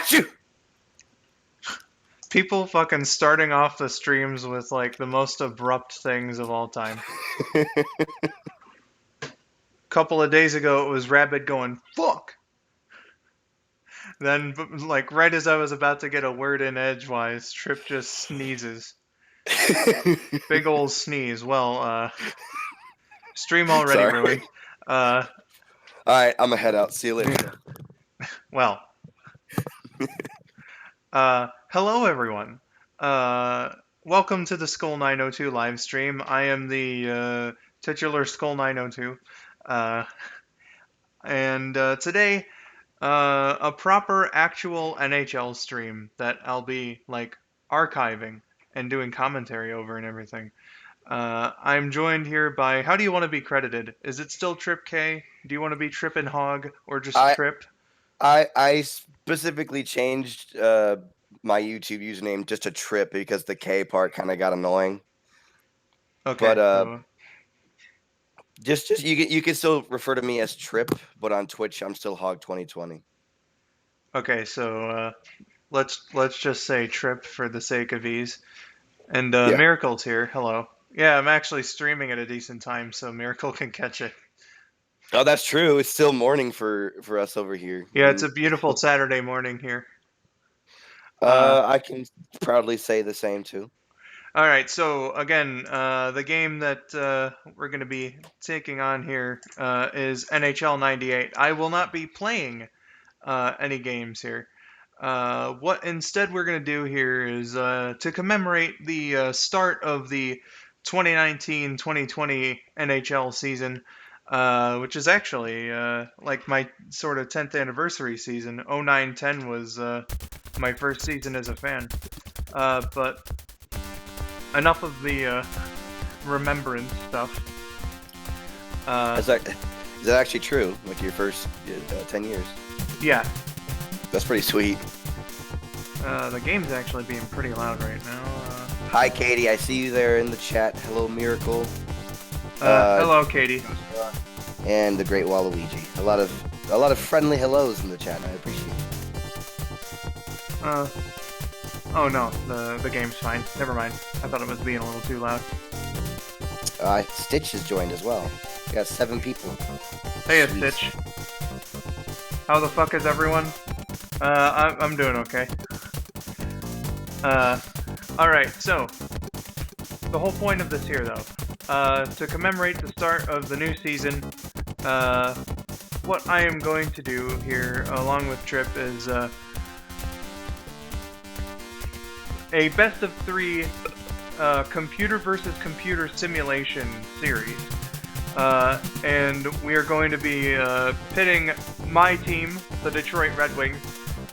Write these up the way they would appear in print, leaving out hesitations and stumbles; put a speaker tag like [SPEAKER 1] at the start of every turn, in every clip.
[SPEAKER 1] got you!
[SPEAKER 2] People fucking starting off the streams with like the most abrupt things of all time. Couple of days ago, it was Rabbit going, fuck! Then, like, right as I was about to get a word in edgewise, Trip just sneezes. Big ol' sneeze. Well, stream already
[SPEAKER 1] Sorry.
[SPEAKER 2] ruined.
[SPEAKER 1] Alright, I'm gonna head out. See you later.
[SPEAKER 2] Well. Hello everyone. Welcome to the skull902 live stream. I am the titular skull902. And today, a proper actual NHL stream that I'll be like archiving and doing commentary over and everything. I'm joined here by, how do you want to be credited? Is it still Trip K? Do you want to be Trip and Hog or just Trip?
[SPEAKER 1] I specifically changed my YouTube username just to Trip because the K part kind of got annoying.
[SPEAKER 2] Okay.
[SPEAKER 1] But just you can still refer to me as Trip, but on Twitch I'm still Hog 2020.
[SPEAKER 2] Okay, so let's just say Trip for the sake of ease. And
[SPEAKER 1] Yeah.
[SPEAKER 2] Miracle's here. Hello. Yeah, I'm actually streaming at a decent time, so Miracle can catch it.
[SPEAKER 1] Oh, that's true. It's still morning for us over here.
[SPEAKER 2] Yeah, it's a beautiful Saturday morning here.
[SPEAKER 1] I can proudly say the same too.
[SPEAKER 2] All right, so again, the game that we're going to be taking on here is NHL 98. I will not be playing any games here. What instead we're going to do here is to commemorate the start of the 2019-2020 NHL season, which is actually like my sort of 10th anniversary season. 09-10 was my first season as a fan. But enough of the remembrance stuff.
[SPEAKER 1] Is that actually true? Like your first 10 years?
[SPEAKER 2] Yeah.
[SPEAKER 1] That's pretty sweet.
[SPEAKER 2] The game's actually being pretty loud right now.
[SPEAKER 1] Hi, Katie. I see you there in the chat. Hello, Miracle.
[SPEAKER 2] Hello, Katie.
[SPEAKER 1] And the Great Waluigi. A lot of friendly hellos in the chat. I appreciate it.
[SPEAKER 2] Oh no, the game's fine. Never mind. I thought it was being a little too loud.
[SPEAKER 1] Stitch has joined as well. We got 7 people.
[SPEAKER 2] Hey, Stitch. How the fuck is everyone? I'm doing okay. Alright, so, the whole point of this here, though, to commemorate the start of the new season, what I am going to do here, along with Trip, is, a best of 3 computer versus computer simulation series. And we are going to be pitting my team, the Detroit Red Wings,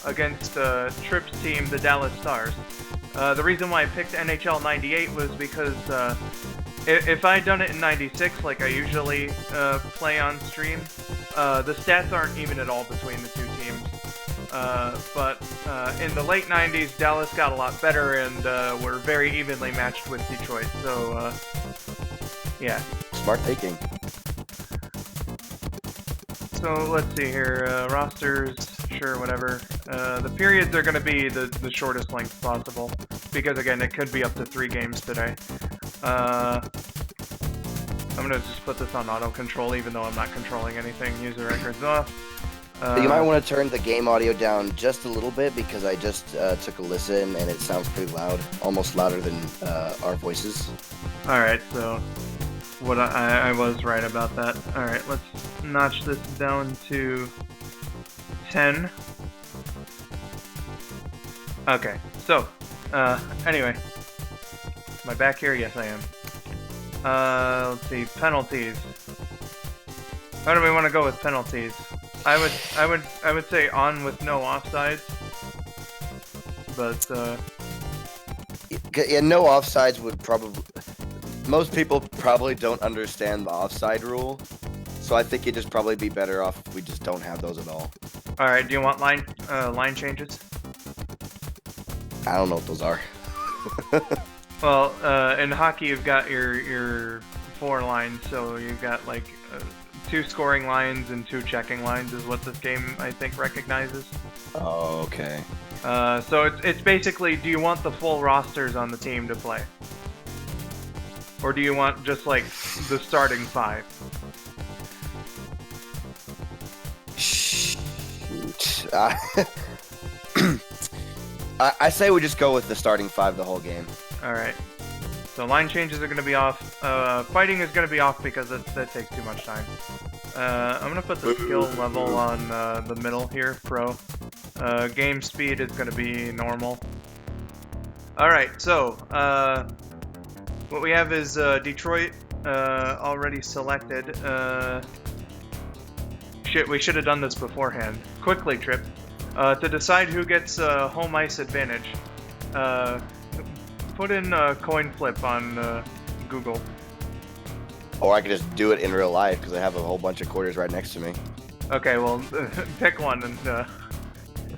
[SPEAKER 2] against Trip's team, the Dallas Stars. The reason why I picked NHL 98 was because if I had done it in 96, like I usually play on stream, the stats aren't even at all between the two teams. But in the late 90s, Dallas got a lot better and were very evenly matched with Detroit. So, yeah.
[SPEAKER 1] Smart thinking.
[SPEAKER 2] So let's see here. Rosters, sure, whatever. The periods are going to be the shortest length possible, because again, it could be up to 3 games today. I'm going to just put this on auto control, even though I'm not controlling anything. User records off.
[SPEAKER 1] You might want to turn the game audio down just a little bit, because I just took a listen and it sounds pretty loud, almost louder than our voices.
[SPEAKER 2] Alright, so what I was right about that. Alright, let's notch this down to 10. Okay, so, anyway. Am I back here? Yes, I am. Let's see, penalties. How do we want to go with penalties? I would say on with no offsides. But
[SPEAKER 1] yeah, no offsides would probably. Most people probably don't understand the offside rule, so I think it'd just probably be better off if we just don't have those at all.
[SPEAKER 2] All right, do you want line changes?
[SPEAKER 1] I don't know what those are.
[SPEAKER 2] Well, in hockey you've got your 4 lines, so you've got like 2 scoring lines and 2 checking lines is what this game I think recognizes.
[SPEAKER 1] Oh, okay.
[SPEAKER 2] So it's basically, do you want the full rosters on the team to play? Or do you want just, like, the starting 5?
[SPEAKER 1] Shoot. I say we just go with the starting 5 the whole game.
[SPEAKER 2] Alright. So line changes are going to be off. Fighting is going to be off because that takes too much time. I'm going to put the skill level on the middle here, pro. Game speed is going to be normal. Alright, so what we have is Detroit already selected. Shit, we should have done this beforehand. Quickly, Trip. To decide who gets home ice advantage, put in a coin flip on Google.
[SPEAKER 1] Or I could just do it in real life because I have a whole bunch of quarters right next to me.
[SPEAKER 2] Okay, well, pick one and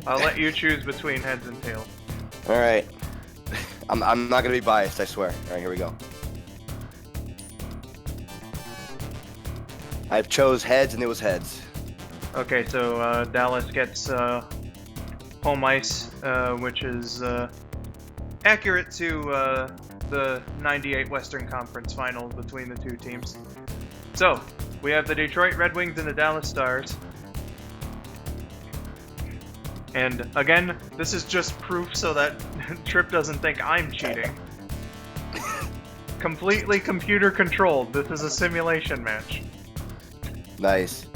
[SPEAKER 2] I'll let you choose between heads and tails.
[SPEAKER 1] All right. I'm not gonna be biased, I swear. All right, here we go. I chose heads, and it was heads.
[SPEAKER 2] Okay, so Dallas gets home ice, which is accurate to the '98 Western Conference Finals between the two teams. So we have the Detroit Red Wings and the Dallas Stars. And again, this is just proof so that Trip doesn't think I'm cheating. Completely computer controlled. This is a simulation match.
[SPEAKER 1] Nice.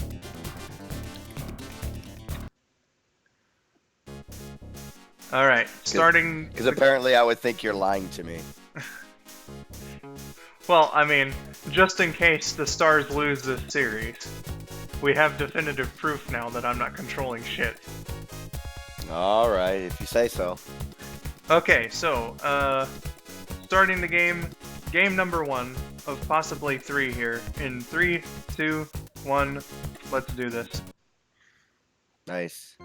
[SPEAKER 2] Alright, starting...
[SPEAKER 1] Because apparently I would think you're lying to me.
[SPEAKER 2] Well, I mean, just in case the Stars lose this series, we have definitive proof now that I'm not controlling shit.
[SPEAKER 1] Alright, if you say so.
[SPEAKER 2] Okay, so, starting the game, game number 1 of possibly 3 here. In 3, 2, 1, let's do this.
[SPEAKER 1] Nice.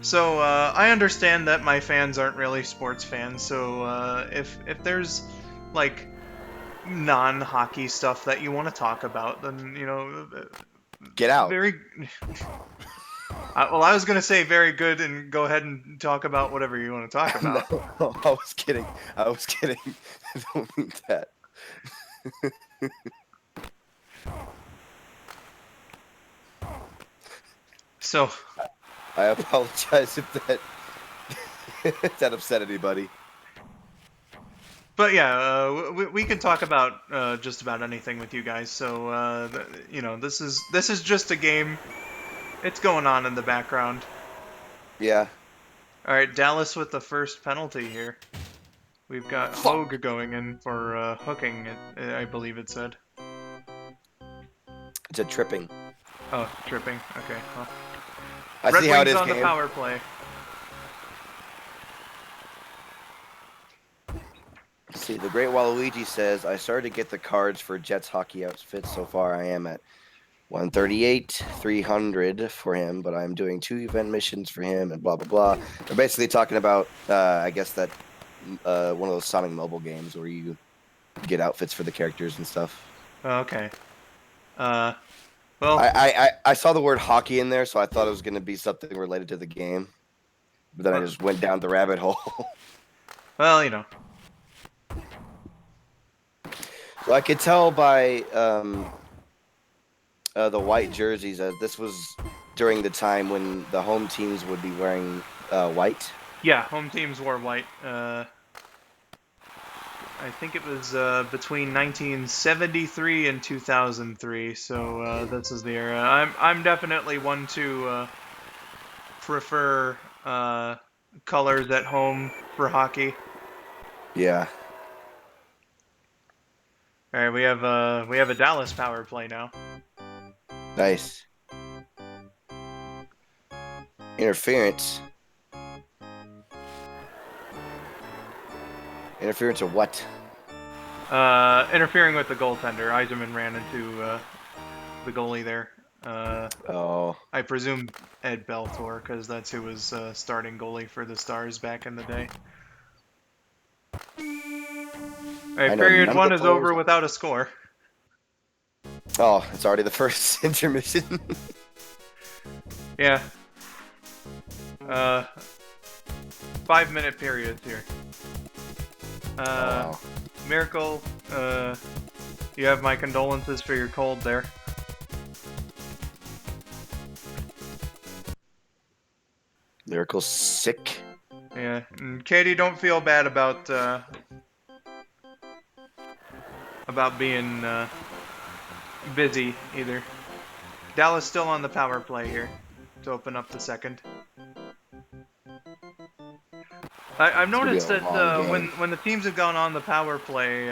[SPEAKER 2] So, I understand that my fans aren't really sports fans, so, if there's, like, non-hockey stuff that you want to talk about, then, you know...
[SPEAKER 1] Get out.
[SPEAKER 2] Very... well, I was gonna say very good and go ahead and talk about whatever you want to talk about.
[SPEAKER 1] No, I was kidding. I was kidding. I don't mean that.
[SPEAKER 2] So...
[SPEAKER 1] I apologize if that if that upset anybody.
[SPEAKER 2] But yeah, we can talk about just about anything with you guys. So you know, this is just a game. It's going on in the background.
[SPEAKER 1] Yeah.
[SPEAKER 2] All right, Dallas with the first penalty here. We've got Hogue going in for hooking. I believe it said.
[SPEAKER 1] It's a tripping.
[SPEAKER 2] Oh, tripping. Okay. Well.
[SPEAKER 1] I
[SPEAKER 2] Red
[SPEAKER 1] see how it
[SPEAKER 2] Wings
[SPEAKER 1] is,
[SPEAKER 2] on
[SPEAKER 1] game.
[SPEAKER 2] the power play.
[SPEAKER 1] Let's see, the Great Waluigi says, I started to get the cards for Jets hockey outfits. So far, I am at 138, 300 for him, but I'm doing 2 event missions for him and blah, blah, blah. They're basically talking about, I guess, that one of those Sonic mobile games where you get outfits for the characters and stuff.
[SPEAKER 2] Okay. Well,
[SPEAKER 1] I saw the word hockey in there, so I thought it was going to be something related to the game. But then I just went down the rabbit hole.
[SPEAKER 2] well, you know.
[SPEAKER 1] So I could tell by the white jerseys that this was during the time when the home teams would be wearing white.
[SPEAKER 2] Yeah, home teams wore white. I think it was between 1973 and 2003. So this is the era. I'm definitely one to prefer colors at home for hockey.
[SPEAKER 1] Yeah.
[SPEAKER 2] All right, we have a Dallas power play now.
[SPEAKER 1] Nice. Interference. Interference of what?
[SPEAKER 2] Interfering with the goaltender. Yzerman ran into the goalie there.
[SPEAKER 1] Oh.
[SPEAKER 2] I presume Ed Belfour, because that's who was starting goalie for the Stars back in the day. Alright, period 1 is over without a score.
[SPEAKER 1] Oh, it's already the first intermission.
[SPEAKER 2] Yeah. 5-minute periods here.
[SPEAKER 1] Wow.
[SPEAKER 2] Miracle, you have my condolences for your cold there.
[SPEAKER 1] Miracle's sick.
[SPEAKER 2] Yeah, and Katie, don't feel bad about being busy either. Dallas still on the power play here to open up the second. I've noticed
[SPEAKER 1] be a
[SPEAKER 2] that
[SPEAKER 1] long game.
[SPEAKER 2] when the teams have gone on the power play,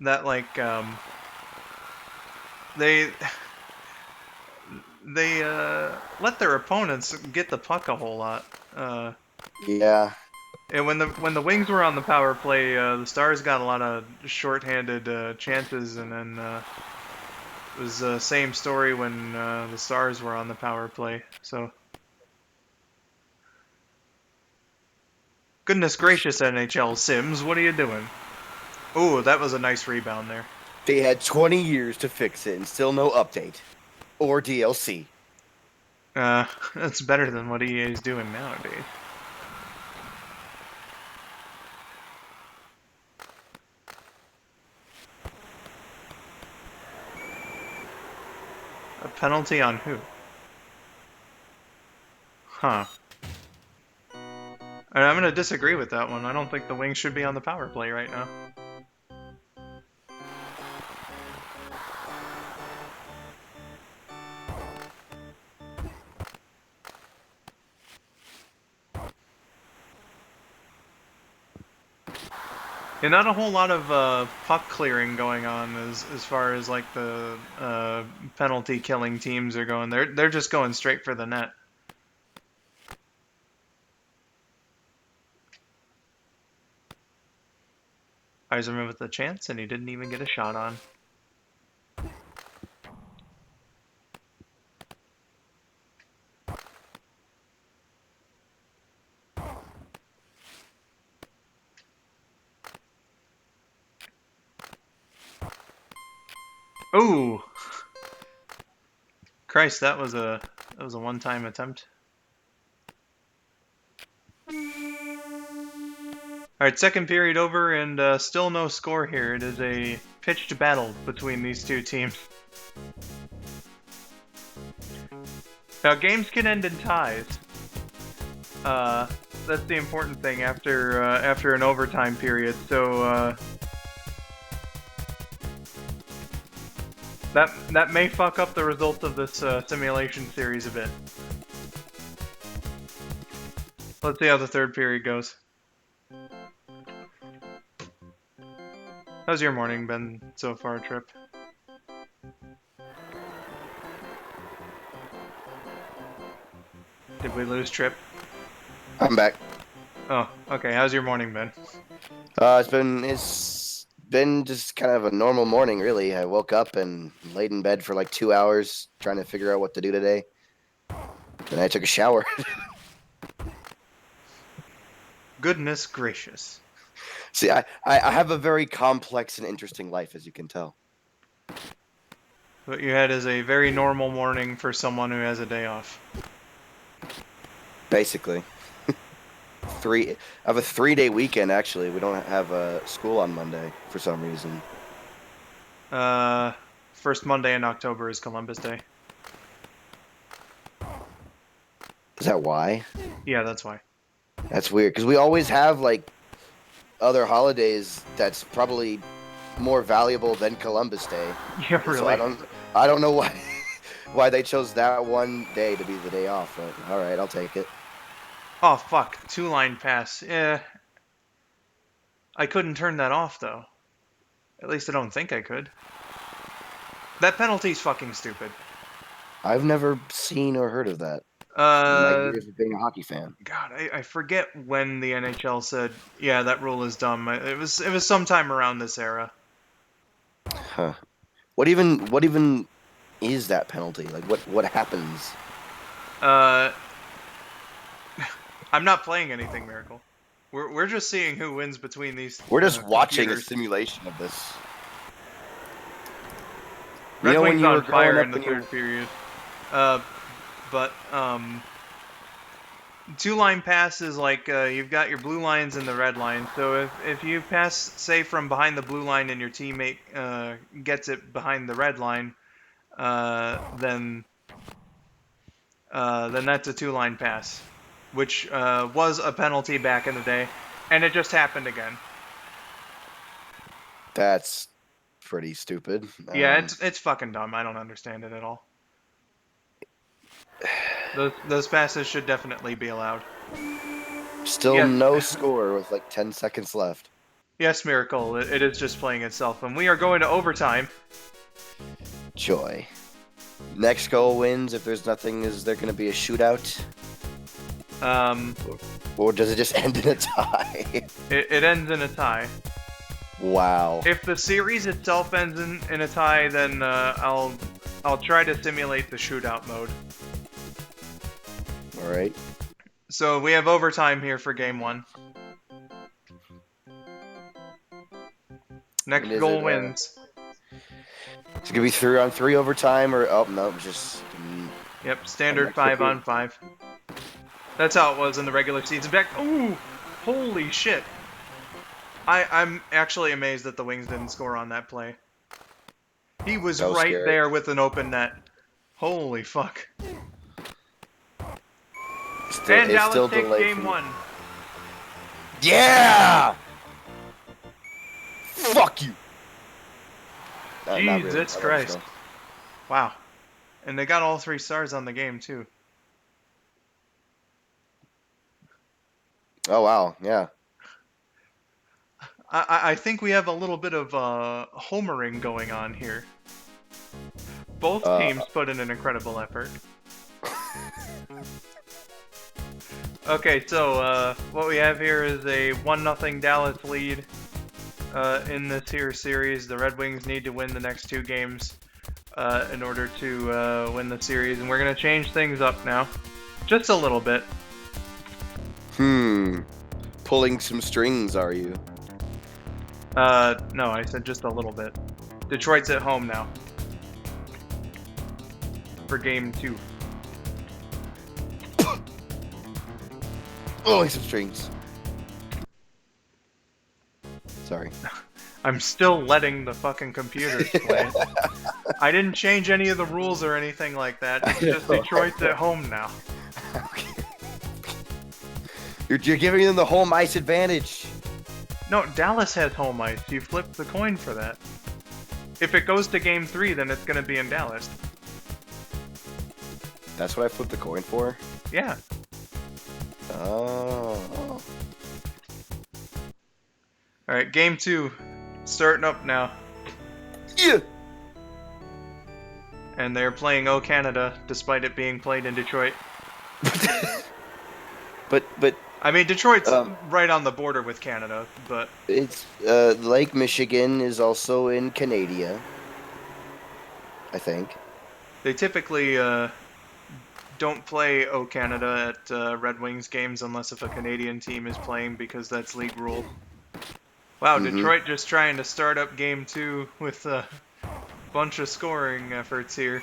[SPEAKER 2] that like they let their opponents get the puck a whole lot.
[SPEAKER 1] Yeah.
[SPEAKER 2] And when the Wings were on the power play, the Stars got a lot of shorthanded chances, and then it was the same story when the Stars were on the power play. So, goodness gracious, NHL Sims, what are you doing? Ooh, that was a nice rebound there.
[SPEAKER 1] They had 20 years to fix it and still no update. Or DLC.
[SPEAKER 2] That's better than what EA is doing nowadays. A penalty on who? Huh. And I'm gonna disagree with that one. I don't think the Wings should be on the power play right now. Yeah, not a whole lot of puck clearing going on as far as like the penalty killing teams are going. They're just going straight for the net. Eiserman with a chance, and he didn't even get a shot on. Ooh! Christ, that was a one-time attempt. Alright, second period over, and still no score here. It is a pitched battle between these two teams. Now, games can end in ties. That's the important thing after an overtime period. So that may fuck up the result of this simulation series a bit. Let's see how the third period goes. How's your morning been so far, Trip? Did we lose Trip?
[SPEAKER 1] I'm back.
[SPEAKER 2] Oh, okay. How's your morning been?
[SPEAKER 1] It's been just kind of a normal morning, really. I woke up and laid in bed for like 2 hours trying to figure out what to do today. Then I took a shower.
[SPEAKER 2] Goodness gracious.
[SPEAKER 1] See, I have a very complex and interesting life, as you can tell.
[SPEAKER 2] What you had is a very normal morning for someone who has a day off.
[SPEAKER 1] Basically. I have a 3-day weekend, actually. We don't have school on Monday for some reason.
[SPEAKER 2] First Monday in October is Columbus Day.
[SPEAKER 1] Is that why?
[SPEAKER 2] Yeah, that's why.
[SPEAKER 1] That's weird, because we always have, like, other holidays that's probably more valuable than Columbus Day.
[SPEAKER 2] Yeah, really.
[SPEAKER 1] So I don't know why they chose that one day to be the day off, but all right, I'll take it.
[SPEAKER 2] Oh, fuck. 2-line pass. I couldn't turn that off, though. At least I don't think I could. That penalty's fucking stupid.
[SPEAKER 1] I've never seen or heard of that. In my years of being a hockey fan.
[SPEAKER 2] God, I forget when the NHL said, yeah, that rule is dumb. It was sometime around this era.
[SPEAKER 1] Huh. What even is that penalty? Like, what happens?
[SPEAKER 2] I'm not playing anything, Miracle. We're just seeing who wins between these.
[SPEAKER 1] We're just watching
[SPEAKER 2] computers.
[SPEAKER 1] a simulation of this.
[SPEAKER 2] Red
[SPEAKER 1] You know,
[SPEAKER 2] Wings
[SPEAKER 1] when you
[SPEAKER 2] on
[SPEAKER 1] were
[SPEAKER 2] fire
[SPEAKER 1] growing
[SPEAKER 2] in
[SPEAKER 1] up
[SPEAKER 2] the
[SPEAKER 1] and
[SPEAKER 2] third period. but two-line pass is like you've got your blue lines and the red line. So if you pass, say, from behind the blue line and your teammate gets it behind the red line, then that's a two-line pass, which was a penalty back in the day, and it just happened again.
[SPEAKER 1] That's pretty stupid.
[SPEAKER 2] Yeah, it's fucking dumb. I don't understand it at all. Those passes should definitely be allowed.
[SPEAKER 1] Still
[SPEAKER 2] Yes.
[SPEAKER 1] no score with like 10 seconds left.
[SPEAKER 2] Yes, Miracle. It is just playing itself, and we are going to overtime.
[SPEAKER 1] Joy. Next goal wins. If there's nothing, is there going to be a shootout? Or does it just end in a tie?
[SPEAKER 2] It ends in a tie.
[SPEAKER 1] Wow.
[SPEAKER 2] If the series itself ends in a tie, then I'll try to simulate the shootout mode.
[SPEAKER 1] All right.
[SPEAKER 2] So we have overtime here for game 1. Next goal wins.
[SPEAKER 1] It's gonna be 3-on-3 overtime, or no, just.
[SPEAKER 2] Yep, standard 5-on-5. That's how it was in the regular season. Back. Ooh, holy shit! I'm actually amazed that the Wings didn't score on that play. He was right
[SPEAKER 1] scary.
[SPEAKER 2] there with an open net. Holy fuck! And Dallas takes game 1.
[SPEAKER 1] Yeah! Fuck you!
[SPEAKER 2] Jesus Christ. Wow. And they got all 3 stars on the game, too.
[SPEAKER 1] Oh, wow. Yeah.
[SPEAKER 2] I think we have a little bit of homering going on here. Both teams put in an incredible effort. Okay, so what we have here is a 1-0 Dallas lead in this here series. The Red Wings need to win the next 2 games in order to win the series, and we're going to change things up now. Just a little bit.
[SPEAKER 1] Pulling some strings, are you?
[SPEAKER 2] No, I said just a little bit. Detroit's at home now. For game 2.
[SPEAKER 1] Pulling some strings. Sorry.
[SPEAKER 2] I'm still letting the fucking computers play. I didn't change any of the rules or anything like that. It's just Detroit's at home now.
[SPEAKER 1] Okay. You're giving them the home ice advantage.
[SPEAKER 2] No, Dallas has home ice. You flip the coin for that. If it goes to game 3, then it's going to be in Dallas.
[SPEAKER 1] That's what I flipped the coin for?
[SPEAKER 2] Yeah.
[SPEAKER 1] Oh.
[SPEAKER 2] Alright, game 2. Starting up now.
[SPEAKER 1] Yeah.
[SPEAKER 2] And they're playing O Canada, despite it being played in Detroit.
[SPEAKER 1] But
[SPEAKER 2] I mean, Detroit's right on the border with Canada, but
[SPEAKER 1] it's Lake Michigan is also in Canada, I think.
[SPEAKER 2] they typically don't play O Canada at Red Wings games unless if a Canadian team is playing, because that's league rule. Wow, Detroit just trying to start up game 2 with a bunch of scoring efforts here.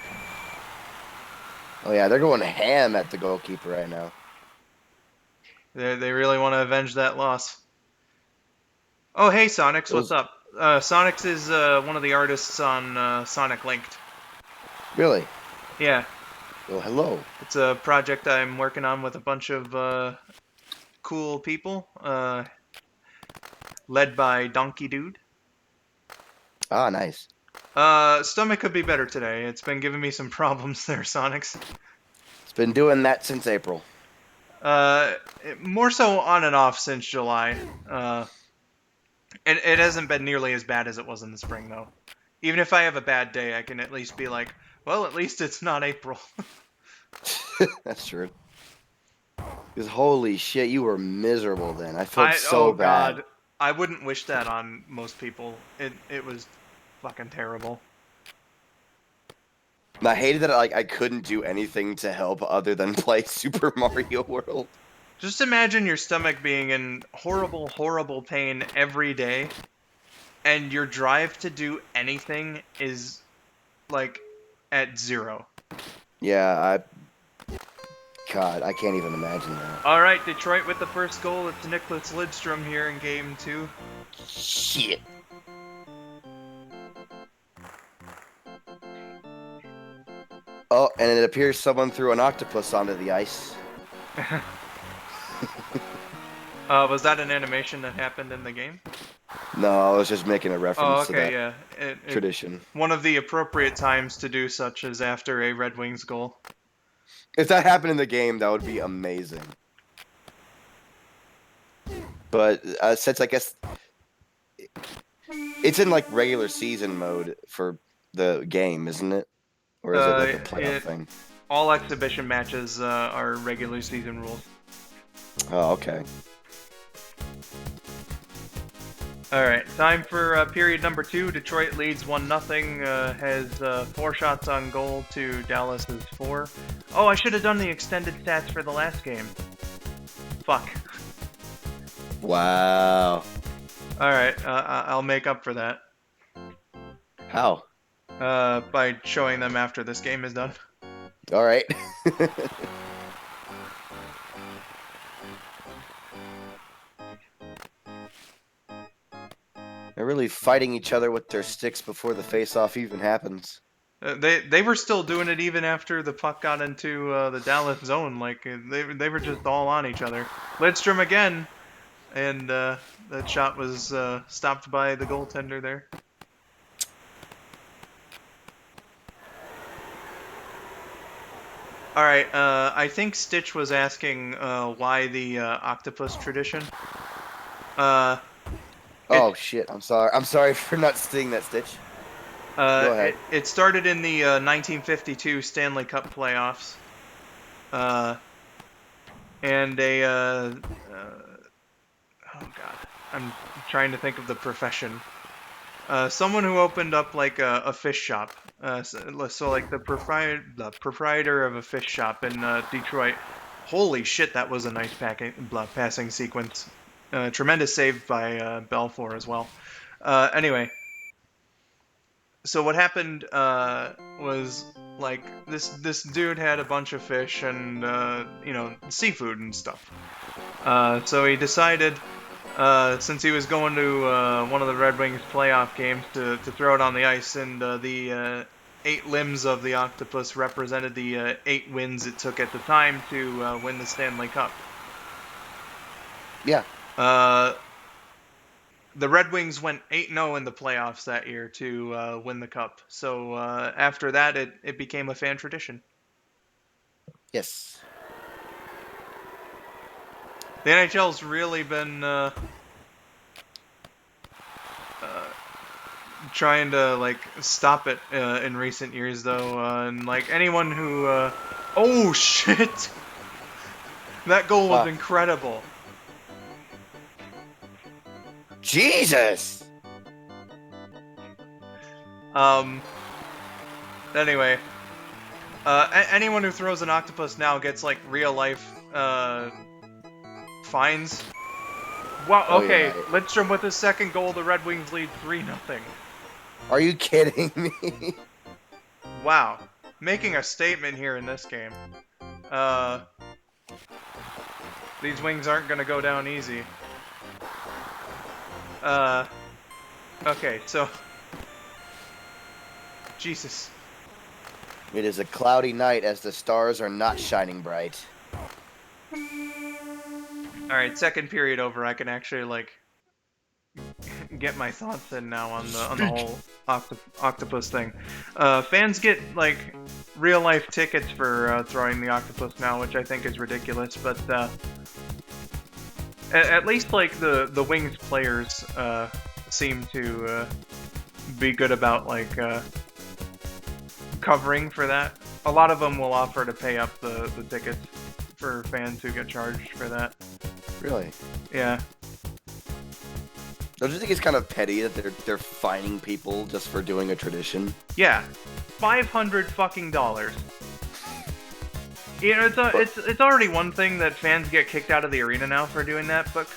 [SPEAKER 1] Oh yeah, they're going ham at the goalkeeper right now.
[SPEAKER 2] They really want to avenge that loss. Oh, hey, Sonics, what's up? Sonics is one of the artists on Sonic Linked.
[SPEAKER 1] Really?
[SPEAKER 2] Yeah.
[SPEAKER 1] Well, hello.
[SPEAKER 2] It's a project I'm working on with a bunch of cool people, led by Donkey Dude.
[SPEAKER 1] Ah, nice.
[SPEAKER 2] Stomach could be better today. It's been giving me some problems there, Sonics.
[SPEAKER 1] It's been doing that since April.
[SPEAKER 2] More so on and off since July. It hasn't been nearly as bad as it was in the spring, though. Even if I have a bad day, I can at least be like, well, at least it's not April.
[SPEAKER 1] That's true. Because holy shit, you were miserable then. I felt so bad.
[SPEAKER 2] God. I wouldn't wish that on most people. It was fucking terrible.
[SPEAKER 1] And I hated that I couldn't do anything to help other than play Super Mario World.
[SPEAKER 2] Just imagine your stomach being in horrible, horrible pain every day, and your drive to do anything is, like, at 0.
[SPEAKER 1] Yeah, God, I can't even imagine that.
[SPEAKER 2] All right, Detroit with the first goal. It's Nicholas Lidstrom here in Game 2.
[SPEAKER 1] Shit. Oh, and it appears someone threw an octopus onto the ice.
[SPEAKER 2] Was that an animation that happened in the game?
[SPEAKER 1] No, I was just making a reference to that
[SPEAKER 2] yeah.
[SPEAKER 1] tradition.
[SPEAKER 2] One of the appropriate times to do such is after a Red Wings goal.
[SPEAKER 1] If that happened in the game, that would be amazing. But since I guess it's in like regular season mode for the game, isn't it? Or is it like a playoff thing?
[SPEAKER 2] All exhibition matches are regular season rules.
[SPEAKER 1] Oh, okay.
[SPEAKER 2] All right, time for period number 2. Detroit leads 1-0. Has 4 shots on goal to Dallas's 4. Oh, I should have done the extended stats for the last game. Fuck.
[SPEAKER 1] Wow.
[SPEAKER 2] All right, I'll make up for that.
[SPEAKER 1] How?
[SPEAKER 2] By showing them after this game is done.
[SPEAKER 1] All right. They're really fighting each other with their sticks before the face-off even happens.
[SPEAKER 2] They were still doing it even after the puck got into the Dallas zone. Like they were just all on each other. Lidstrom again, and that shot was stopped by the goaltender there. All right, I think Stitch was asking why the octopus tradition.
[SPEAKER 1] Oh shit! I'm sorry. I'm sorry for not seeing that, Stitch. Go ahead.
[SPEAKER 2] It started in the 1952 Stanley Cup playoffs, and oh god, I'm trying to think of the profession. Someone who opened up like a fish shop. So like the proprietor of a fish shop in Detroit. Holy shit, that was a nice passing sequence. Tremendous save by Belfour as well. Anyway, so what happened was like this dude had a bunch of fish and seafood and stuff. So he decided, since he was going to one of the Red Wings playoff games, to throw it on the ice, and the 8 limbs of the octopus represented the 8 wins it took at the time to win the Stanley Cup.
[SPEAKER 1] Yeah.
[SPEAKER 2] The Red Wings went 8-0 in the playoffs that year to win the cup. So after that, it became a fan tradition.
[SPEAKER 1] Yes.
[SPEAKER 2] The NHL's really been trying to like stop it in recent years, though, and like anyone who oh shit, that goal was incredible.
[SPEAKER 1] Jesus.
[SPEAKER 2] Anyway, anyone who throws an octopus now gets like real life fines. Wow. Okay,
[SPEAKER 1] yeah.
[SPEAKER 2] Lidstrom with his second goal. The Red Wings lead 3-0.
[SPEAKER 1] Are you kidding me?
[SPEAKER 2] Wow, making a statement here in this game. These Wings aren't gonna go down easy. Okay, so Jesus.
[SPEAKER 1] It is a cloudy night as the stars are not shining bright.
[SPEAKER 2] Alright, second period over. I can actually, like, get my thoughts in now on the whole octopus thing. Fans get, like, real-life tickets for throwing the octopus now, which I think is ridiculous, but at least, like, the Wings players seem to be good about, like, covering for that. A lot of them will offer to pay up the tickets for fans who get charged for that.
[SPEAKER 1] Really?
[SPEAKER 2] Yeah.
[SPEAKER 1] Don't you think it's kind of petty that they're fining people just for doing a tradition?
[SPEAKER 2] Yeah. $500 fucking dollars. You know, it's already one thing that fans get kicked out of the arena now for doing that, but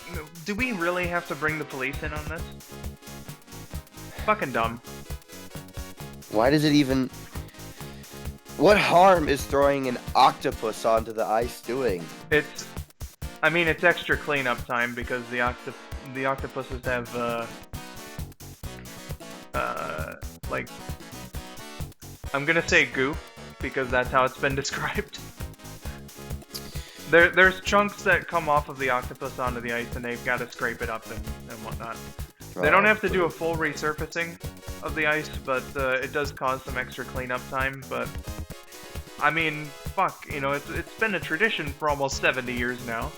[SPEAKER 2] do we really have to bring the police in on this? Fucking dumb.
[SPEAKER 1] Why does it even... What harm is throwing an octopus onto the ice doing?
[SPEAKER 2] It's extra cleanup time because the octopuses have like, I'm gonna say goop because that's how it's been described. There's chunks that come off of the octopus onto the ice and they've got to scrape it up and whatnot. They don't have to do a full resurfacing of the ice, but it does cause some extra cleanup time. But I mean, fuck, you know, it's been a tradition for almost 70 years now.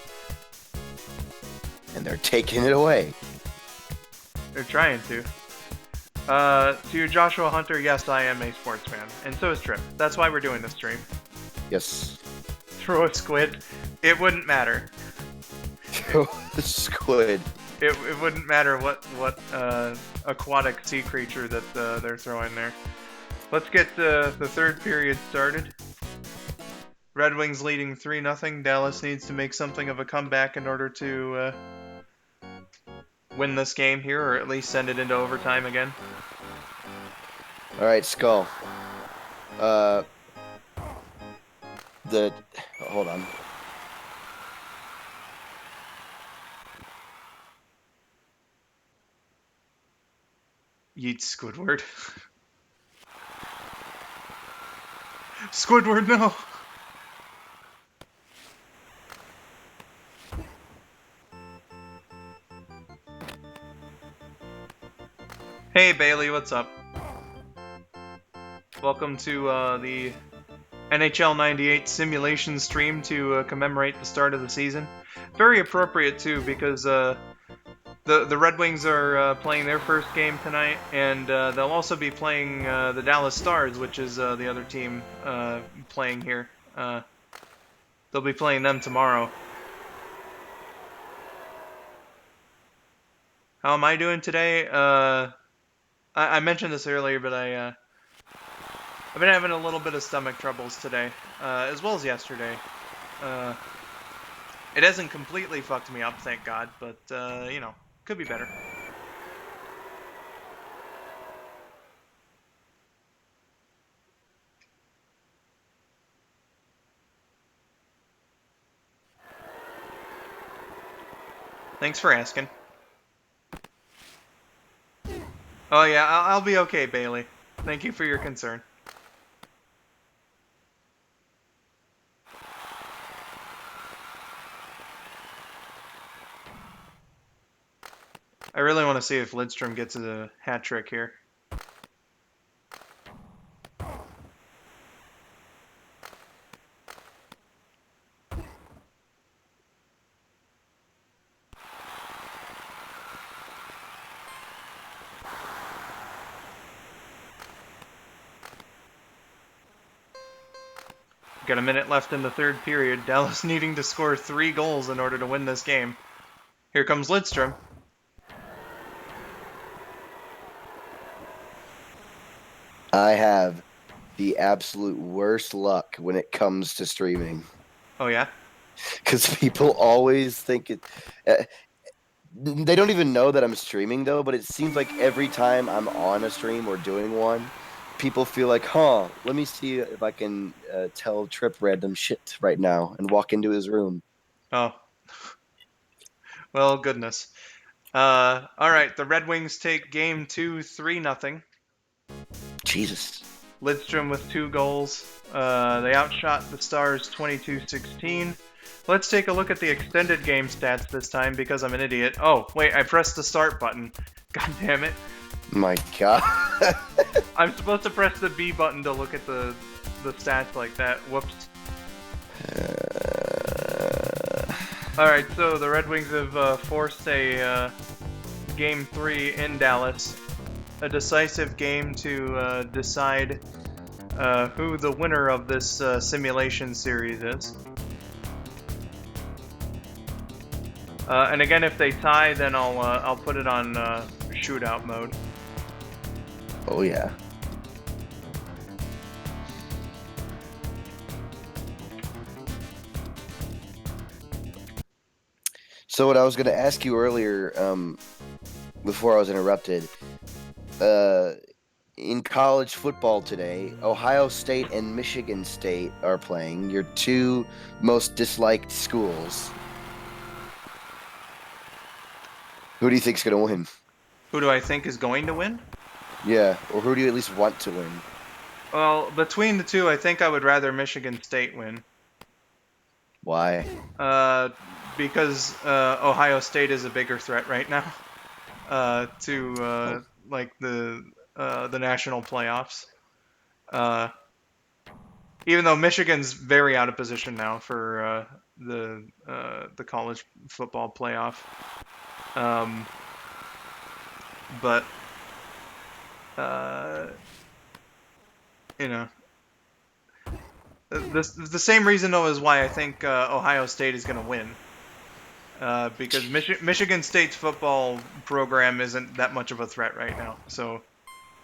[SPEAKER 1] And they're taking it away.
[SPEAKER 2] They're trying to. To Joshua Hunter, yes, I am a sports fan, and so is Trip. That's why we're doing this stream.
[SPEAKER 1] Yes.
[SPEAKER 2] Throw a squid, it wouldn't matter.
[SPEAKER 1] Throw a squid.
[SPEAKER 2] It wouldn't matter what aquatic sea creature that they're throwing there. Let's get the third period started. Red Wings leading 3-0. Dallas needs to make something of a comeback in order to win this game here, or at least send it into overtime again.
[SPEAKER 1] All right, Skull. Hold on.
[SPEAKER 2] Yeet Squidward. Squidward, no! Hey Bailey, what's up? Welcome to the NHL 98 simulation stream to commemorate the start of the season. Very appropriate too, because the Red Wings are playing their first game tonight, and they'll also be playing the Dallas Stars, which is the other team playing here. They'll be playing them tomorrow. How am I doing today? I mentioned this earlier, but I've been having a little bit of stomach troubles today, as well as yesterday. It hasn't completely fucked me up, thank God, but, you know, could be better. Thanks for asking. Oh yeah, I'll be okay, Bailey. Thank you for your concern. I really want to see if Lidstrom gets a hat trick here. Got a minute left in the third period. Dallas needing to score 3 goals in order to win this game. Here comes Lidstrom.
[SPEAKER 1] I have the absolute worst luck when it comes to streaming.
[SPEAKER 2] Oh yeah?
[SPEAKER 1] Because people always think it... they don't even know that I'm streaming, though, but it seems like every time I'm on a stream or doing one, people feel like, huh, let me see if I can tell Trip random shit right now and walk into his room.
[SPEAKER 2] Oh. Well, goodness. Alright, the Red Wings take game 2, 3-0.
[SPEAKER 1] Jesus.
[SPEAKER 2] Lidstrom with 2 goals. They outshot the Stars 22-16. Let's take a look at the extended game stats this time because I'm an idiot. Oh, wait, I pressed the start button. God damn it.
[SPEAKER 1] My God.
[SPEAKER 2] I'm supposed to press the B button to look at the stats like that. Whoops. Alright, so the Red Wings have forced a Game 3 in Dallas. A decisive game to decide who the winner of this simulation series is. And again, if they tie, then I'll put it on shootout mode.
[SPEAKER 1] Oh yeah. So what I was going to ask you earlier, before I was interrupted, in college football today, Ohio State and Michigan State are playing, your two most disliked schools. Who do you think's going to win?
[SPEAKER 2] Who do I think is going to win?
[SPEAKER 1] Yeah, or who do you at least want to win?
[SPEAKER 2] Well, between the two, I think I would rather Michigan State win.
[SPEAKER 1] Why?
[SPEAKER 2] Because Ohio State is a bigger threat right now to like the national playoffs. Even though Michigan's very out of position now for the college football playoff, but you know, the same reason though is why I think Ohio State is going to win. Because Michigan State's football program isn't that much of a threat right now. So,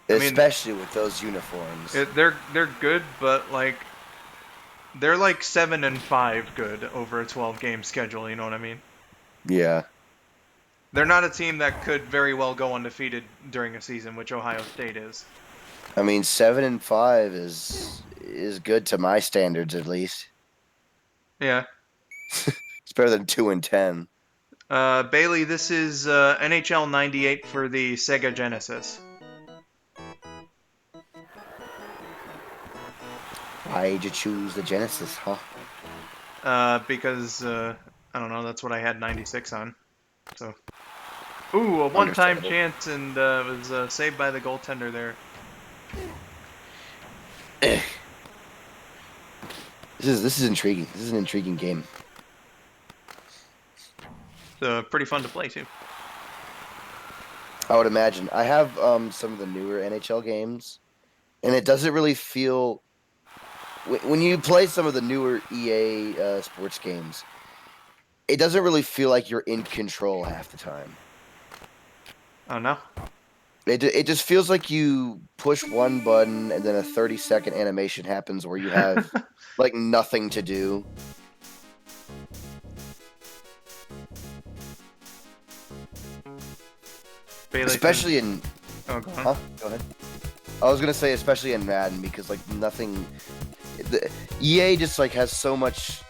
[SPEAKER 1] especially with those uniforms,
[SPEAKER 2] they're good, but like they're like 7-5 good over a 12-game schedule. You know what I mean?
[SPEAKER 1] Yeah.
[SPEAKER 2] They're not a team that could very well go undefeated during a season, which Ohio State is.
[SPEAKER 1] I mean, 7-5 is good to my standards, at least.
[SPEAKER 2] Yeah.
[SPEAKER 1] It's better than 2-10.
[SPEAKER 2] Bailey, this is NHL '98 for the Sega Genesis.
[SPEAKER 1] Why'd you choose the Genesis, huh?
[SPEAKER 2] Because I don't know. That's what I had '96 on. So. Ooh, a one-time chance, and was saved by the goaltender there.
[SPEAKER 1] This is intriguing. This is an intriguing game.
[SPEAKER 2] It's pretty fun to play too.
[SPEAKER 1] I would imagine. I have some of the newer NHL games, and it doesn't really feel when you play some of the newer EA sports games. It doesn't really feel like you're in control half the time.
[SPEAKER 2] Oh no.
[SPEAKER 1] It just feels like you push one button and then a 30-second animation happens where you have like nothing to do.
[SPEAKER 2] Bailey
[SPEAKER 1] especially in.
[SPEAKER 2] Oh, go on.
[SPEAKER 1] Huh? Go ahead. I was gonna say especially in Madden because like nothing. EA just like has so much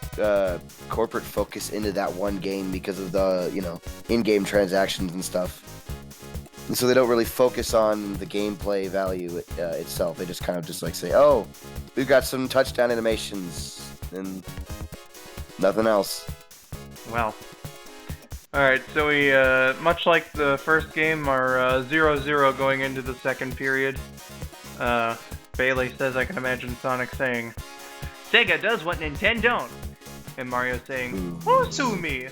[SPEAKER 1] corporate focus into that one game because of the in-game transactions and stuff. And so they don't really focus on the gameplay value itself. They just kind of just like say, "Oh, we've got some touchdown animations and nothing else."
[SPEAKER 2] Wow. All right, so we much like the first game, are 0-0 going into the second period. Bailey says, "I can imagine Sonic saying, Sega does what Nintendo don't," and Mario saying, "Who sue me?"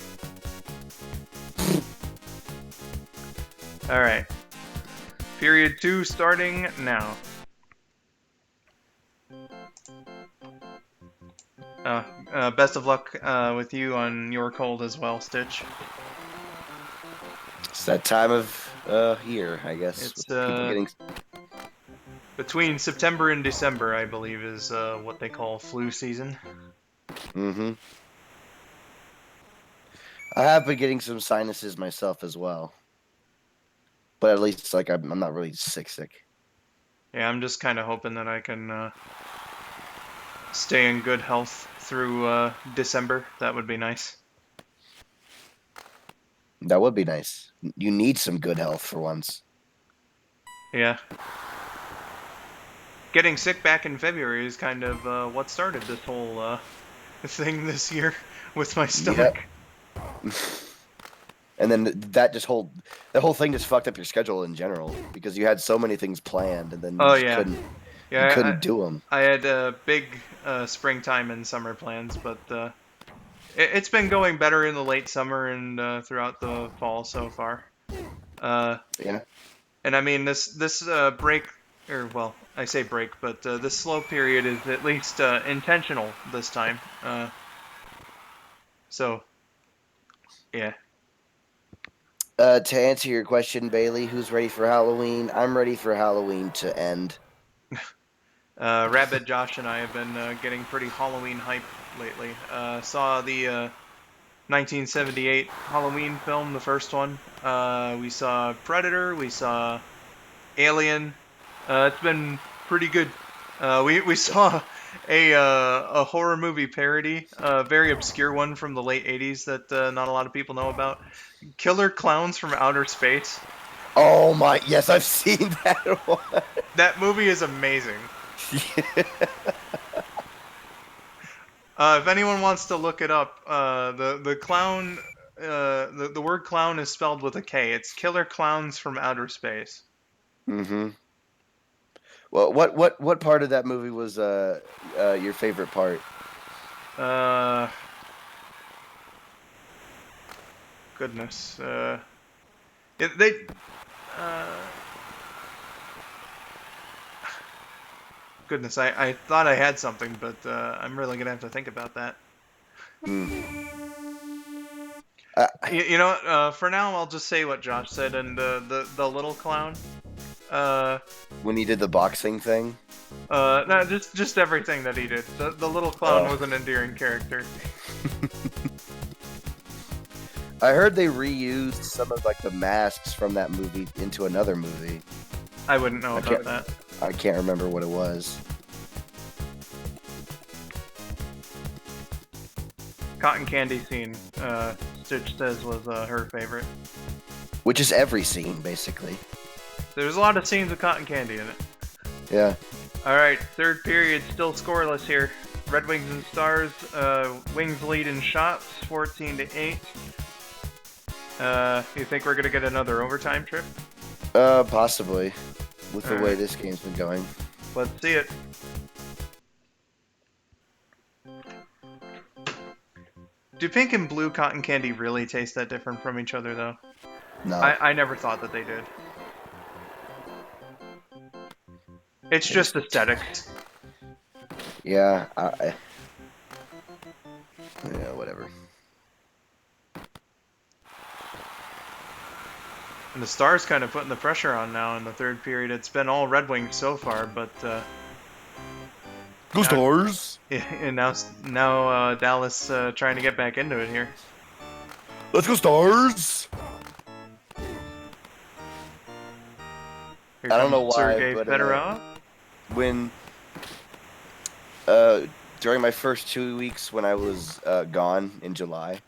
[SPEAKER 2] Alright. Period 2 starting now. Best of luck with you on your cold as well, Stitch.
[SPEAKER 1] It's that time of year, I guess.
[SPEAKER 2] It's
[SPEAKER 1] people getting...
[SPEAKER 2] between September and December, I believe, is what they call flu season.
[SPEAKER 1] Mm-hmm. I have been getting some sinuses myself as well. But at least, like, I'm not really sick.
[SPEAKER 2] Yeah, I'm just kind of hoping that I can stay in good health through December. That would be nice.
[SPEAKER 1] That would be nice. You need some good health for once.
[SPEAKER 2] Yeah. Getting sick back in February is kind of what started this whole thing this year with my stomach.
[SPEAKER 1] Yep. And then the whole thing just fucked up your schedule in general because you had so many things planned and then you couldn't do them.
[SPEAKER 2] I had big springtime and summer plans, but it's been going better in the late summer and throughout the fall so far.
[SPEAKER 1] Yeah.
[SPEAKER 2] And I mean this break, or well, I say break, but this slow period is at least intentional this time. So, yeah.
[SPEAKER 1] To answer your question, Bailey, who's ready for Halloween? I'm ready for Halloween to end.
[SPEAKER 2] Rabbit Josh and I have been getting pretty Halloween hype lately. Saw the 1978 Halloween film, the first one. We saw Predator, we saw Alien, It's been pretty good. We saw a horror movie parody, a very obscure one from the late '80s that not a lot of people know about. Killer Clowns from Outer Space.
[SPEAKER 1] Oh my, yes, I've seen that one.
[SPEAKER 2] That movie is amazing. If anyone wants to look it up, the clown, the word clown is spelled with a K. It's Killer Clowns from Outer Space.
[SPEAKER 1] Mm-hmm. Well, what part of that movie was your favorite part?
[SPEAKER 2] Goodness. They. Goodness, I thought I had something, but I'm really gonna have to think about that.
[SPEAKER 1] Mm.
[SPEAKER 2] You know what? For now, I'll just say what Josh said, and the little clown.
[SPEAKER 1] When he did the boxing thing.
[SPEAKER 2] No, just everything that he did. The little clown was an endearing character.
[SPEAKER 1] I heard they reused some of like the masks from that movie into another movie.
[SPEAKER 2] I wouldn't know about that.
[SPEAKER 1] I can't remember what it was.
[SPEAKER 2] Cotton candy scene, Stitch says was her favorite.
[SPEAKER 1] Which is every scene, basically.
[SPEAKER 2] There's a lot of scenes with cotton candy in it.
[SPEAKER 1] Yeah.
[SPEAKER 2] Alright, third period, still scoreless here. Red Wings and Stars, Wings lead in shots, 14-8. You think we're gonna get another overtime trip?
[SPEAKER 1] Possibly. With the way this game's been going.
[SPEAKER 2] Let's see it. Do pink and blue cotton candy really taste that different from each other, though?
[SPEAKER 1] No.
[SPEAKER 2] I never thought that they did. It's just aesthetics.
[SPEAKER 1] Yeah, yeah, whatever.
[SPEAKER 2] And the Stars kind of putting the pressure on now in the third period. It's been all Red Wings so far, but
[SPEAKER 1] Go Stars!
[SPEAKER 2] Yeah, and now Dallas trying to get back into it here.
[SPEAKER 1] Let's go Stars!
[SPEAKER 2] Here
[SPEAKER 1] I don't know
[SPEAKER 2] comes
[SPEAKER 1] why,
[SPEAKER 2] Sergei
[SPEAKER 1] but
[SPEAKER 2] Fedorov.
[SPEAKER 1] when during my first 2 weeks when I was gone in July,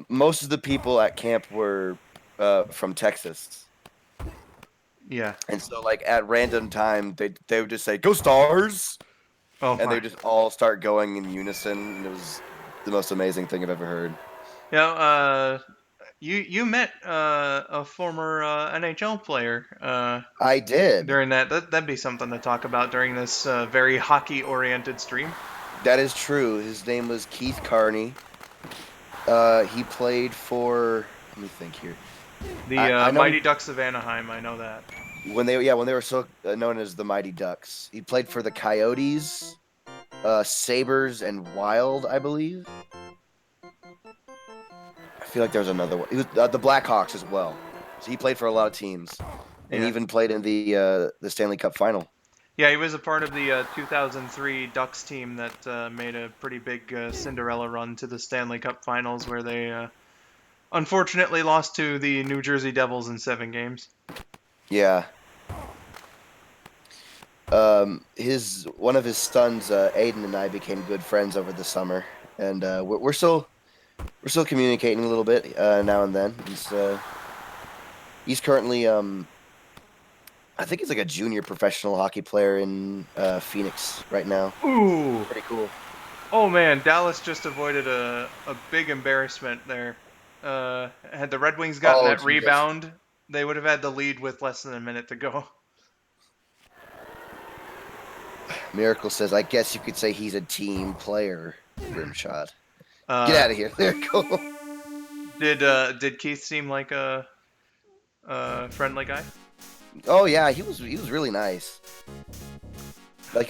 [SPEAKER 1] most of the people at camp were from Texas.
[SPEAKER 2] Yeah.
[SPEAKER 1] And so, like, at random time, they would just say, "Go Stars!"
[SPEAKER 2] Oh,
[SPEAKER 1] And they would just all start going in unison. And it was the most amazing thing I've ever heard.
[SPEAKER 2] Yeah. You met a former NHL player.
[SPEAKER 1] I did.
[SPEAKER 2] During that'd be something to talk about during this very hockey-oriented stream.
[SPEAKER 1] That is true. His name was Keith Carney. He played for. Let me think here.
[SPEAKER 2] The
[SPEAKER 1] I know
[SPEAKER 2] Mighty Ducks of Anaheim. I know that.
[SPEAKER 1] When they were so known as the Mighty Ducks. He played for the Coyotes, Sabres, and Wild, I believe. I feel like there was another one. He was the Blackhawks as well. So he played for a lot of teams, and even played in the Stanley Cup final.
[SPEAKER 2] Yeah, he was a part of the 2003 Ducks team that made a pretty big Cinderella run to the Stanley Cup finals, where they unfortunately lost to the New Jersey Devils in 7 games.
[SPEAKER 1] Yeah. One of his sons, Aiden, and I became good friends over the summer, and we're still communicating a little bit now and then. He's currently I think he's like a junior professional hockey player in Phoenix right now.
[SPEAKER 2] Ooh,
[SPEAKER 1] Pretty cool.
[SPEAKER 2] Oh man, Dallas just avoided a big embarrassment there. Had the Red Wings gotten that rebound, they would have had the lead with less than a minute to go.
[SPEAKER 1] Miracle says, I guess you could say he's a team player. Rimshot. Get out of here, Miracle.
[SPEAKER 2] Did Keith seem like a friendly guy?
[SPEAKER 1] Oh yeah, he was really nice. Like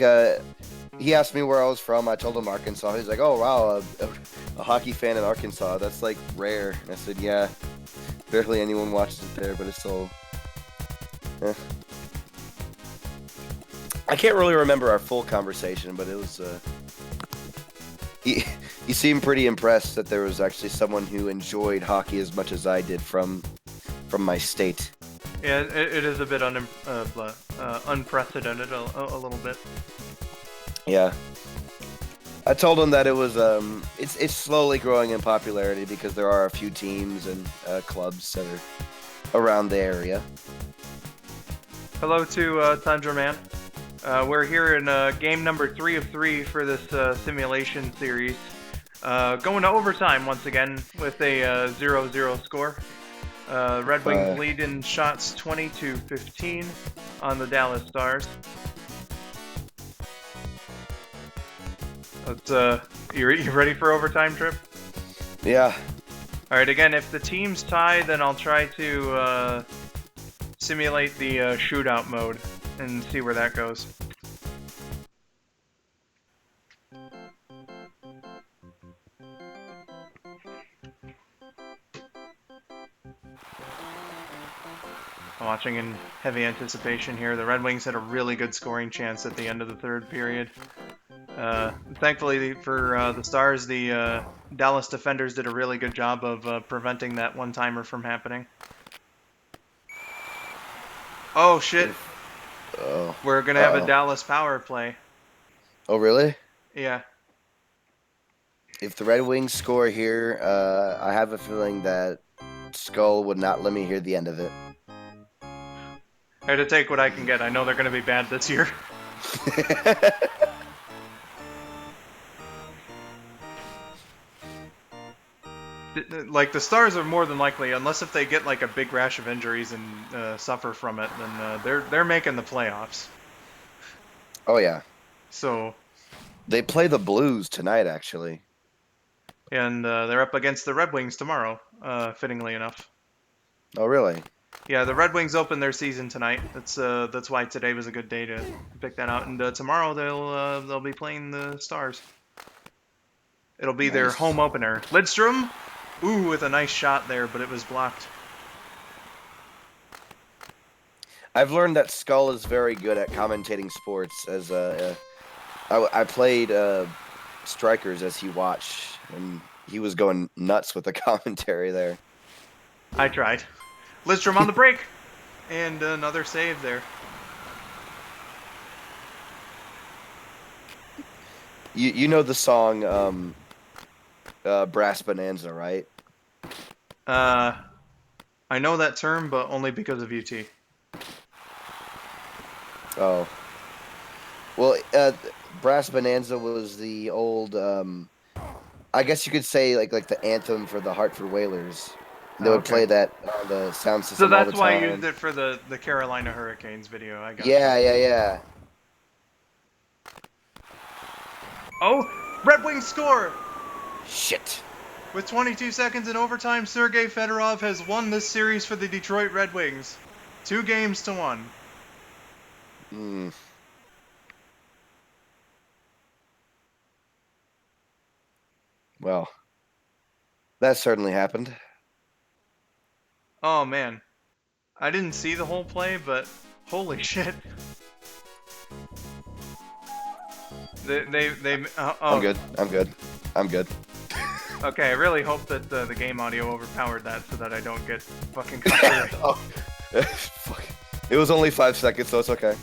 [SPEAKER 1] he asked me where I was from. I told him Arkansas. He's like, "Oh wow, a hockey fan in Arkansas. That's like rare." And I said, "Yeah, barely anyone watches it there, but it's still." I can't really remember our full conversation, but it was. He seemed pretty impressed that there was actually someone who enjoyed hockey as much as I did from my state.
[SPEAKER 2] Yeah, it is a bit unprecedented a little bit.
[SPEAKER 1] Yeah. I told him that it was it's slowly growing in popularity because there are a few teams and clubs that are around the area.
[SPEAKER 2] Hello to Tundra Man. We're here in game number 3 of 3 for this simulation series. Going to overtime once again with a 0-0 score. Red Wings lead in shots 20-15 on the Dallas Stars. Let's, you ready for overtime, Trip?
[SPEAKER 1] Yeah.
[SPEAKER 2] Alright, again, if the teams tie, then I'll try to simulate the shootout mode and see where that goes. Watching in heavy anticipation here. The Red Wings had a really good scoring chance at the end of the third period. Thankfully for the Stars, the Dallas defenders did a really good job of preventing that one-timer from happening. Oh, shit.
[SPEAKER 1] Oh.
[SPEAKER 2] We're going to have a Dallas power play.
[SPEAKER 1] Oh, really?
[SPEAKER 2] Yeah.
[SPEAKER 1] If the Red Wings score here, I have a feeling that Skull would not let me hear the end of it.
[SPEAKER 2] I had to take what I can get. I know they're going to be bad this year. Like, the Stars are more than likely, unless if they get like a big rash of injuries and suffer from it, then they're making the playoffs.
[SPEAKER 1] Oh yeah.
[SPEAKER 2] So
[SPEAKER 1] they play the Blues tonight, actually.
[SPEAKER 2] And they're up against the Red Wings tomorrow, fittingly enough.
[SPEAKER 1] Oh really?
[SPEAKER 2] Yeah, the Red Wings open their season tonight. That's why today was a good day to pick that out. And tomorrow they'll be playing the Stars. It'll be their home opener. Lidstrom, ooh, with a nice shot there, but it was blocked.
[SPEAKER 1] I've learned that Skull is very good at commentating sports. As I played Strikers as he watched, and he was going nuts with the commentary there.
[SPEAKER 2] I tried. Lidstrom on the break, and another save there.
[SPEAKER 1] You know the song Brass Bonanza, right?
[SPEAKER 2] I know that term, but only because of UT.
[SPEAKER 1] Oh. Well, Brass Bonanza was the old, I guess you could say like the anthem for the Hartford Whalers. They would play that on the sound system all the time.
[SPEAKER 2] So that's why I used it for the Carolina Hurricanes video, I guess.
[SPEAKER 1] Yeah.
[SPEAKER 2] Oh, Red Wings score!
[SPEAKER 1] Shit.
[SPEAKER 2] With 22 seconds in overtime, Sergei Fedorov has won this series for the Detroit Red Wings. 2-1.
[SPEAKER 1] Well, that certainly happened.
[SPEAKER 2] Oh man, I didn't see the whole play, but holy shit!
[SPEAKER 1] I'm good.
[SPEAKER 2] Okay, I really hope that the game audio overpowered that so that I don't get fucking copyright.
[SPEAKER 1] Oh, fuck. It was only 5 seconds, so it's okay.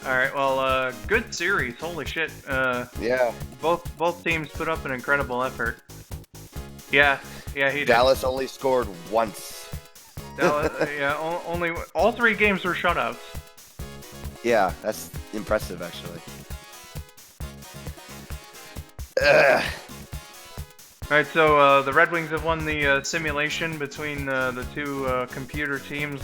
[SPEAKER 2] Alright, well, good series. Holy shit.
[SPEAKER 1] Yeah.
[SPEAKER 2] Both teams put up an incredible effort. Yeah, he did.
[SPEAKER 1] Dallas only scored once.
[SPEAKER 2] Dallas, only all 3 games were shutouts.
[SPEAKER 1] Yeah, that's impressive, actually.
[SPEAKER 2] Alright, so the Red Wings have won the simulation between the 2 computer teams.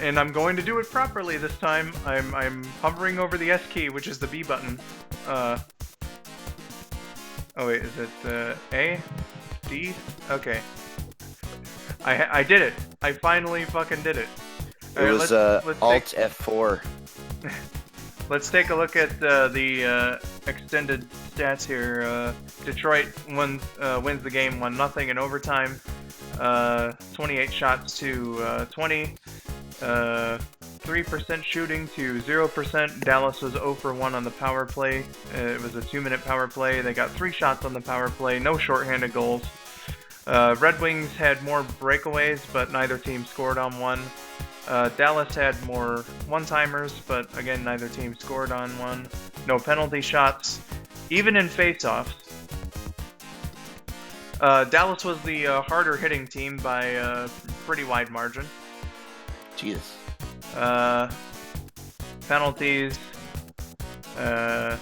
[SPEAKER 2] And I'm going to do it properly this time. I'm hovering over the S key, which is the B button. Oh wait, is it A? D? Okay. I did it. I finally fucking did it.
[SPEAKER 1] It was Alt F4.
[SPEAKER 2] Let's take a look at the extended stats here. Detroit wins the game 1-0 in overtime. 28 shots to 20. 3% shooting to 0%. Dallas was 0 for 1 on the power play. It was a 2-minute power play. They got 3 shots on the power play. No shorthanded goals. Red Wings had more breakaways, but neither team scored on one. Dallas had more one-timers, but again, neither team scored on one. No penalty shots, even in face-offs. Dallas was the harder-hitting team by a pretty wide margin.
[SPEAKER 1] Jesus.
[SPEAKER 2] Penalties. The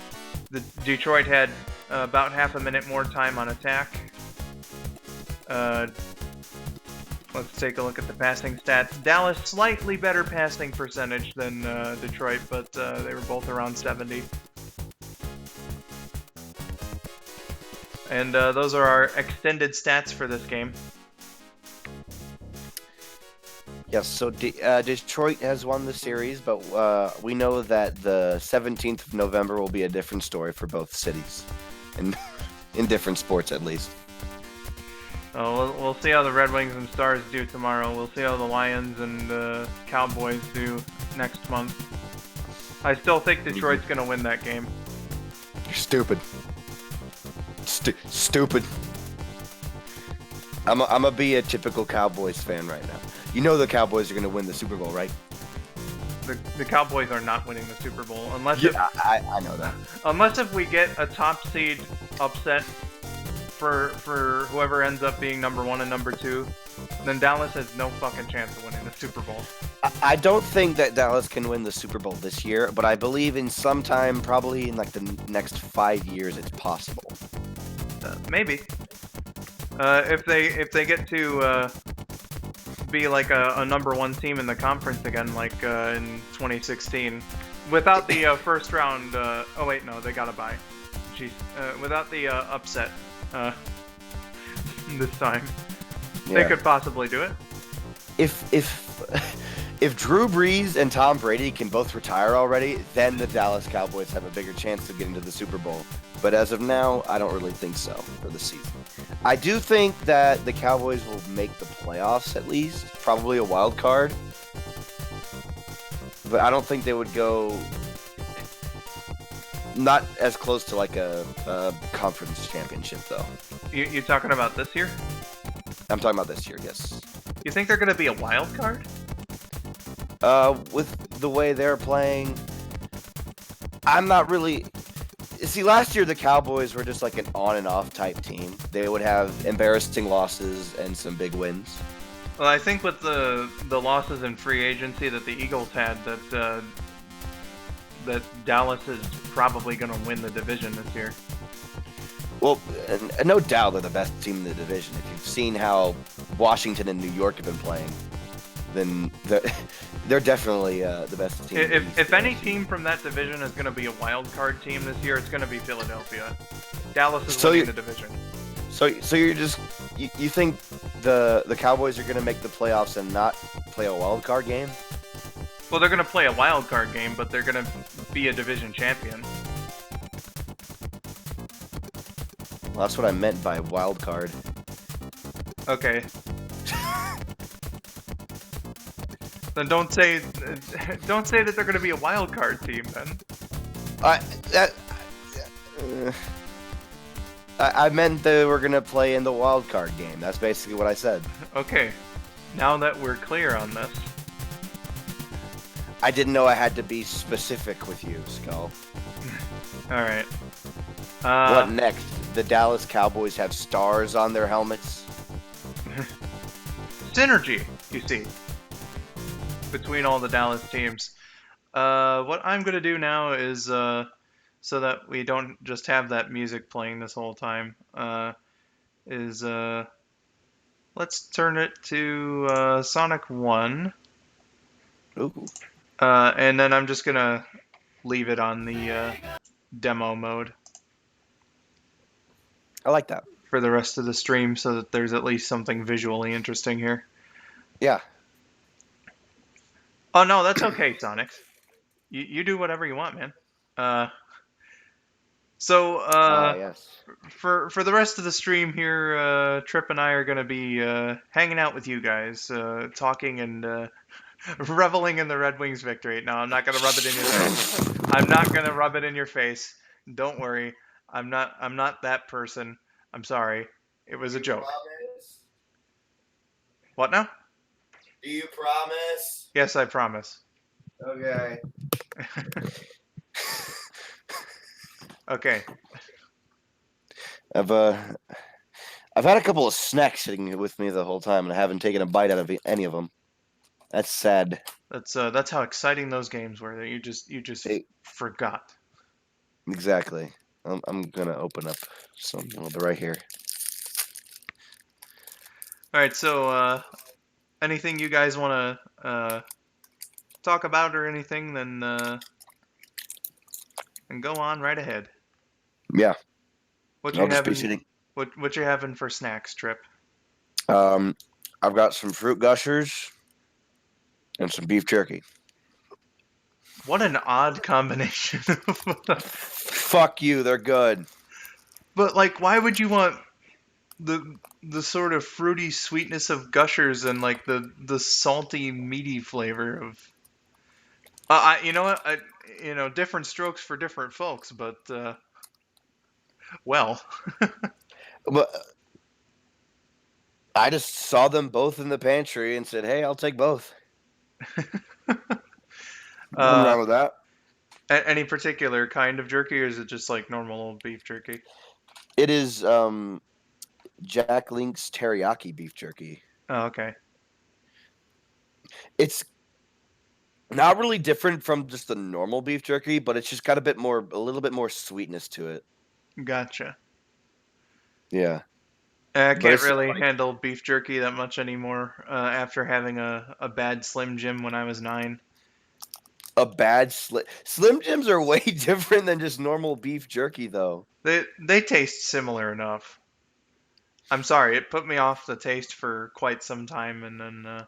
[SPEAKER 2] Detroit had about half a minute more time on attack. Let's take a look at the passing stats. Dallas slightly better passing percentage than Detroit, but they were both around 70. And those are our extended stats for this game.
[SPEAKER 1] Yes, so Detroit has won the series, but we know that the 17th of November will be a different story for both cities, and in different sports at least.
[SPEAKER 2] We'll see how the Red Wings and Stars do tomorrow. We'll see how the Lions and Cowboys do next month. I still think Detroit's going to win that game.
[SPEAKER 1] You're stupid. Stupid. I'm gonna be a typical Cowboys fan right now. You know the Cowboys are gonna win the Super Bowl, right?
[SPEAKER 2] The Cowboys are not winning the Super Bowl unless
[SPEAKER 1] I know that.
[SPEAKER 2] Unless if we get a top seed upset for whoever ends up being number 1 and number 2, then Dallas has no fucking chance of winning the Super Bowl.
[SPEAKER 1] I don't think that Dallas can win the Super Bowl this year, but I believe in some time, probably in like the next 5 years, it's possible.
[SPEAKER 2] Maybe. If they get to be like a number 1 team in the conference again, like in 2016, without the first round. Oh wait, no, they got a bye. Jeez, without the upset this time, they could possibly do it.
[SPEAKER 1] If Drew Brees and Tom Brady can both retire already, then the Dallas Cowboys have a bigger chance of getting to the Super Bowl. But as of now, I don't really think so for the season. I do think that the Cowboys will make the playoffs at least, probably a wild card. But I don't think they would go not as close to like a conference championship though.
[SPEAKER 2] You talking about this year?
[SPEAKER 1] I'm talking about this year, yes.
[SPEAKER 2] You think they're going to be a wild card?
[SPEAKER 1] With the way they're playing, I'm not really. See, last year the Cowboys were just like an on and off type team. They would have embarrassing losses and some big wins.
[SPEAKER 2] Well, I think with the losses in free agency that the Eagles had, that Dallas is probably going to win the division this year.
[SPEAKER 1] Well, no doubt they're the best team in the division. If you've seen how Washington and New York have been playing, then they're definitely the best team.
[SPEAKER 2] If any team from that division is going to be a wild card team this year, it's going to be Philadelphia. Dallas is winning the division.
[SPEAKER 1] So you're just you think the Cowboys are going to make the playoffs and not play a wild card game?
[SPEAKER 2] Well, they're going to play a wild card game, but they're going to be a division champion.
[SPEAKER 1] Well, that's what I meant by wild card.
[SPEAKER 2] Okay. Then don't say that they're going to be a wild card team. Then.
[SPEAKER 1] I meant they were going to play in the wild card game. That's basically what I said.
[SPEAKER 2] Okay. Now that we're clear on this.
[SPEAKER 1] I didn't know I had to be specific with you, Skull.
[SPEAKER 2] All right.
[SPEAKER 1] What next? The Dallas Cowboys have stars on their helmets?
[SPEAKER 2] Synergy, you see, between all the Dallas teams. What I'm going to do now is, so that we don't just have that music playing this whole time, let's turn it to Sonic 1.
[SPEAKER 1] Ooh.
[SPEAKER 2] And then I'm just going to leave it on the demo mode.
[SPEAKER 1] I like that.
[SPEAKER 2] For the rest of the stream, so that there's at least something visually interesting here.
[SPEAKER 1] Yeah.
[SPEAKER 2] Oh no, that's okay, Sonic. You do whatever you want, man.
[SPEAKER 1] Yes.
[SPEAKER 2] For the rest of the stream here, Trip and I are gonna be hanging out with you guys, talking and reveling in the Red Wings victory. No, I'm not gonna rub it in your face. I'm not gonna rub it in your face. Don't worry. I'm not that person. I'm sorry. It was a joke. What now?
[SPEAKER 1] Do you promise?
[SPEAKER 2] Yes, I promise.
[SPEAKER 1] Okay.
[SPEAKER 2] Okay.
[SPEAKER 1] I've had a couple of snacks sitting with me the whole time, and I haven't taken a bite out of any of them. That's sad.
[SPEAKER 2] That's how exciting those games were. That you just
[SPEAKER 1] Hey,
[SPEAKER 2] forgot.
[SPEAKER 1] exactly. I'm gonna open up some. Well, they're right here.
[SPEAKER 2] All right. So, anything you guys want to talk about or anything, then and go on right ahead.
[SPEAKER 1] Yeah,
[SPEAKER 2] What
[SPEAKER 1] I'll
[SPEAKER 2] you
[SPEAKER 1] just be
[SPEAKER 2] having?
[SPEAKER 1] sitting.
[SPEAKER 2] What you having for snacks, Trip?
[SPEAKER 1] Um, I've got some fruit gushers and some beef jerky.
[SPEAKER 2] What an odd combination.
[SPEAKER 1] Fuck you, they're good.
[SPEAKER 2] But like, why would you want the sort of fruity sweetness of Gushers and like the salty meaty flavor of you know what different strokes for different folks, but well,
[SPEAKER 1] But I just saw them both in the pantry and said, "Hey, I'll take both." Nothing
[SPEAKER 2] uh,
[SPEAKER 1] wrong with that.
[SPEAKER 2] any particular kind of jerky, or is it just like normal old beef jerky?
[SPEAKER 1] It is Jack Link's teriyaki beef jerky.
[SPEAKER 2] Oh, okay,
[SPEAKER 1] It's not really different from just the normal beef jerky, but it's just got a little bit more sweetness to it.
[SPEAKER 2] gotcha.
[SPEAKER 1] Yeah,
[SPEAKER 2] I
[SPEAKER 1] but
[SPEAKER 2] can't
[SPEAKER 1] it's not
[SPEAKER 2] really
[SPEAKER 1] like
[SPEAKER 2] handle beef jerky that much anymore after having a bad Slim Jim when I was 9.
[SPEAKER 1] a bad Slim Jims are way different than just normal beef jerky, though.
[SPEAKER 2] They taste similar enough. I'm sorry, it put me off the taste for quite some time, and then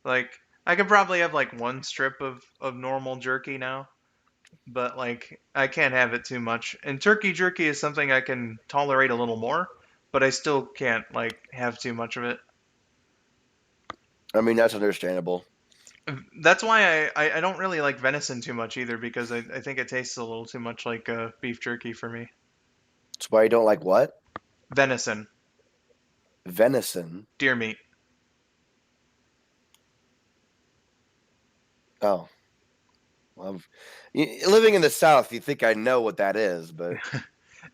[SPEAKER 2] like I could probably have like one strip of normal jerky now, but like I can't have it too much. And turkey jerky is something I can tolerate a little more, but I still can't like have too much of it.
[SPEAKER 1] I mean, that's understandable.
[SPEAKER 2] That's why I don't really like venison too much either, because I think it tastes a little too much like beef jerky for me.
[SPEAKER 1] That's why you don't like what?
[SPEAKER 2] Venison,
[SPEAKER 1] Venison.
[SPEAKER 2] deer meat.
[SPEAKER 1] Oh, well, living in the South, you think I know what that is, but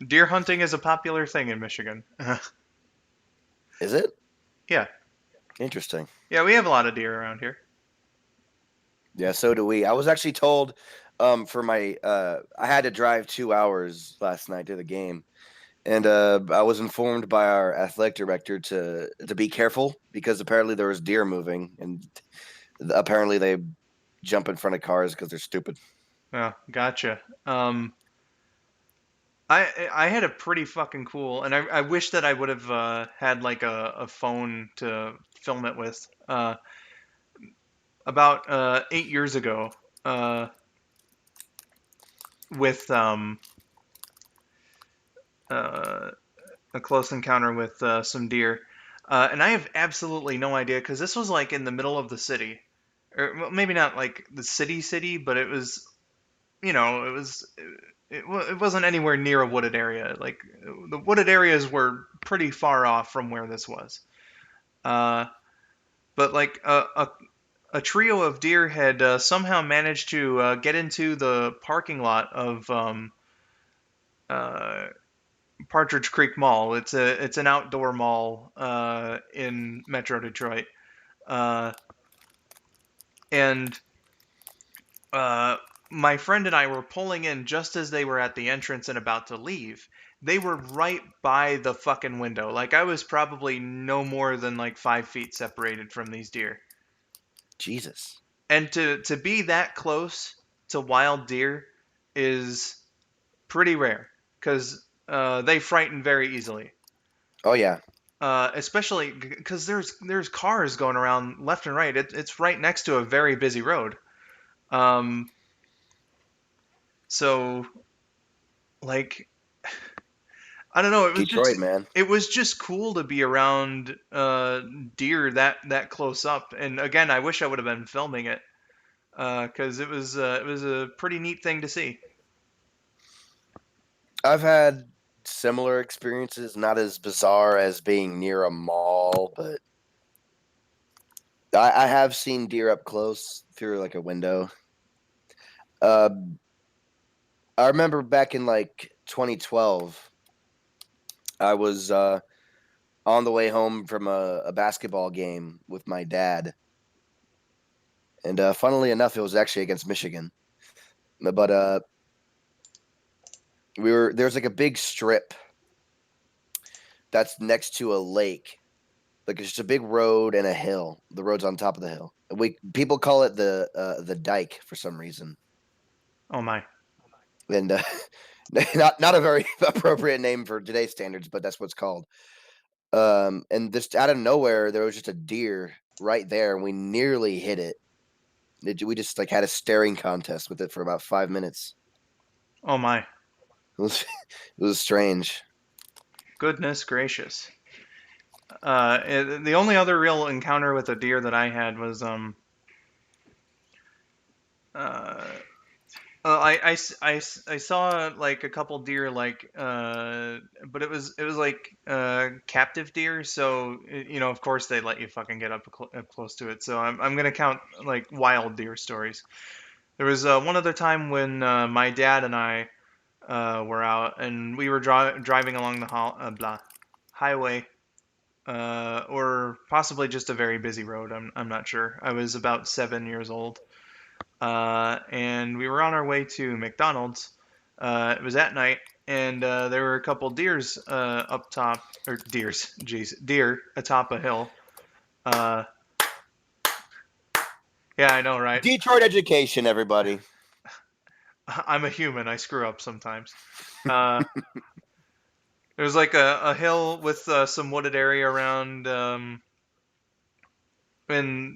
[SPEAKER 2] Deer hunting is a popular thing in Michigan.
[SPEAKER 1] is it?
[SPEAKER 2] Yeah,
[SPEAKER 1] Interesting.
[SPEAKER 2] yeah, we have a lot of deer around here.
[SPEAKER 1] Yeah, so do we. I was actually told for my I had to drive 2 hours last night to the game. And I was informed by our athletic director to be careful because apparently there was deer moving, and apparently they jump in front of cars because they're stupid.
[SPEAKER 2] Oh, gotcha. I had a pretty fucking cool, and I wish that I would have had like a phone to film it with. About 8 years ago, uh, with uh, a close encounter with some deer, and I have absolutely no idea because this was like in the middle of the city, or well, maybe not like the city, but it was, it was. It wasn't anywhere near a wooded area. Like the wooded areas were pretty far off from where this was. Uh, but like a trio of deer had somehow managed to get into the parking lot of uh, Partridge Creek Mall. It's an outdoor mall in Metro Detroit, uh, and uh, my friend and I were pulling in just as they were at the entrance and about to leave. They were right by the fucking window. Like I was probably no more than like 5 feet separated from these deer.
[SPEAKER 1] Jesus.
[SPEAKER 2] And to be that close to wild deer is pretty rare because they frighten very easily.
[SPEAKER 1] Oh yeah.
[SPEAKER 2] Especially because there's cars going around left and right. It's right next to a very busy road. Um, so like I don't know.
[SPEAKER 1] Detroit, man.
[SPEAKER 2] It was just cool to be around deer that close up. And again, I wish I would have been filming it because it was a pretty neat thing to see.
[SPEAKER 1] I've had similar experiences, not as bizarre as being near a mall, but I have seen deer up close through like a window. Uh, I remember back in like 2012, I was on the way home from a basketball game with my dad, and funnily enough, it was actually against Michigan. But there's like a big strip that's next to a lake. Like it's just a big road and a hill. The road's on top of the hill. People call it the dike for some reason,
[SPEAKER 2] Oh my.
[SPEAKER 1] and not a very appropriate name for today's standards, but that's what it's called. And just out of nowhere, there was just a deer right there, and we nearly hit it. We just like had a staring contest with it for about 5 minutes.
[SPEAKER 2] Oh my.
[SPEAKER 1] It was strange.
[SPEAKER 2] Goodness gracious. The only other real encounter with a deer that I had was uh, I saw like a couple deer but it was like captive deer, so you know, of course they let you fucking get up close to it. So I'm gonna count like wild deer stories. There was one other time when my dad and I were out and we were driving along the highway, or possibly just a very busy road. I'm not sure. I was about 7 years old, and we were on our way to McDonald's. It was at night, and there were a couple deers up top, or deer atop a hill. Uh, yeah, I know, right?
[SPEAKER 1] Detroit education, everybody.
[SPEAKER 2] I'm a human. I screw up sometimes. Uh, there was like a hill with some wooded area around, and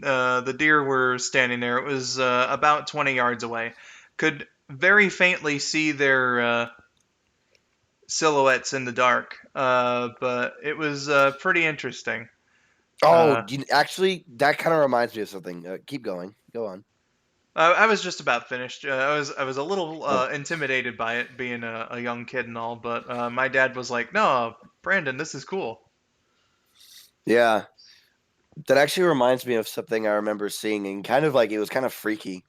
[SPEAKER 2] the deer were standing there. It was about 20 yards away. Could very faintly see their silhouettes in the dark, but it was pretty interesting.
[SPEAKER 1] Oh,
[SPEAKER 2] Uh,
[SPEAKER 1] actually, that kind of reminds me of something. Keep going. Go on.
[SPEAKER 2] I was just about finished. I was a little
[SPEAKER 1] Oh,
[SPEAKER 2] intimidated by it being a young kid and all, but my dad was like, "No, Brandon, this is cool."
[SPEAKER 1] yeah. That actually reminds me of something I remember seeing, and kind of like it was kind of freaky.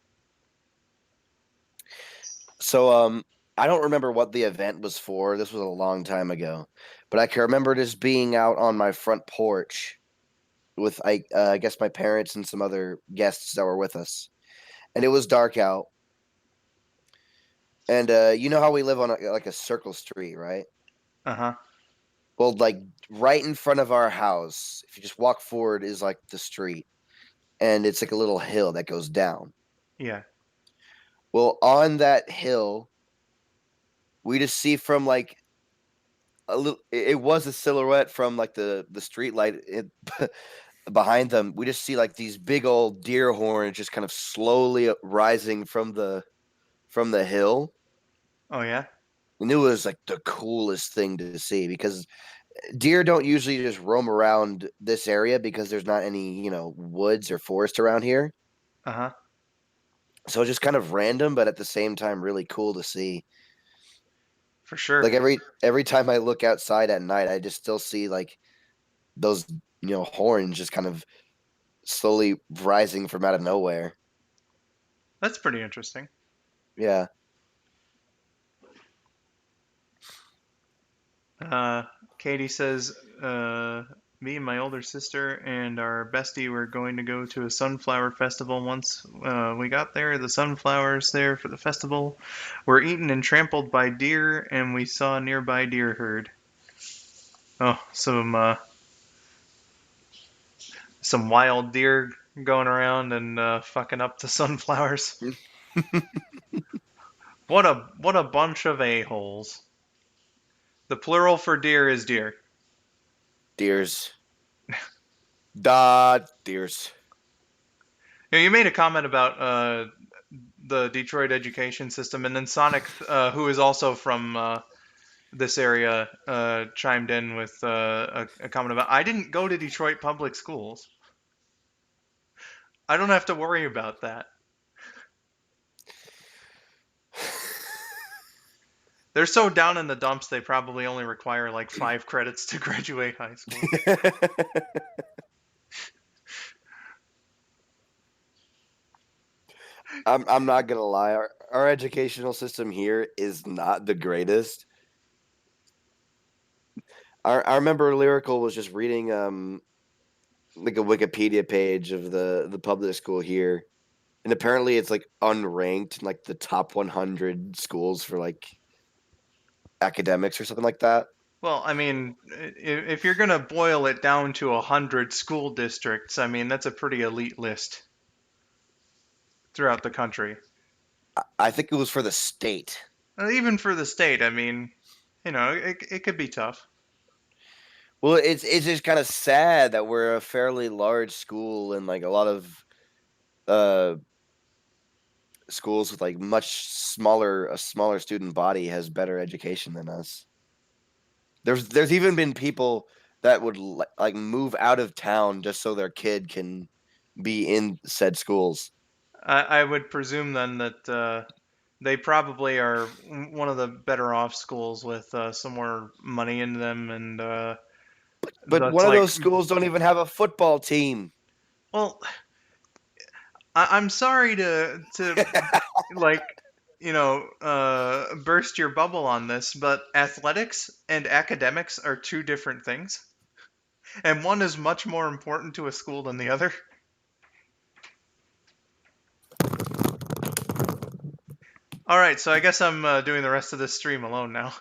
[SPEAKER 1] So, I don't remember what the event was for. This was a long time ago, but I can remember just being out on my front porch with I guess my parents and some other guests that were with us, and it was dark out. And you know how we live on like a circle street, right?
[SPEAKER 2] Uh huh.
[SPEAKER 1] Well, like right in front of our house, if you just walk forward, is like the street, and it's like a little hill that goes down.
[SPEAKER 2] Yeah.
[SPEAKER 1] Well, on that hill, we just see from like a little. It was a silhouette from like the street light behind them. We just see like these big old deer horns just kind of slowly rising from the hill,
[SPEAKER 2] Oh yeah.
[SPEAKER 1] and it was like the coolest thing to see because deer don't usually just roam around this area because there's not any woods or forest around here.
[SPEAKER 2] Uh huh.
[SPEAKER 1] So just kind of random, but at the same time really cool to see.
[SPEAKER 2] For sure.
[SPEAKER 1] Like every time I look outside at night, I just still see like those horns just kind of slowly rising from out of nowhere.
[SPEAKER 2] That's pretty interesting.
[SPEAKER 1] Yeah.
[SPEAKER 2] Uh, Katie says, me and my older sister and our bestie were going to go to a sunflower festival once we got there. The sunflowers there for the festival were eaten and trampled by deer, and we saw a nearby deer herd. Oh, some wild deer going around and fucking up the sunflowers. What a bunch of a-holes. The plural for deer is deer.
[SPEAKER 1] Deers. Deers.
[SPEAKER 2] You made a comment about the Detroit education system, and then Sonic, who is also from this area, chimed in with a comment about, I didn't go to Detroit public schools. I don't have to worry about that. They're so down in the dumps, they probably only require like 5 credits to graduate high school.
[SPEAKER 1] I'm not gonna lie. Our educational system here is not the greatest. I remember Lyrical was just reading like a Wikipedia page of the public school here, and apparently it's like unranked in like the top 100 schools for like academics or something like that.
[SPEAKER 2] Well, I mean, if you're gonna boil it down to 100 school districts, I mean that's a pretty elite list throughout the country.
[SPEAKER 1] I think it was for the state.
[SPEAKER 2] Even for the state, I mean, it could be tough.
[SPEAKER 1] Well, it's just kind of sad that we're a fairly large school and like a lot of uh schools with like much smaller a smaller student body has better education than us. There's even been people that would like move out of town just so their kid can be in said schools.
[SPEAKER 2] I would presume then that they probably are one of the better off schools with some more money in them, and
[SPEAKER 1] But
[SPEAKER 2] that's
[SPEAKER 1] one of
[SPEAKER 2] like,
[SPEAKER 1] those schools don't even have a football team.
[SPEAKER 2] well, I'm sorry to like burst your bubble on this, but athletics and academics are two different things, and one is much more important to a school than the other. All right, so I guess I'm doing the rest of this stream alone now.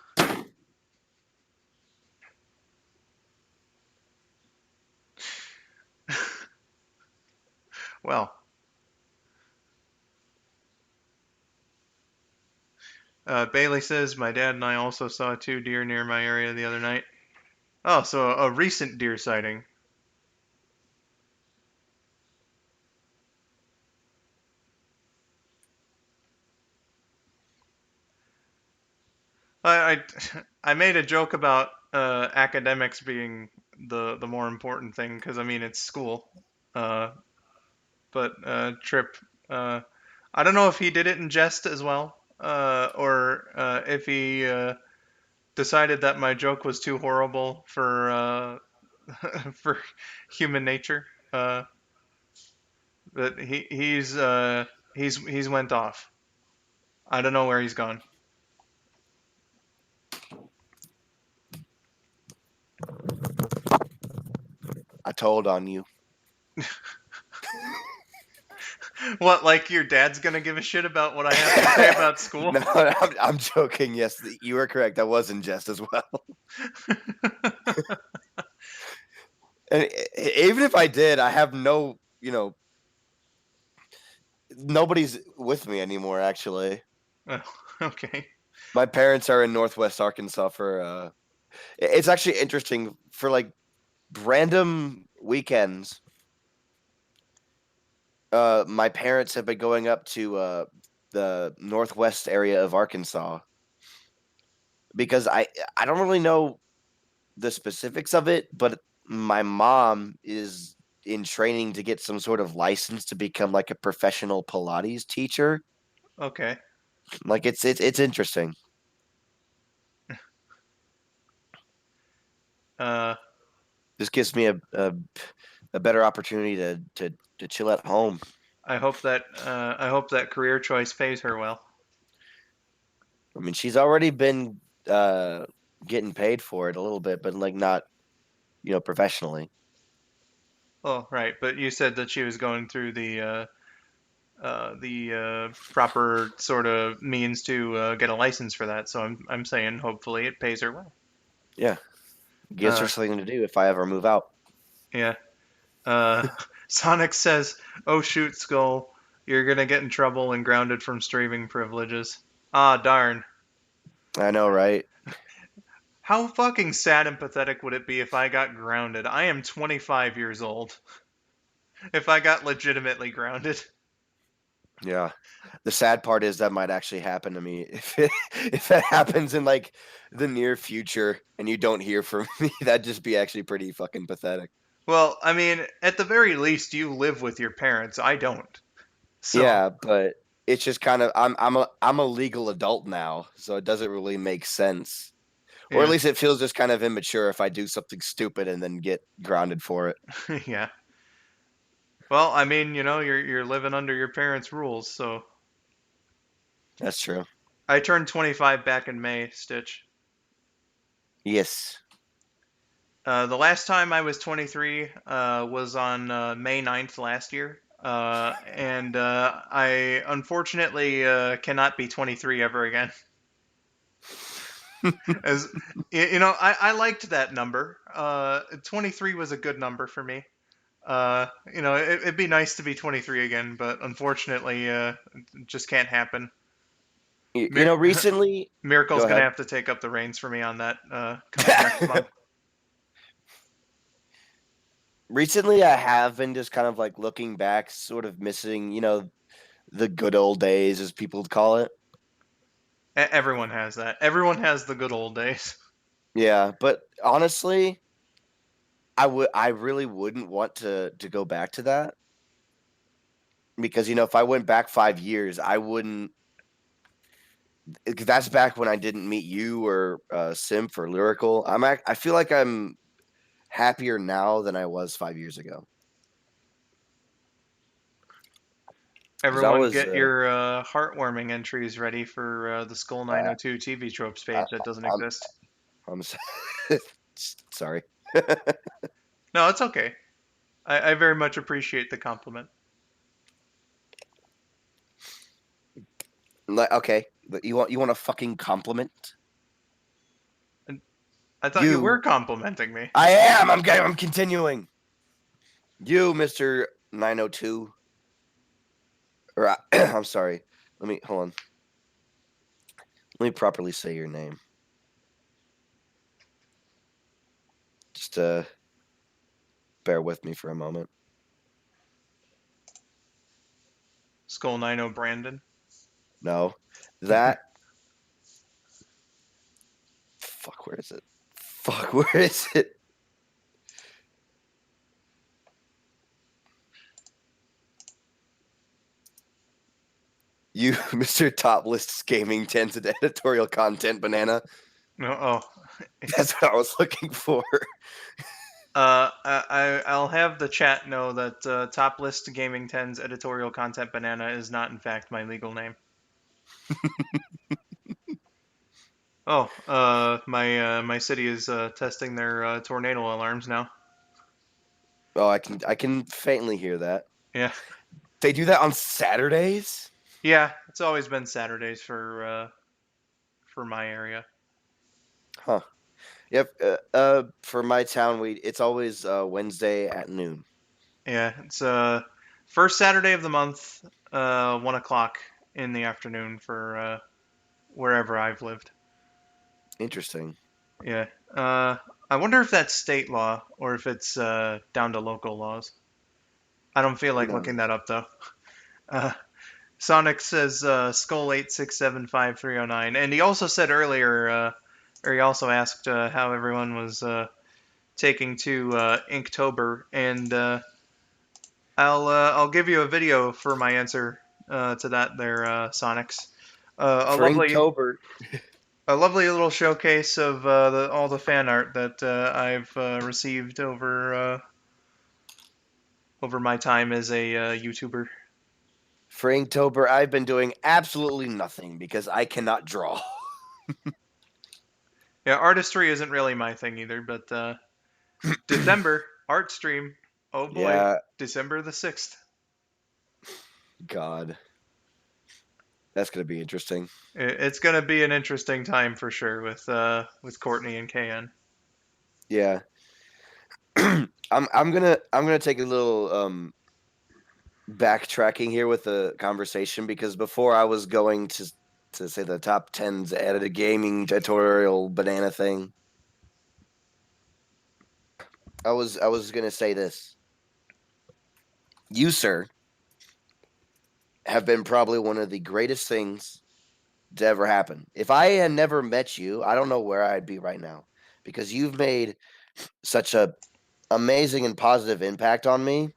[SPEAKER 2] Well, Bailey says my dad and I also saw 2 deer near my area the other night. Oh, so a recent deer sighting. I I made a joke about academics being the more important thing because I mean it's school. Uh, but Trip, uh, I don't know if he did it in jest as well, or if he decided that my joke was too horrible for for human nature. But he's went off. I don't know where he's gone.
[SPEAKER 1] I told on you.
[SPEAKER 2] What, like your dad's gonna give a shit about what I have to say about school?
[SPEAKER 1] No, I'm joking. Yes, you are correct. That was in jest as well. And even if I did, I have nobody's with me anymore. Actually,
[SPEAKER 2] Oh, okay.
[SPEAKER 1] my parents are in Northwest Arkansas for. It's actually interesting for like random weekends. My parents have been going up to the northwest area of Arkansas because I don't really know the specifics of it, but my mom is in training to get some sort of license to become like a professional Pilates teacher.
[SPEAKER 2] Okay.
[SPEAKER 1] Like it's interesting.
[SPEAKER 2] Uh,
[SPEAKER 1] This gives me a better opportunity to chill at home.
[SPEAKER 2] I hope that career choice pays her well.
[SPEAKER 1] I mean, she's already been uh, getting paid for it a little bit, but like not professionally.
[SPEAKER 2] Oh, right. But you said that she was going through the proper sort of means to get a license for that. So I'm saying hopefully it pays her well.
[SPEAKER 1] Yeah, gives her
[SPEAKER 2] Uh,
[SPEAKER 1] something to do if I ever move out.
[SPEAKER 2] yeah. Uh, Sonic says, "Oh shoot, Skull, you're gonna get in trouble and grounded from streaming privileges." Ah, darn.
[SPEAKER 1] I know, right?
[SPEAKER 2] How fucking sad and pathetic would it be if I got grounded? I am 25 years old. If I got legitimately grounded.
[SPEAKER 1] Yeah. The sad part is that might actually happen to me. If that happens in like the near future and you don't hear from me, that'd just be actually pretty fucking pathetic.
[SPEAKER 2] Well, I mean, at the very least, you live with your parents. I don't. So,
[SPEAKER 1] Yeah, but it's just kind of I'm a legal adult now, so it doesn't really make sense. Or at
[SPEAKER 2] yeah.
[SPEAKER 1] least it feels just kind of immature if I do something stupid and then get grounded for it.
[SPEAKER 2] Yeah. Well, I mean, you're living under your parents' rules, so
[SPEAKER 1] That's true.
[SPEAKER 2] I turned 25 back in May, Stitch.
[SPEAKER 1] Yes.
[SPEAKER 2] The last time I was 23 was on May 9th last year. And I unfortunately cannot be 23 ever again. As I liked that number. 23 was a good number for me. It'd be nice to be 23 again, but unfortunately, it just can't happen. Mir-
[SPEAKER 1] Recently.
[SPEAKER 2] Miracle's
[SPEAKER 1] Go
[SPEAKER 2] gonna
[SPEAKER 1] ahead.
[SPEAKER 2] have to take up the reins for me on that coming next month.
[SPEAKER 1] Recently, I have been just kind of like looking back, sort of missing, the good old days, as people call it.
[SPEAKER 2] Everyone has that. Everyone has the good old days.
[SPEAKER 1] Yeah, but honestly, I really wouldn't want to go back to that because if I went back 5 years, I wouldn't. 'Cause that's back when I didn't meet you or Simp or Lyrical. I feel like I'm happier now than I was 5 years ago. 'Cause I
[SPEAKER 2] Everyone,
[SPEAKER 1] was
[SPEAKER 2] get your heartwarming entries ready for the
[SPEAKER 1] uh,
[SPEAKER 2] skull902 TV tropes
[SPEAKER 1] I,
[SPEAKER 2] page that doesn't
[SPEAKER 1] I'm
[SPEAKER 2] exist.
[SPEAKER 1] I'm sorry.
[SPEAKER 2] No, it's okay. I very much appreciate the compliment.
[SPEAKER 1] Okay, but you want a fucking compliment?
[SPEAKER 2] And I thought you were
[SPEAKER 1] You,
[SPEAKER 2] complimenting me.
[SPEAKER 1] I am. I'm continuing. You, Mister 902. Or I'm sorry. Let me hold on. Let me properly say your name. Just bear with me for a moment.
[SPEAKER 2] Skull90 Brandon.
[SPEAKER 1] No, that. Fuck. Where is it? Fuck. Where is it? You, Mister Top List Gaming Tens and Editorial Content Banana.
[SPEAKER 2] No, oh.
[SPEAKER 1] That's what I was looking for.
[SPEAKER 2] I'll have the chat know that Top List Gaming 10's editorial content banana is not in fact my legal name. Oh, my city is testing their tornado alarms now.
[SPEAKER 1] Oh, I can faintly hear that.
[SPEAKER 2] Yeah,
[SPEAKER 1] They do that on Saturdays?
[SPEAKER 2] yeah, it's always been Saturdays for my area.
[SPEAKER 1] Huh. Yep. For my town, it's always Wednesday at noon.
[SPEAKER 2] Yeah, it's first Saturday of the month, 1 o'clock in the afternoon for wherever I've lived.
[SPEAKER 1] Interesting.
[SPEAKER 2] Yeah. I wonder if that's state law or if it's down to local laws. I don't feel
[SPEAKER 1] Who
[SPEAKER 2] like looking
[SPEAKER 1] knows?
[SPEAKER 2] that up though. Uh, Sonic says Skull 8675309, and he also said earlier, or he also asked how everyone was taking to Inktober, and I'll give you a video for my answer to that there, Sonics. A
[SPEAKER 1] For
[SPEAKER 2] lovely
[SPEAKER 1] Inktober,
[SPEAKER 2] a lovely little showcase of all the fan art that I've received over my time as a YouTuber.
[SPEAKER 1] for Inktober, I've been doing absolutely nothing because I cannot draw.
[SPEAKER 2] Yeah, artistry isn't really my thing either, but December art stream. Oh boy,
[SPEAKER 1] Yeah,
[SPEAKER 2] December the 6th.
[SPEAKER 1] God, that's gonna be interesting.
[SPEAKER 2] It's gonna be an interesting time for sure with Courtney and KN.
[SPEAKER 1] Yeah, I'm gonna take a little backtracking here with the conversation because before I was going to say the top tens edited gaming tutorial banana thing. I was gonna say this. You, sir, have been probably one of the greatest things to ever happen. If I had never met you, I don't know where I'd be right now because you've made such a amazing and positive impact on me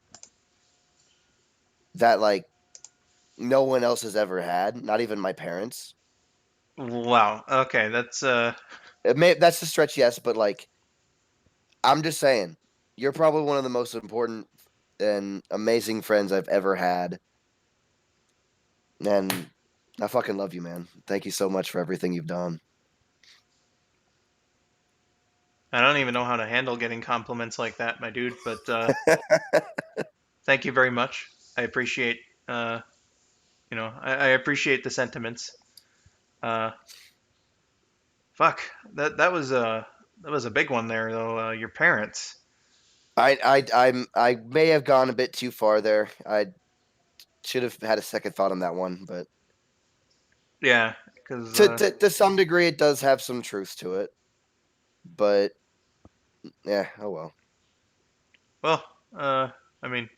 [SPEAKER 1] that like no one else has ever had, not even my parents.
[SPEAKER 2] Wow. Okay, that's
[SPEAKER 1] That's a stretch, yes, but like I'm just saying, you're probably one of the most important and amazing friends I've ever had. And I fucking love you, man. Thank you so much for everything you've done.
[SPEAKER 2] I don't even know how to handle getting compliments like that, my dude, but thank you very much. I appreciate, I appreciate the sentiments. Fuck, that was a big one there, though. Your parents.
[SPEAKER 1] I may have gone a bit too far there. I should have had a second thought on that one, but
[SPEAKER 2] Yeah, because
[SPEAKER 1] to some degree, it does have some truth to it. But yeah, oh well.
[SPEAKER 2] well, I mean,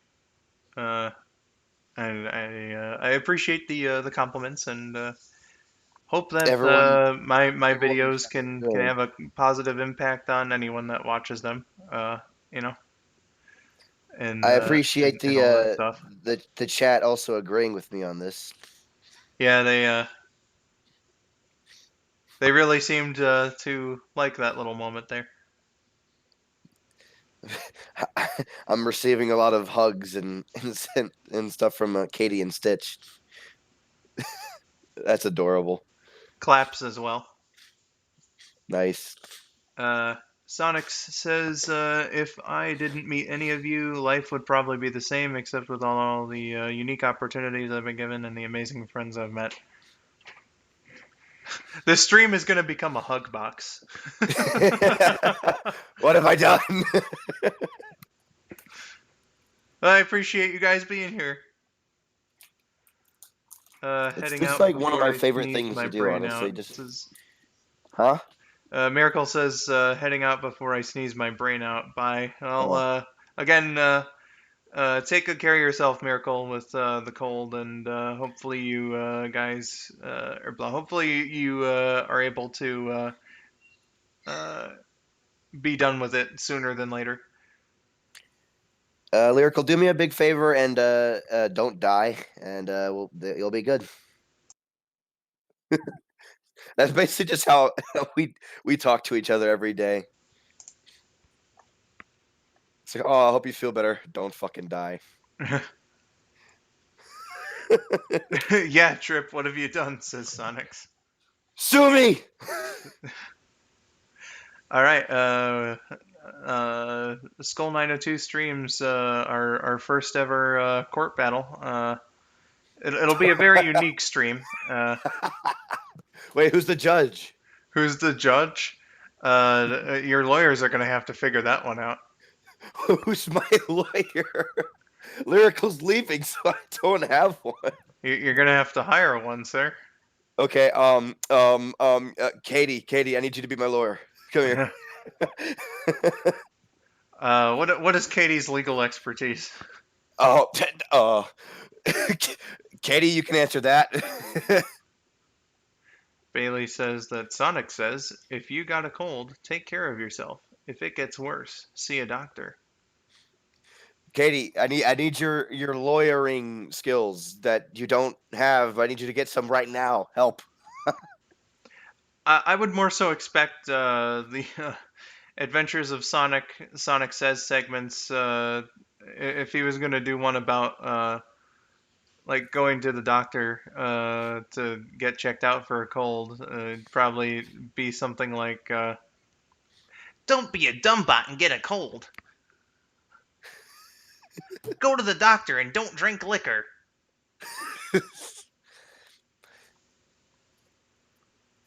[SPEAKER 2] uh, I appreciate the compliments and hope that my
[SPEAKER 1] Everyone
[SPEAKER 2] videos can
[SPEAKER 1] good.
[SPEAKER 2] have a positive impact on anyone that watches them. You know,
[SPEAKER 1] I appreciate
[SPEAKER 2] and all that stuff.
[SPEAKER 1] the chat also agreeing with me on this.
[SPEAKER 2] Yeah, they really seemed to like that little moment there.
[SPEAKER 1] I'm receiving a lot of hugs and stuff from Katie and Stitch. That's adorable.
[SPEAKER 2] Claps as well.
[SPEAKER 1] Nice.
[SPEAKER 2] Uh, Sonix says, if I didn't meet any of you, life would probably be the same, except with all the unique opportunities I've been given and the amazing friends I've met. This stream is going to become a hug box.
[SPEAKER 1] What have I done?
[SPEAKER 2] I appreciate you guys being here.
[SPEAKER 1] It's
[SPEAKER 2] Heading
[SPEAKER 1] just
[SPEAKER 2] out
[SPEAKER 1] like one of
[SPEAKER 2] before
[SPEAKER 1] my
[SPEAKER 2] I
[SPEAKER 1] favorite
[SPEAKER 2] sneeze
[SPEAKER 1] things
[SPEAKER 2] my
[SPEAKER 1] to do,
[SPEAKER 2] brain
[SPEAKER 1] honestly.
[SPEAKER 2] out.
[SPEAKER 1] Just
[SPEAKER 2] Says,
[SPEAKER 1] huh?
[SPEAKER 2] Miracle says, heading out before I sneeze my brain out. Bye. Well,
[SPEAKER 1] Oh.
[SPEAKER 2] again, take good care of yourself, Miracle, with the cold, and hopefully you guys, hopefully you are able to uh, be done with it sooner than later.
[SPEAKER 1] Lyrical, do me a big favor and don't die, and you'll be good. That's basically just how we talk to each other every day. It's like, oh, I hope you feel better. Don't fucking die.
[SPEAKER 2] Yeah, Trip, what have you done? Says Sonix.
[SPEAKER 1] Sue me.
[SPEAKER 2] All right, skull902 streams our first ever court battle. It'll be a very unique stream.
[SPEAKER 1] Wait, who's the judge?
[SPEAKER 2] Who's the judge? Your lawyers are going to have to figure that one out.
[SPEAKER 1] Who's my lawyer? Lyrical's leaving, so I don't have one.
[SPEAKER 2] You're going to have to hire one, sir.
[SPEAKER 1] Okay, Katie, I need you to be my lawyer. Come here.
[SPEAKER 2] What is Katie's legal expertise?
[SPEAKER 1] Oh, Katie, you can answer that.
[SPEAKER 2] Bailey says that Sonic says, if you got a cold, take care of yourself. If it gets worse, see a doctor.
[SPEAKER 1] Katie, I need your lawyering skills that you don't have. I need you to get some right now. Help.
[SPEAKER 2] I would more so expect the Adventures of Sonic Says segments. If he was going to do one about like going to the doctor to get checked out for a cold, it'd probably be something like, "Don't be a dumbbot and get a cold. Go to the doctor and don't drink liquor."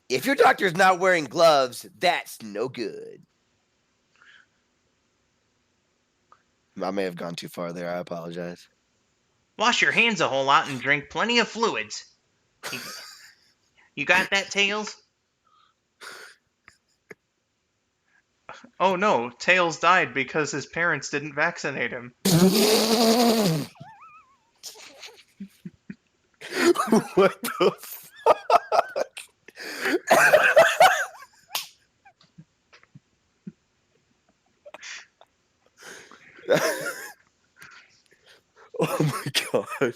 [SPEAKER 1] If your doctor's not wearing gloves, that's no good. I may have gone too far there. I apologize.
[SPEAKER 2] Wash your hands a whole lot and drink plenty of fluids. You got that, Tails? Oh no, Tails died because his parents didn't vaccinate him.
[SPEAKER 1] What the fuck? Oh my god.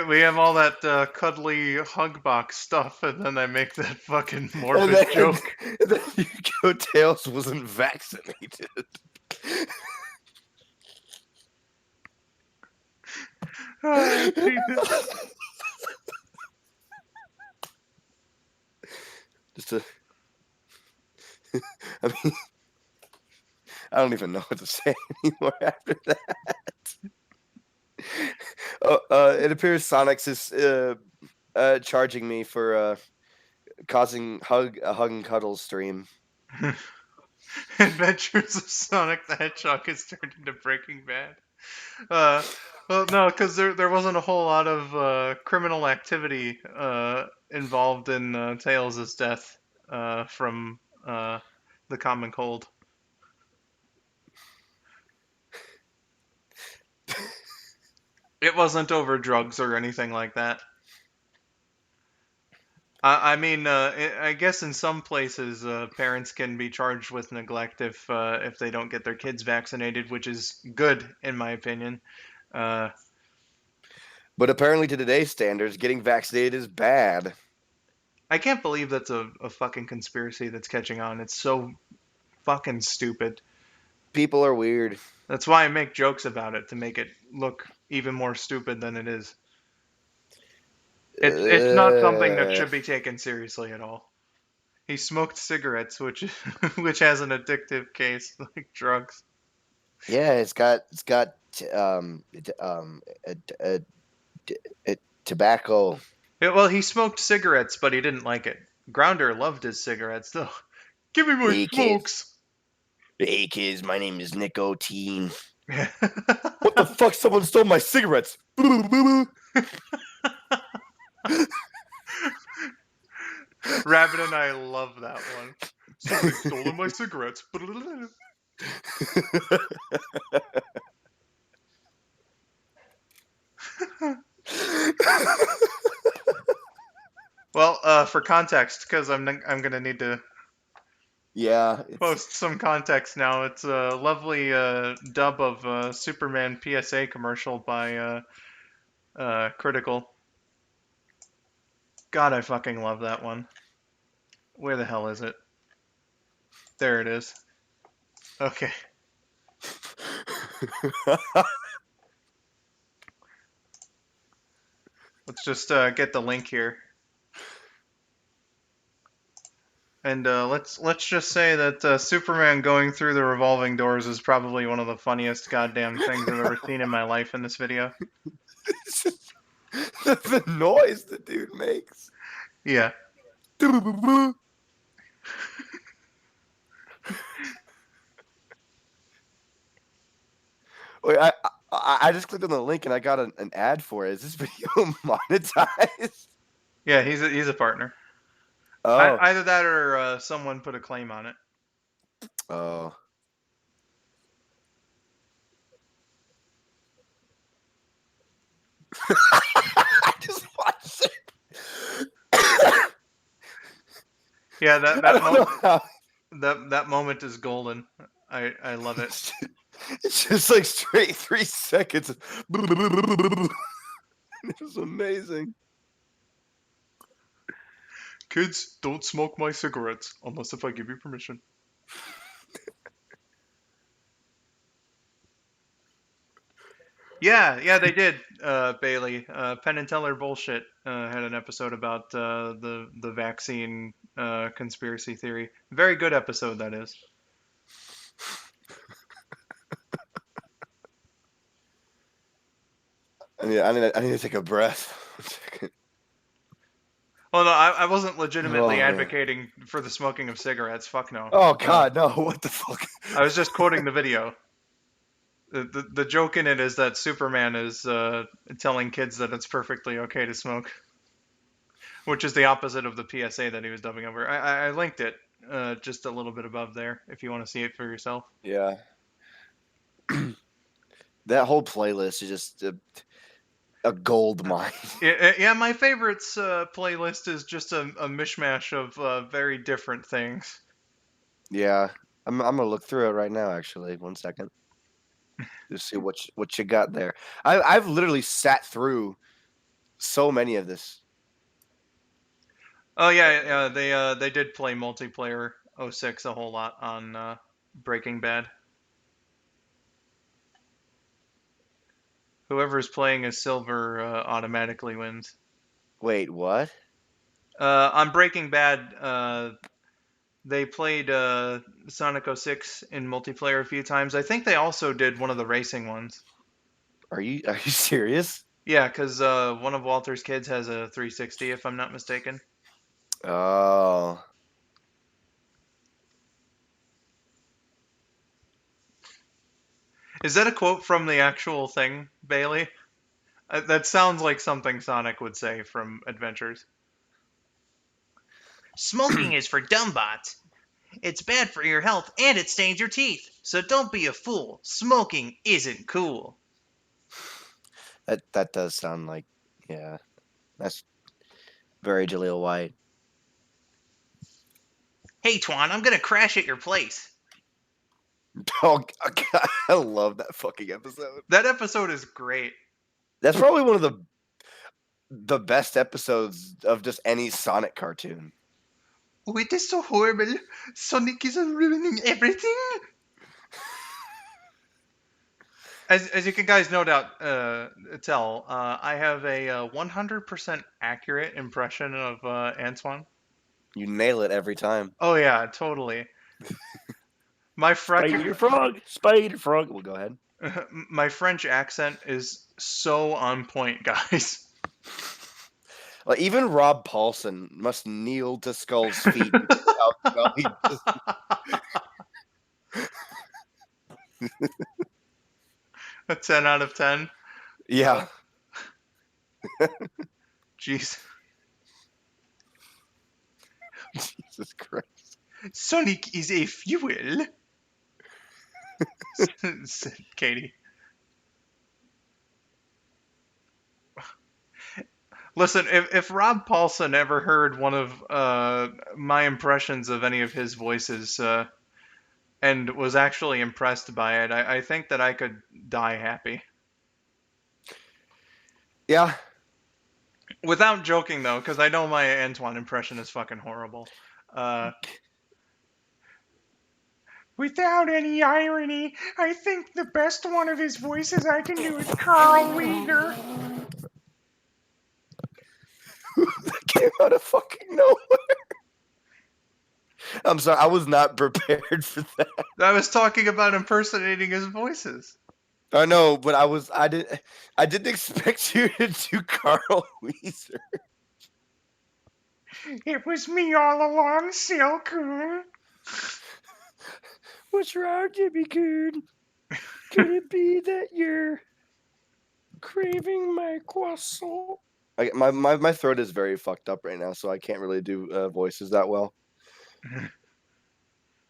[SPEAKER 2] We have all that cuddly hug box stuff, and then I make that fucking morbid joke.
[SPEAKER 1] And then you go, Tails wasn't vaccinated.
[SPEAKER 2] Oh, Jesus.
[SPEAKER 1] Just a, I mean, I don't even know what to say anymore after that. It appears Sonic's is charging me for causing a hug and cuddle stream.
[SPEAKER 2] Adventures of Sonic the Hedgehog is turned into Breaking Bad. Uh, well, no, because there wasn't a whole lot of criminal activity involved in Tails' death from the common cold. It wasn't over drugs or anything like that. I mean, I guess in some places, parents can be charged with neglect if they don't get their kids vaccinated, which is good in my opinion. Uh,
[SPEAKER 1] But apparently, to today's standards, getting vaccinated is bad.
[SPEAKER 2] I can't believe that's a fucking conspiracy that's catching on. It's so fucking stupid.
[SPEAKER 1] People are weird.
[SPEAKER 2] That's why I make jokes about it to make it look even more stupid than it is. It's not something that
[SPEAKER 1] Uh,
[SPEAKER 2] should be taken seriously at all. He smoked cigarettes, which which has an addictive case like drugs.
[SPEAKER 1] yeah, it's got tobacco.
[SPEAKER 2] Yeah, well, he smoked cigarettes, but he didn't like it. Grounder loved his cigarettes, though. Give me my
[SPEAKER 1] Hey kids,
[SPEAKER 2] smokes.
[SPEAKER 1] hey kids, my name is Nicotine. What the fuck? Someone stole my cigarettes.
[SPEAKER 2] Rabbit and I love that one. Somebody stole my cigarettes. Well, for context, because I'm gonna need to
[SPEAKER 1] Yeah, it's
[SPEAKER 2] post some context now. It's a lovely dub of Superman PSA commercial by Critical. God, I fucking love that one. Where the hell is it? There it is. Okay. Let's just get the link here. And let's just say that Superman going through the revolving doors is probably one of the funniest goddamn things I've ever seen in my life in this video.
[SPEAKER 1] the noise the dude makes.
[SPEAKER 2] Yeah.
[SPEAKER 1] Wait, I just clicked on the link and I got an ad for it. Is this video monetized?
[SPEAKER 2] Yeah, he's a partner.
[SPEAKER 1] Oh,
[SPEAKER 2] Either that or someone put a claim on it.
[SPEAKER 1] oh. I just watched it.
[SPEAKER 2] Yeah,
[SPEAKER 1] I don't know how.
[SPEAKER 2] that moment is golden. I love it.
[SPEAKER 1] It's just like straight 3 seconds. It was amazing.
[SPEAKER 2] Kids, don't smoke my cigarettes unless if I give you permission. Yeah, they did, Bailey. Penn and Teller bullshit had an episode about the vaccine conspiracy theory. Very good episode that is.
[SPEAKER 1] I need to take a breath.
[SPEAKER 2] Well, no, I wasn't legitimately
[SPEAKER 1] Oh, man.
[SPEAKER 2] advocating for the smoking of cigarettes. Fuck no.
[SPEAKER 1] Oh God, no! What the fuck?
[SPEAKER 2] I was just quoting the video. The joke in it is that Superman is telling kids that it's perfectly okay to smoke, which is the opposite of the PSA that he was dubbing over. I linked it just a little bit above there if you want to see it for yourself.
[SPEAKER 1] Yeah. That whole playlist is just a gold mine.
[SPEAKER 2] Yeah, my favorites playlist is just a mishmash of very different things.
[SPEAKER 1] Yeah, I'm gonna look through it right now. Actually, 1 second. Just see what you got there. I've literally sat through so many of this.
[SPEAKER 2] Oh yeah, they did play multiplayer 06 a whole lot on Breaking Bad. Whoever's playing as silver automatically wins.
[SPEAKER 1] Wait, what?
[SPEAKER 2] On Breaking Bad, they played Sonic 06 in multiplayer a few times. I think they also did one of the racing ones.
[SPEAKER 1] Are you serious?
[SPEAKER 2] Yeah, because one of Walter's kids has a 360, if I'm not mistaken.
[SPEAKER 1] Oh.
[SPEAKER 2] Is that a quote from the actual thing, Bailey? That sounds like something Sonic would say from Adventures. Smoking is for dumbbots. It's bad for your health and it stains your teeth. So don't be a fool. Smoking isn't cool.
[SPEAKER 1] That does sound like, yeah. That's very Jaleel White.
[SPEAKER 2] Hey, Twan, I'm gonna crash at your place.
[SPEAKER 1] Oh, God, I love that fucking episode.
[SPEAKER 2] That episode is great.
[SPEAKER 1] That's probably one of the best episodes of just any Sonic cartoon.
[SPEAKER 2] Oh, it is so horrible. Sonic is ruining everything. As you can guys no doubt tell, I have a 100% accurate impression of Antoine.
[SPEAKER 1] You nail it every time.
[SPEAKER 2] Oh yeah, totally. My French,
[SPEAKER 1] Spider frog. Well, go ahead.
[SPEAKER 2] my French accent is so on point, guys.
[SPEAKER 1] Like, even Rob Paulson must kneel to Skull's feet. How well he does.
[SPEAKER 2] A 10 out of 10.
[SPEAKER 1] Yeah.
[SPEAKER 2] Jeez.
[SPEAKER 1] Jesus Christ.
[SPEAKER 2] Sonic is a fuel. Said Katie. Listen, if Rob Paulson ever heard one of my impressions of any of his voices and was actually impressed by it, I think that I could die happy.
[SPEAKER 1] Yeah.
[SPEAKER 2] Without joking, though, because I know my Antoine impression is fucking horrible. Without any irony, I think the best one of his voices I can do is Carl Weeder.
[SPEAKER 1] That came out of fucking nowhere. I'm sorry, I was not prepared for that.
[SPEAKER 2] I was talking about impersonating his voices.
[SPEAKER 1] I know, but I didn't expect you to do Carl Weezer.
[SPEAKER 2] It was me all along, Silcoon.
[SPEAKER 1] What's wrong, Jimmy Coon? Could it be that you're craving my croissant? My throat is very fucked up right now, so I can't really do voices that well.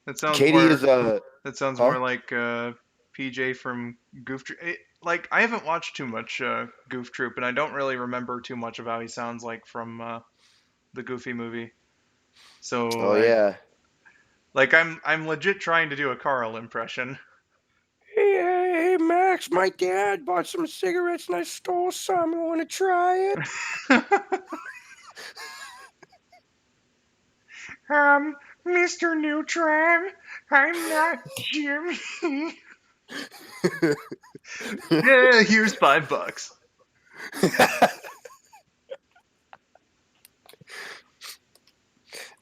[SPEAKER 2] That sounds
[SPEAKER 1] Katie
[SPEAKER 2] more,
[SPEAKER 1] is
[SPEAKER 2] That sounds
[SPEAKER 1] huh?
[SPEAKER 2] more like PJ from Goof Troop. Like, I haven't watched too much Goof Troop, and I don't really remember too much of how he sounds like from the Goofy movie. So,
[SPEAKER 1] Oh yeah.
[SPEAKER 2] like I'm legit trying to do a Carl impression.
[SPEAKER 1] Hey, Max, my dad bought some cigarettes and I stole some. You want to try it?
[SPEAKER 2] Mr. Neutron, I'm not Jimmy. Yeah, here's $5.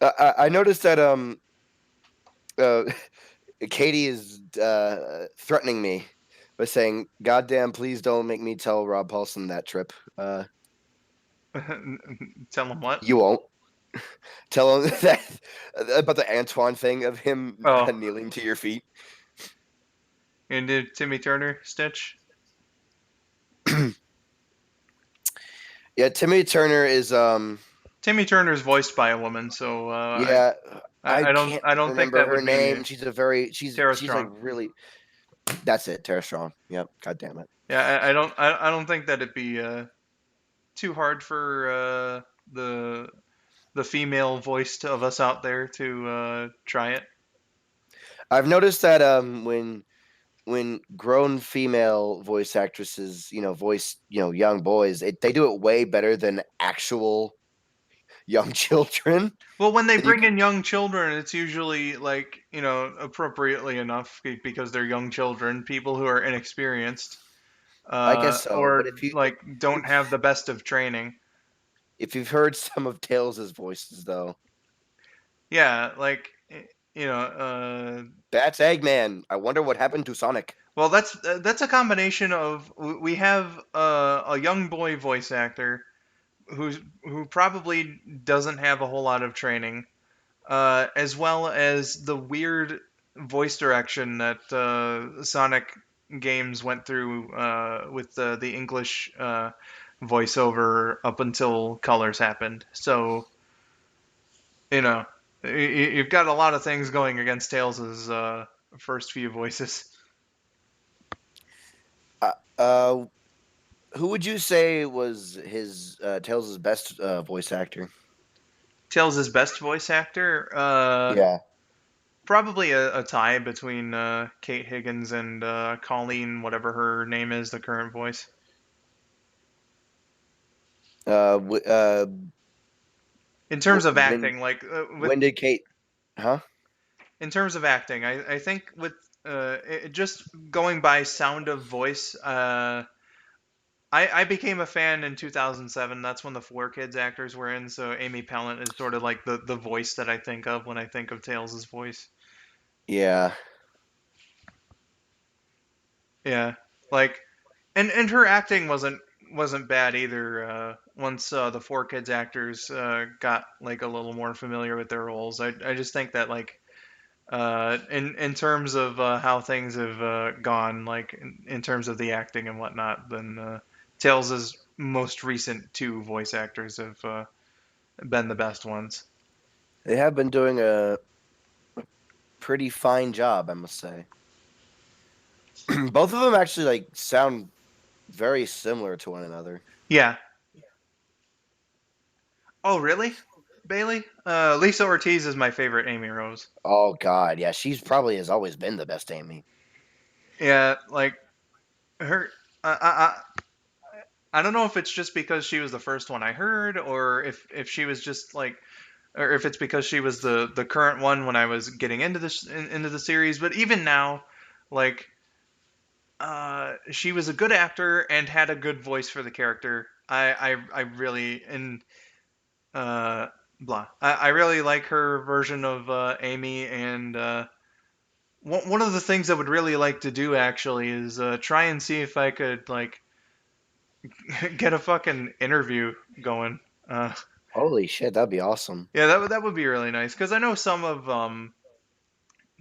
[SPEAKER 1] I noticed that Katie is threatening me by saying, "Goddamn, please don't make me tell Rob Paulson that trip."
[SPEAKER 2] Tell him what?
[SPEAKER 1] You won't. Tell him that about the Antoine thing of him kneeling to your feet.
[SPEAKER 2] And did Timmy Turner Stitch?
[SPEAKER 1] Yeah, Timmy Turner is
[SPEAKER 2] Timmy Turner's voiced by a woman, so
[SPEAKER 1] yeah.
[SPEAKER 2] I don't
[SPEAKER 1] remember
[SPEAKER 2] think that
[SPEAKER 1] her
[SPEAKER 2] would
[SPEAKER 1] name.
[SPEAKER 2] be
[SPEAKER 1] She's Tara she's
[SPEAKER 2] Strong.
[SPEAKER 1] like really. That's it, Tara Strong. Yep. God damn it.
[SPEAKER 2] Yeah, I don't think that it'd be too hard for the female voiced of us out there to try it.
[SPEAKER 1] I've noticed that when grown female voice actresses, voice, young boys, they do it way better than actual young children.
[SPEAKER 2] Well, when they bring in young children, it's usually like, appropriately enough because they're young children, people who are inexperienced.
[SPEAKER 1] I guess so. But
[SPEAKER 2] or like don't have the best of training.
[SPEAKER 1] if you've heard some of Tails' voices though,
[SPEAKER 2] Yeah, like you know,
[SPEAKER 1] that's Eggman. I wonder what happened to Sonic.
[SPEAKER 2] well, that's a combination of we have a young boy voice actor who probably doesn't have a whole lot of training, as well as the weird voice direction that Sonic games went through with the English voiceover up until Colors happened. So you know, you've got a lot of things going against Tails' first few voices.
[SPEAKER 1] Uh, uh, who would you say was his Tails' best voice actor?
[SPEAKER 2] Tails' best voice actor,
[SPEAKER 1] Yeah.
[SPEAKER 2] probably a tie between Kate Higgins and Colleen, whatever her name is, the current voice.
[SPEAKER 1] Uh, w- uh,
[SPEAKER 2] In terms of
[SPEAKER 1] when
[SPEAKER 2] acting, like with
[SPEAKER 1] when did Kate? Huh?
[SPEAKER 2] in terms of acting, I think with just going by sound of voice, I became a fan in 2007. That's when the Four Kids actors were in. So Amy Pallant is sort of like the voice that I think of when I think of Tails' voice.
[SPEAKER 1] Yeah.
[SPEAKER 2] Yeah, like and her acting wasn't bad either. Once the Four Kids actors got like a little more familiar with their roles, I just think that like in terms of how things have gone, like in terms of the acting and whatnot, then Tails' most recent two voice actors have been the best ones.
[SPEAKER 1] They have been doing a pretty fine job, I must say. Both of them actually like sound very similar to one another.
[SPEAKER 2] Yeah. Oh, really, Bailey? Lisa Ortiz is my favorite Amy Rose.
[SPEAKER 1] Oh God, yeah, she's probably has always been the best Amy.
[SPEAKER 2] Yeah, like her. I don't know if it's just because she was the first one I heard, or if she was just like, or if it's because she was the current one when I was getting into this into the series. But even now, like, she was a good actor and had a good voice for the character. I really and uh blah. I really like her version of Amy, and one of the things I would really like to do actually is try and see if I could like get a fucking interview going. Uh,
[SPEAKER 1] Holy shit, that'd be awesome.
[SPEAKER 2] yeah, that would be really nice because I know some of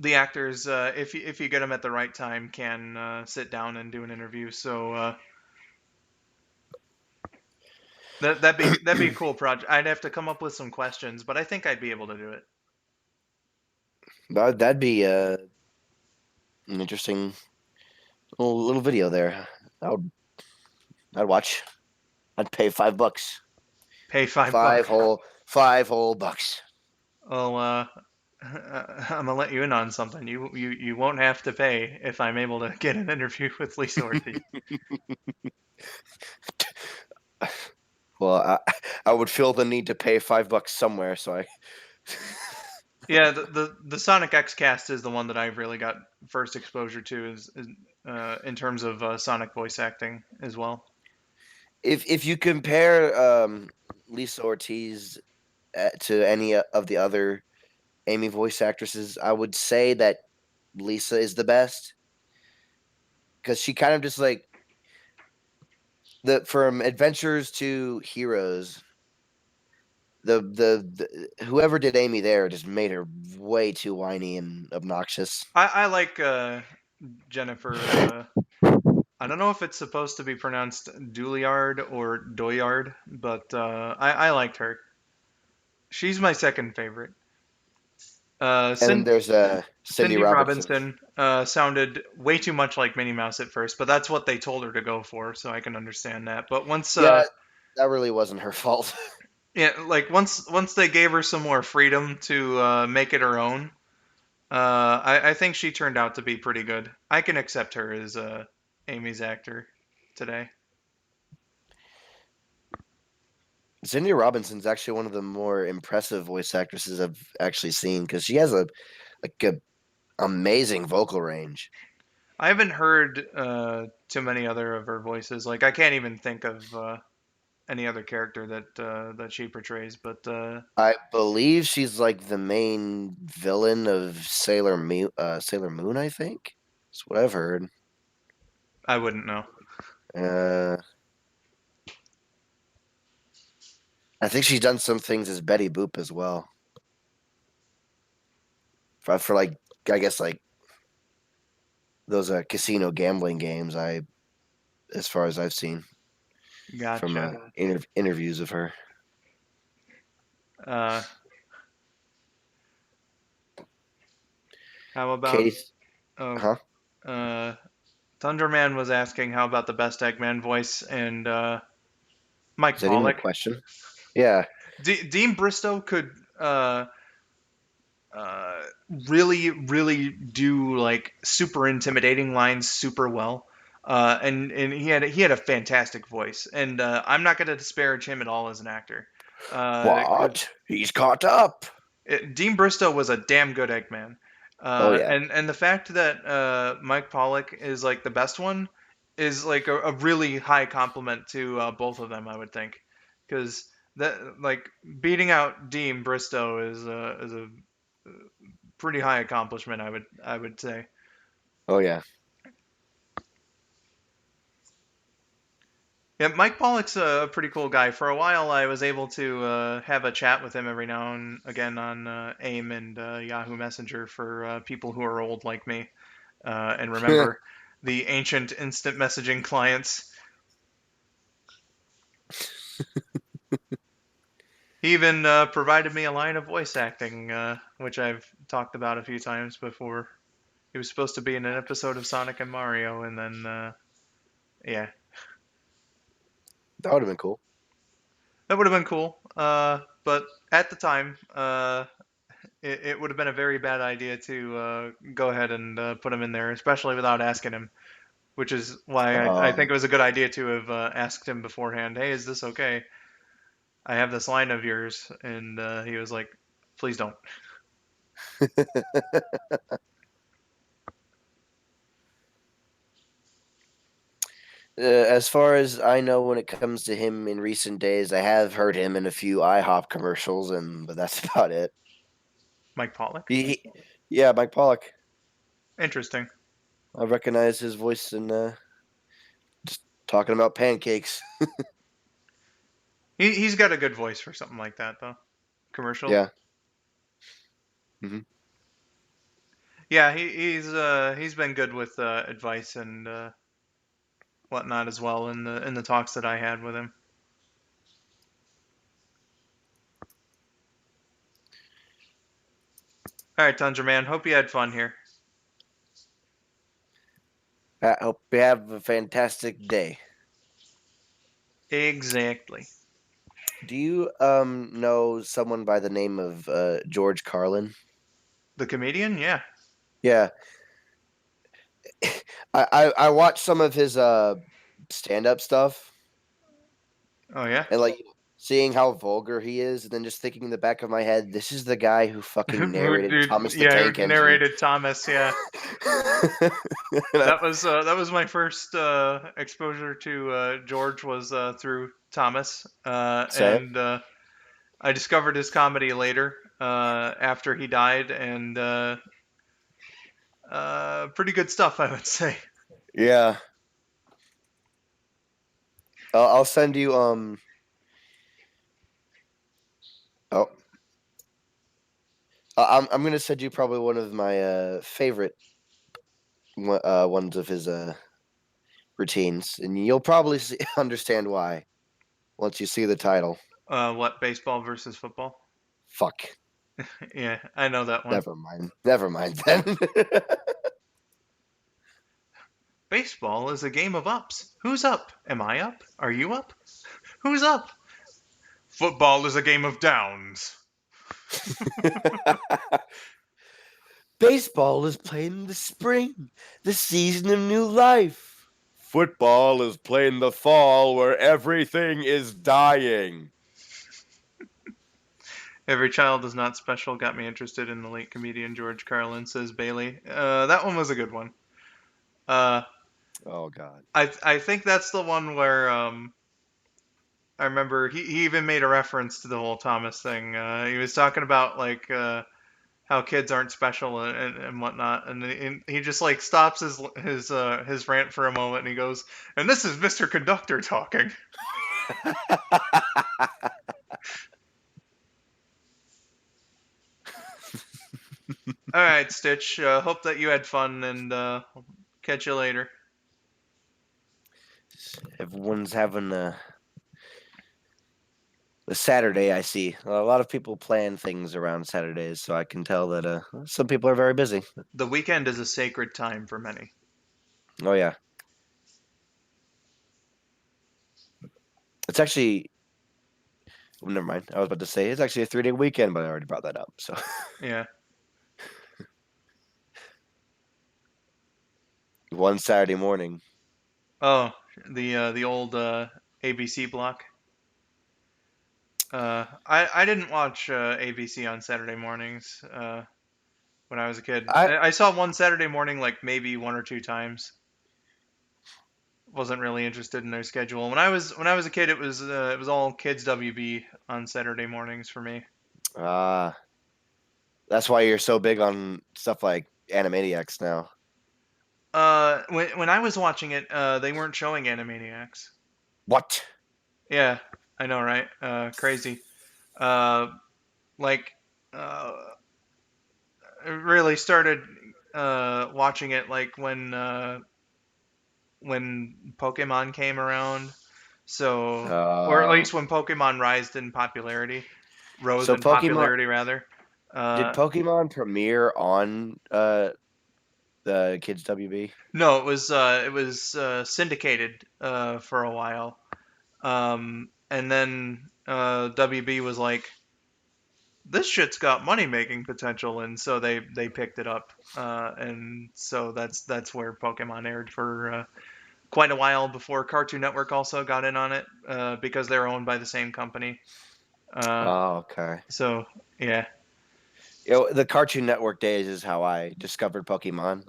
[SPEAKER 2] the actors, if you get them at the right time, can sit down and do an interview. So that'd be a cool project. I'd have to come up with some questions, but I think I'd be able to do it.
[SPEAKER 1] That'd be an interesting little video there. I would I'd watch. I'd pay $5.
[SPEAKER 2] Pay $5.
[SPEAKER 1] 5 whole bucks.
[SPEAKER 2] Well, I'm gonna let you in on something. You won't have to pay if I'm able to get an interview with Lisa Ortiz.
[SPEAKER 1] Well, I would feel the need to pay $5 somewhere, so I
[SPEAKER 2] Yeah, the Sonic X cast is the one that I've really got first exposure to, is in terms of Sonic voice acting as well.
[SPEAKER 1] if you compare Lisa Ortiz to any of the other Amy voice actresses, I would say that Lisa is the best because she kind of just like the from adventures to heroes. The whoever did Amy there just made her way too whiny and obnoxious.
[SPEAKER 2] I like Jennifer. I don't know if it's supposed to be pronounced Douliard or Doyard, but I liked her. She's my second favorite.
[SPEAKER 1] And then there's Cindy
[SPEAKER 2] Cindy
[SPEAKER 1] Robinson.
[SPEAKER 2] Robinson sounded way too much like Minnie Mouse at first, but that's what they told her to go for, so I can understand that. But once,
[SPEAKER 1] Yeah, that really wasn't her fault.
[SPEAKER 2] yeah, like once they gave her some more freedom to make it her own, I think she turned out to be pretty good. I can accept her as Amy's actor today.
[SPEAKER 1] Cindy Robinson's actually one of the more impressive voice actresses I've actually seen because she has a like a amazing vocal range.
[SPEAKER 2] I haven't heard too many other of her voices. Like I can't even think of any other character that she portrays. But
[SPEAKER 1] I believe she's like the main villain of Sailor Moon, I think. That's what I've heard.
[SPEAKER 2] I wouldn't know.
[SPEAKER 1] Uh, I think she's done some things as Betty Boop as well. For like, I guess like those casino gambling games. As far as I've seen from
[SPEAKER 2] Gotcha.
[SPEAKER 1] interviews of her.
[SPEAKER 2] Uh, how about
[SPEAKER 1] Katie,
[SPEAKER 2] oh,
[SPEAKER 1] huh?
[SPEAKER 2] uh, Thunderman was asking how about the best Eggman voice and Mike
[SPEAKER 1] Is that even a
[SPEAKER 2] Pollock.
[SPEAKER 1] question? Yeah.
[SPEAKER 2] Dean Bristow could uh, really do like super intimidating lines super well. And he had a fantastic voice, and I'm not going to disparage him at all as an actor. 'Cause
[SPEAKER 1] What? He's caught up.
[SPEAKER 2] Dean Bristow was a damn good Eggman,
[SPEAKER 1] Oh yeah.
[SPEAKER 2] and the fact that Mike Pollock is like the best one is like a really high compliment to both of them, I would think, because that like beating out Dean Bristow is a pretty high accomplishment, I would say.
[SPEAKER 1] Oh yeah.
[SPEAKER 2] Yeah, Mike Pollock's a pretty cool guy. For a while, I was able to have a chat with him every now and again on AIM and Yahoo Messenger for people who are old like me and remember the ancient instant messaging clients. He even provided me a line of voice acting, which I've talked about a few times before. He was supposed to be in an episode of Sonic and Mario, and then, yeah,
[SPEAKER 1] That would have been cool.
[SPEAKER 2] that would have been cool. But at the time, it would have been a very bad idea to go ahead and put him in there, especially without asking him. Which is why I think
[SPEAKER 1] Um,
[SPEAKER 2] it was a good idea to have asked him beforehand. Hey, is this okay? I have this line of yours, and he was like, "Please don't."
[SPEAKER 1] as far as I know, when it comes to him in recent days, I have heard him in a few IHOP commercials, but that's about it.
[SPEAKER 2] Mike Pollock.
[SPEAKER 1] He yeah, Mike Pollock.
[SPEAKER 2] Interesting.
[SPEAKER 1] I recognize his voice in just talking about pancakes.
[SPEAKER 2] He's got a good voice for something like that, though. Commercial.
[SPEAKER 1] Yeah. Hmm.
[SPEAKER 2] Yeah, he's been good with advice and whatnot as well in the talks that I had with him. All right, Tundra Man. Hope you had fun here.
[SPEAKER 1] I hope you have a fantastic day.
[SPEAKER 2] Exactly.
[SPEAKER 1] Do you know someone by the name of George Carlin?
[SPEAKER 2] The comedian, yeah.
[SPEAKER 1] Yeah, I watched some of his stand up stuff,
[SPEAKER 2] Oh yeah.
[SPEAKER 1] and like seeing how vulgar he is, and then just thinking in the back of my head, this is the guy who fucking
[SPEAKER 2] Who
[SPEAKER 1] narrated
[SPEAKER 2] did?
[SPEAKER 1] Thomas the
[SPEAKER 2] Yeah, who
[SPEAKER 1] Tank Engine.
[SPEAKER 2] narrated Thomas? Yeah.
[SPEAKER 1] And
[SPEAKER 2] That was my first exposure to George was through Thomas,
[SPEAKER 1] same.
[SPEAKER 2] and I discovered his comedy later after he died, and pretty good stuff, I would say.
[SPEAKER 1] Yeah, I'll send you oh I'm gonna send you probably one of my favorite ones of his routines, and you'll probably understand why once you see the title.
[SPEAKER 2] What baseball versus football?
[SPEAKER 1] Fuck.
[SPEAKER 2] Yeah, I know that one.
[SPEAKER 1] Never mind. Never mind then.
[SPEAKER 2] Baseball is a game of ups. Who's up? Am I up? Are you up? Who's up? Football is a game of downs.
[SPEAKER 1] Baseball is played in the spring, the season of new life. Football is played in the fall where everything is dying.
[SPEAKER 2] Every child is not special got me interested in the late comedian George Carlin, says Bailey. That one was a good one. Uh,
[SPEAKER 1] Oh God.
[SPEAKER 2] I think that's the one where I remember he even made a reference to the whole Thomas thing. He was talking about like how kids aren't special and whatnot, and he just like stops his rant for a moment, and he goes, "And this is Mr. Conductor talking." All right, Stitch. Hope that you had fun, and catch you later.
[SPEAKER 1] Everyone's having a Saturday. I see a lot of people plan things around Saturdays, so I can tell that some people are very busy.
[SPEAKER 2] The weekend is a sacred time for many.
[SPEAKER 1] Oh yeah, it's actually. Oh, never mind. I was about to say it's actually a 3-day weekend, but I already brought that up. So
[SPEAKER 2] Yeah.
[SPEAKER 1] one Saturday morning.
[SPEAKER 2] Oh, the old ABC block. I didn't watch ABC on Saturday mornings when I was a kid.
[SPEAKER 1] I
[SPEAKER 2] I saw one Saturday morning like maybe one or two times. Wasn't really interested in their schedule. When I was a kid, it was all kids WB on Saturday mornings for me.
[SPEAKER 1] uh that's why you're so big on stuff like Animaniacs now.
[SPEAKER 2] When I was watching it, they weren't showing Animaniacs.
[SPEAKER 1] What?
[SPEAKER 2] Yeah, I know, right? Crazy. Uh, like, uh, I really started watching it like when Pokemon came around. So, or at
[SPEAKER 1] Uh,
[SPEAKER 2] least when Pokemon rised in popularity, rose
[SPEAKER 1] so
[SPEAKER 2] in
[SPEAKER 1] Pokemon
[SPEAKER 2] popularity rather.
[SPEAKER 1] did
[SPEAKER 2] Uh,
[SPEAKER 1] Pokemon premiere on the Kids WB?
[SPEAKER 2] no, it was syndicated for a while, and then WB was like, this shit's got money making potential, and so they picked it up, and so that's where Pokemon aired for quite a while before Cartoon Network also got in on it because they're owned by the same company. Uh,
[SPEAKER 1] Oh, okay.
[SPEAKER 2] so yeah,
[SPEAKER 1] The Cartoon Network days is how I discovered Pokemon.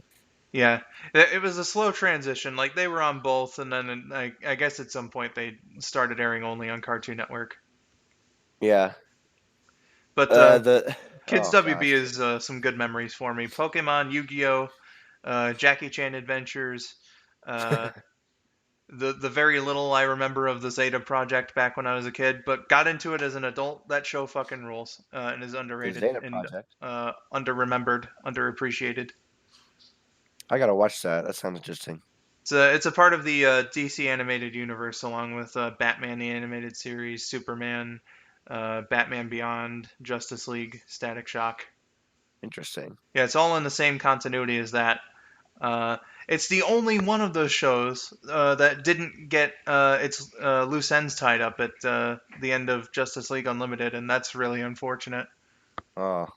[SPEAKER 2] yeah, it was a slow transition. Like they were on both, and then I guess at some point they started airing only on Cartoon Network.
[SPEAKER 1] Yeah.
[SPEAKER 2] But
[SPEAKER 1] The
[SPEAKER 2] Kids
[SPEAKER 1] oh
[SPEAKER 2] WB
[SPEAKER 1] gosh,
[SPEAKER 2] is some good memories for me. Pokemon, Yu-Gi-Oh, Jackie Chan Adventures. Uh, the very little I remember of the Zeta Project back when I was a kid, but got into it as an adult. That show fucking rules and is
[SPEAKER 1] the
[SPEAKER 2] underrated
[SPEAKER 1] Zeta
[SPEAKER 2] and
[SPEAKER 1] Project.
[SPEAKER 2] under-remembered, underappreciated.
[SPEAKER 1] I gotta watch that. That sounds interesting.
[SPEAKER 2] It's a part of the DC animated universe, along with Batman the animated series, Superman, Batman Beyond, Justice League, Static Shock.
[SPEAKER 1] Interesting.
[SPEAKER 2] Yeah, it's all in the same continuity as that. Uh, it's the only one of those shows that didn't get its loose ends tied up at the end of Justice League Unlimited, and that's really unfortunate.
[SPEAKER 1] Oh,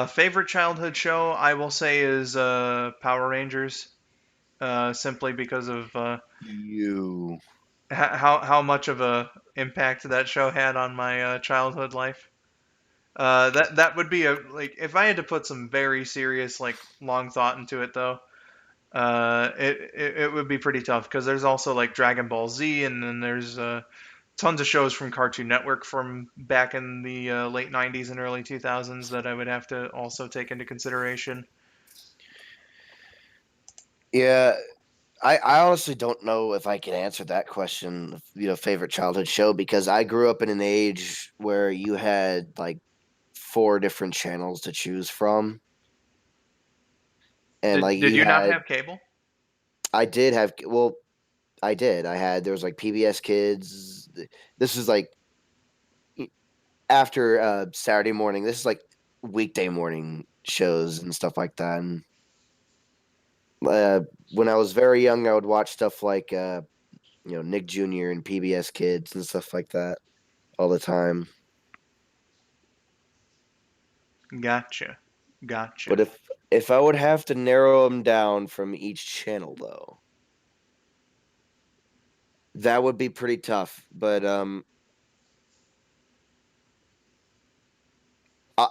[SPEAKER 2] Favorite childhood show, I will say, is Power Rangers, simply because of
[SPEAKER 1] you.
[SPEAKER 2] how much of a impact that show had on my childhood life. That would be a like if I had to put some very serious like long thought into it though. It would be pretty tough because there's also like Dragon Ball Z, and then there's tons of shows from Cartoon Network from back in the late '90s and early 2000s that I would have to also take into consideration.
[SPEAKER 1] Yeah, I honestly don't know if I can answer that question. Favorite childhood show because I grew up in an age where you had like 4 different channels to choose from, and like
[SPEAKER 2] Did
[SPEAKER 1] you
[SPEAKER 2] you not
[SPEAKER 1] had.
[SPEAKER 2] have cable?
[SPEAKER 1] I did have. Well, I did. I had. There was like PBS Kids. This is like after Saturday morning. This is like weekday morning shows and stuff like that. And uh, when I was very young, I would watch stuff like Nick Jr. and PBS Kids and stuff like that all the time.
[SPEAKER 2] Gotcha,
[SPEAKER 1] But
[SPEAKER 2] gotcha.
[SPEAKER 1] if I would have to narrow them down from each channel, though, that would be pretty tough. But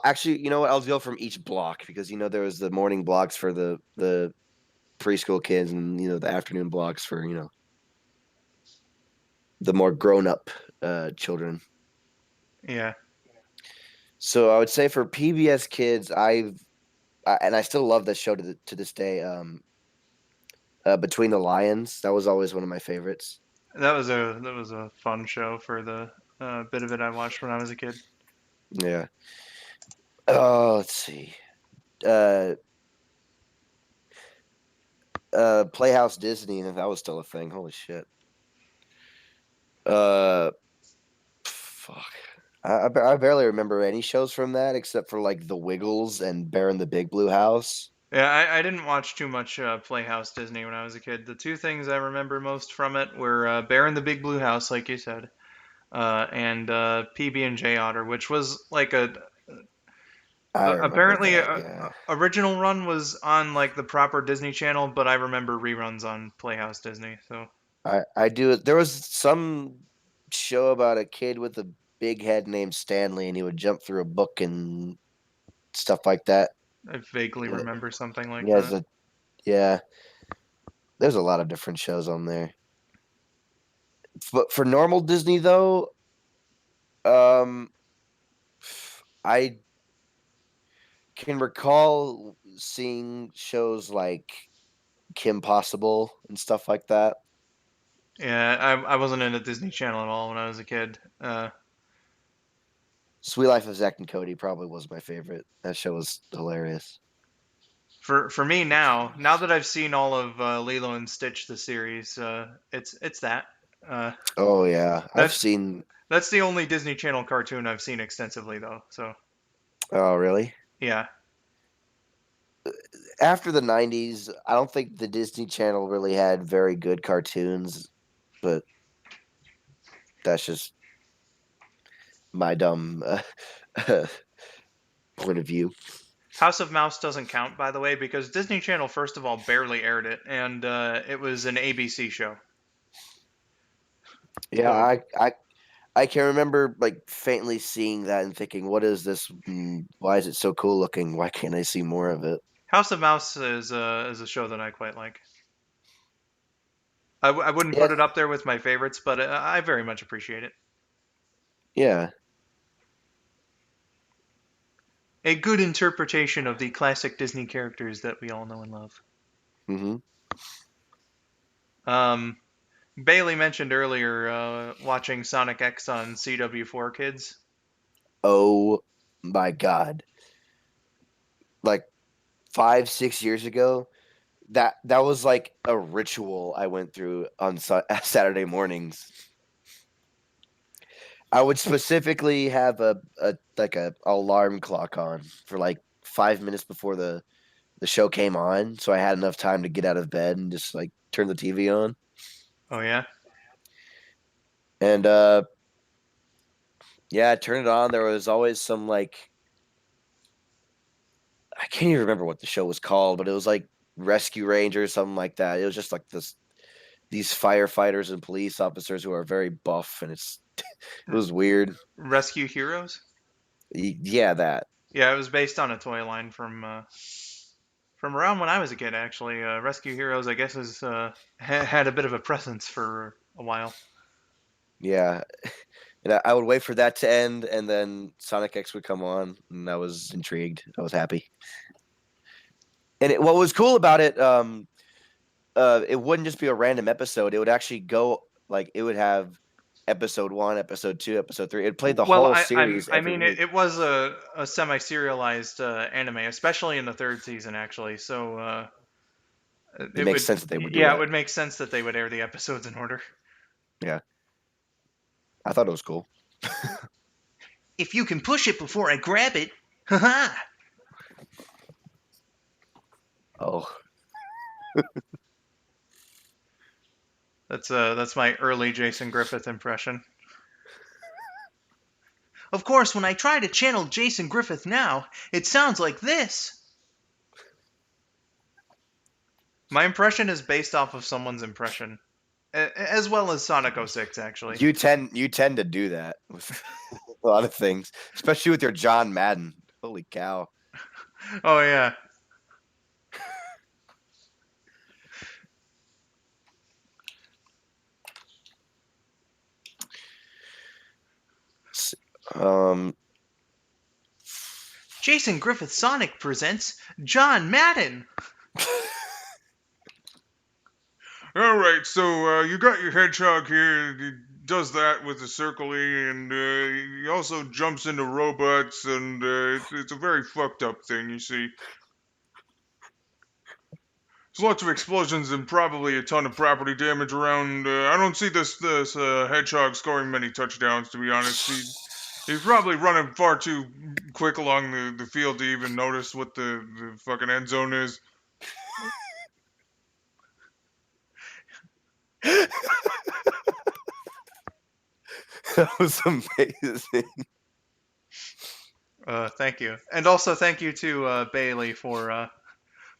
[SPEAKER 1] actually, you know what? I'll go from each block because there was the morning blocks for the preschool kids, and the afternoon blocks for the more grown up children.
[SPEAKER 2] Yeah.
[SPEAKER 1] So I would say for PBS Kids, and I still love that show to this day. Between the Lions, that was always one of my favorites.
[SPEAKER 2] That was a fun show for the bit of it I watched when I was a kid.
[SPEAKER 1] Yeah. Oh, let's see. Uh, Playhouse Disney, and that was still a thing. Holy shit. Uh, fuck. I barely remember any shows from that except for like The Wiggles and Bear in the Big Blue House.
[SPEAKER 2] Yeah, I didn't watch too much Playhouse Disney when I was a kid. The two things I remember most from it were Bear in the Big Blue House, like you said, and PB and J Otter, which was like
[SPEAKER 1] I remember
[SPEAKER 2] apparently
[SPEAKER 1] that. Yeah.
[SPEAKER 2] original run was on like the proper Disney Channel, but I remember reruns on Playhouse Disney. So
[SPEAKER 1] I do it. There was some show about a kid with a big head named Stanley, and he would jump through a book and stuff like that.
[SPEAKER 2] I vaguely
[SPEAKER 1] Yeah,
[SPEAKER 2] remember something like
[SPEAKER 1] yeah,
[SPEAKER 2] that.
[SPEAKER 1] yeah. There's a lot of different shows on there. But for normal Disney though, um, I can recall seeing shows like Kim Possible and stuff like that.
[SPEAKER 2] Yeah, I wasn't in a Disney Channel at all when I was a kid.
[SPEAKER 1] Sweet Life of Zack and Cody probably was my favorite. That show was hilarious.
[SPEAKER 2] For me now that I've seen all of Lilo and Stitch the series, it's that. Uh,
[SPEAKER 1] Oh yeah, I've
[SPEAKER 2] that's
[SPEAKER 1] seen.
[SPEAKER 2] that's the only Disney Channel cartoon I've seen extensively though. So
[SPEAKER 1] Oh really?
[SPEAKER 2] yeah,
[SPEAKER 1] After the '90s, I don't think the Disney Channel really had very good cartoons, but that's just my dumb point of view.
[SPEAKER 2] House of Mouse doesn't count by the way because Disney Channel first of all barely aired it, and it was an ABC show.
[SPEAKER 1] Yeah,
[SPEAKER 2] So
[SPEAKER 1] I can remember like faintly seeing that and thinking, "What is this? Why is it so cool looking? Why can't I see more of it?"
[SPEAKER 2] House of Mouse is a show that I quite like. I wouldn't
[SPEAKER 1] Yeah,
[SPEAKER 2] put it up there with my favorites, but I very much appreciate it.
[SPEAKER 1] yeah.
[SPEAKER 2] A good interpretation of the classic Disney characters that we all know and love.
[SPEAKER 1] hmm
[SPEAKER 2] Um, Bailey mentioned earlier watching Sonic X on CW4 Kids.
[SPEAKER 1] Oh my God! Like 5, 6 years ago, that was like a ritual I went through on Saturday mornings. I would specifically have a like a alarm clock on for like 5 minutes before the show came on, so I had enough time to get out of bed and just like turn the TV on.
[SPEAKER 2] Oh yeah,
[SPEAKER 1] And yeah, I turned it on. There was always some like I can't even remember what the show was called, but it was like Rescue Rangers, something like that. It was just like these firefighters and police officers who are very buff, and it was weird.
[SPEAKER 2] Rescue Heroes.
[SPEAKER 1] Yeah, that.
[SPEAKER 2] Yeah, it was based on a toy line from around when I was a kid. Actually, Rescue Heroes, I guess, has had a bit of a presence for a while.
[SPEAKER 1] Yeah, and I would wait for that to end, and then Sonic X would come on, and I was intrigued. I was happy. And what was cool about it, it wouldn't just be a random episode. It would actually go like it would have episode 1, episode 2, episode 3. It played the
[SPEAKER 2] Well,
[SPEAKER 1] whole series
[SPEAKER 2] I
[SPEAKER 1] every
[SPEAKER 2] mean,
[SPEAKER 1] week.
[SPEAKER 2] it was a semi-serialized anime, especially in the third season, actually. So
[SPEAKER 1] It
[SPEAKER 2] it
[SPEAKER 1] makes
[SPEAKER 2] would,
[SPEAKER 1] sense that they would do
[SPEAKER 2] yeah, it
[SPEAKER 1] that.
[SPEAKER 2] would make sense that they would air the episodes in order.
[SPEAKER 1] Yeah, I thought it was cool.
[SPEAKER 2] If you can push it before I grab it, haha.
[SPEAKER 1] Oh,
[SPEAKER 2] That's my early Jason Griffith impression. Of course, when I try to channel Jason Griffith now, it sounds like this. My impression is based off of someone's impression, as well as Sonic 06, actually.
[SPEAKER 1] you tend to do that with a lot of things, especially with your John Madden. Holy cow!
[SPEAKER 2] Oh yeah.
[SPEAKER 1] Um,
[SPEAKER 2] Jason Griffith Sonic presents John Madden.
[SPEAKER 3] All right, so you got your hedgehog here. He does that with the circle E, and he also jumps into robots, and it's a very fucked up thing, you see. There's lots of explosions and probably a ton of property damage around. I don't see this hedgehog scoring many touchdowns, to be honest. He's probably running far too quick along the field to even notice what the fucking end zone is.
[SPEAKER 1] that was amazing.
[SPEAKER 2] Thank you, and also thank you to Bailey for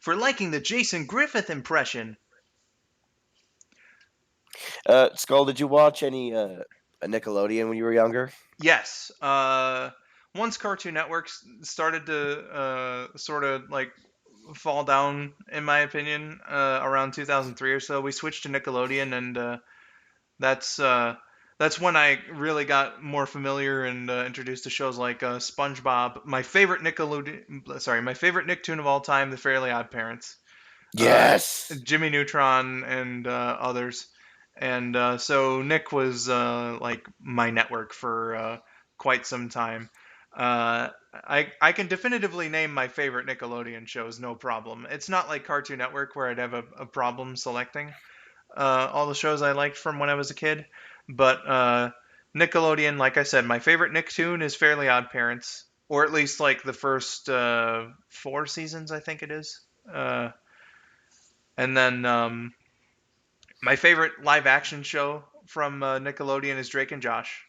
[SPEAKER 2] liking the Jason Griffith impression.
[SPEAKER 1] Skull, did you watch any Nickelodeon when you were younger?
[SPEAKER 2] Yes. Once Cartoon Network started to sort of like fall down, in my opinion, around 2003 or so, we switched to Nickelodeon, and that's when I really got more familiar and introduced to shows like SpongeBob. My favorite my favorite Nicktoon of all time, The Fairly Odd Parents,
[SPEAKER 1] Yes.
[SPEAKER 2] Jimmy Neutron, and others. And so Nick was like my network for quite some time. I can definitively name my favorite Nickelodeon shows, no problem. It's not like Cartoon Network where I'd have a problem selecting all the shows I liked from when I was a kid. But Nickelodeon, like I said, my favorite Nicktoon is Fairly Odd Parents, or at least like the first 4 seasons, I think it is. And then my favorite live action show from Nickelodeon is Drake and Josh.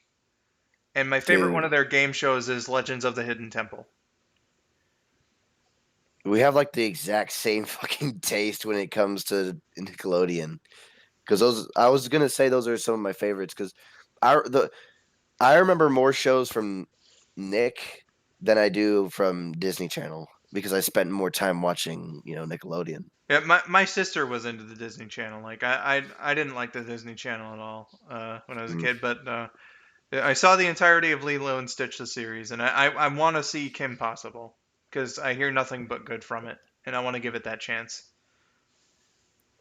[SPEAKER 2] And my favorite one
[SPEAKER 1] Dude,
[SPEAKER 2] of their game shows is Legends of the Hidden Temple.
[SPEAKER 1] we have like the exact same fucking taste when it comes to Nickelodeon. Because I was gonna say those are some of my favorites. Because I remember more shows from Nick than I do from Disney Channel because I spent more time watching, Nickelodeon.
[SPEAKER 2] Yeah, my sister was into the Disney Channel. Like I didn't like the Disney Channel at all when I was a
[SPEAKER 1] Mm.
[SPEAKER 2] kid, but I saw the entirety of Lilo and Stitch the series, and I want to see Kim Possible because I hear nothing but good from it, and I want to give it that chance.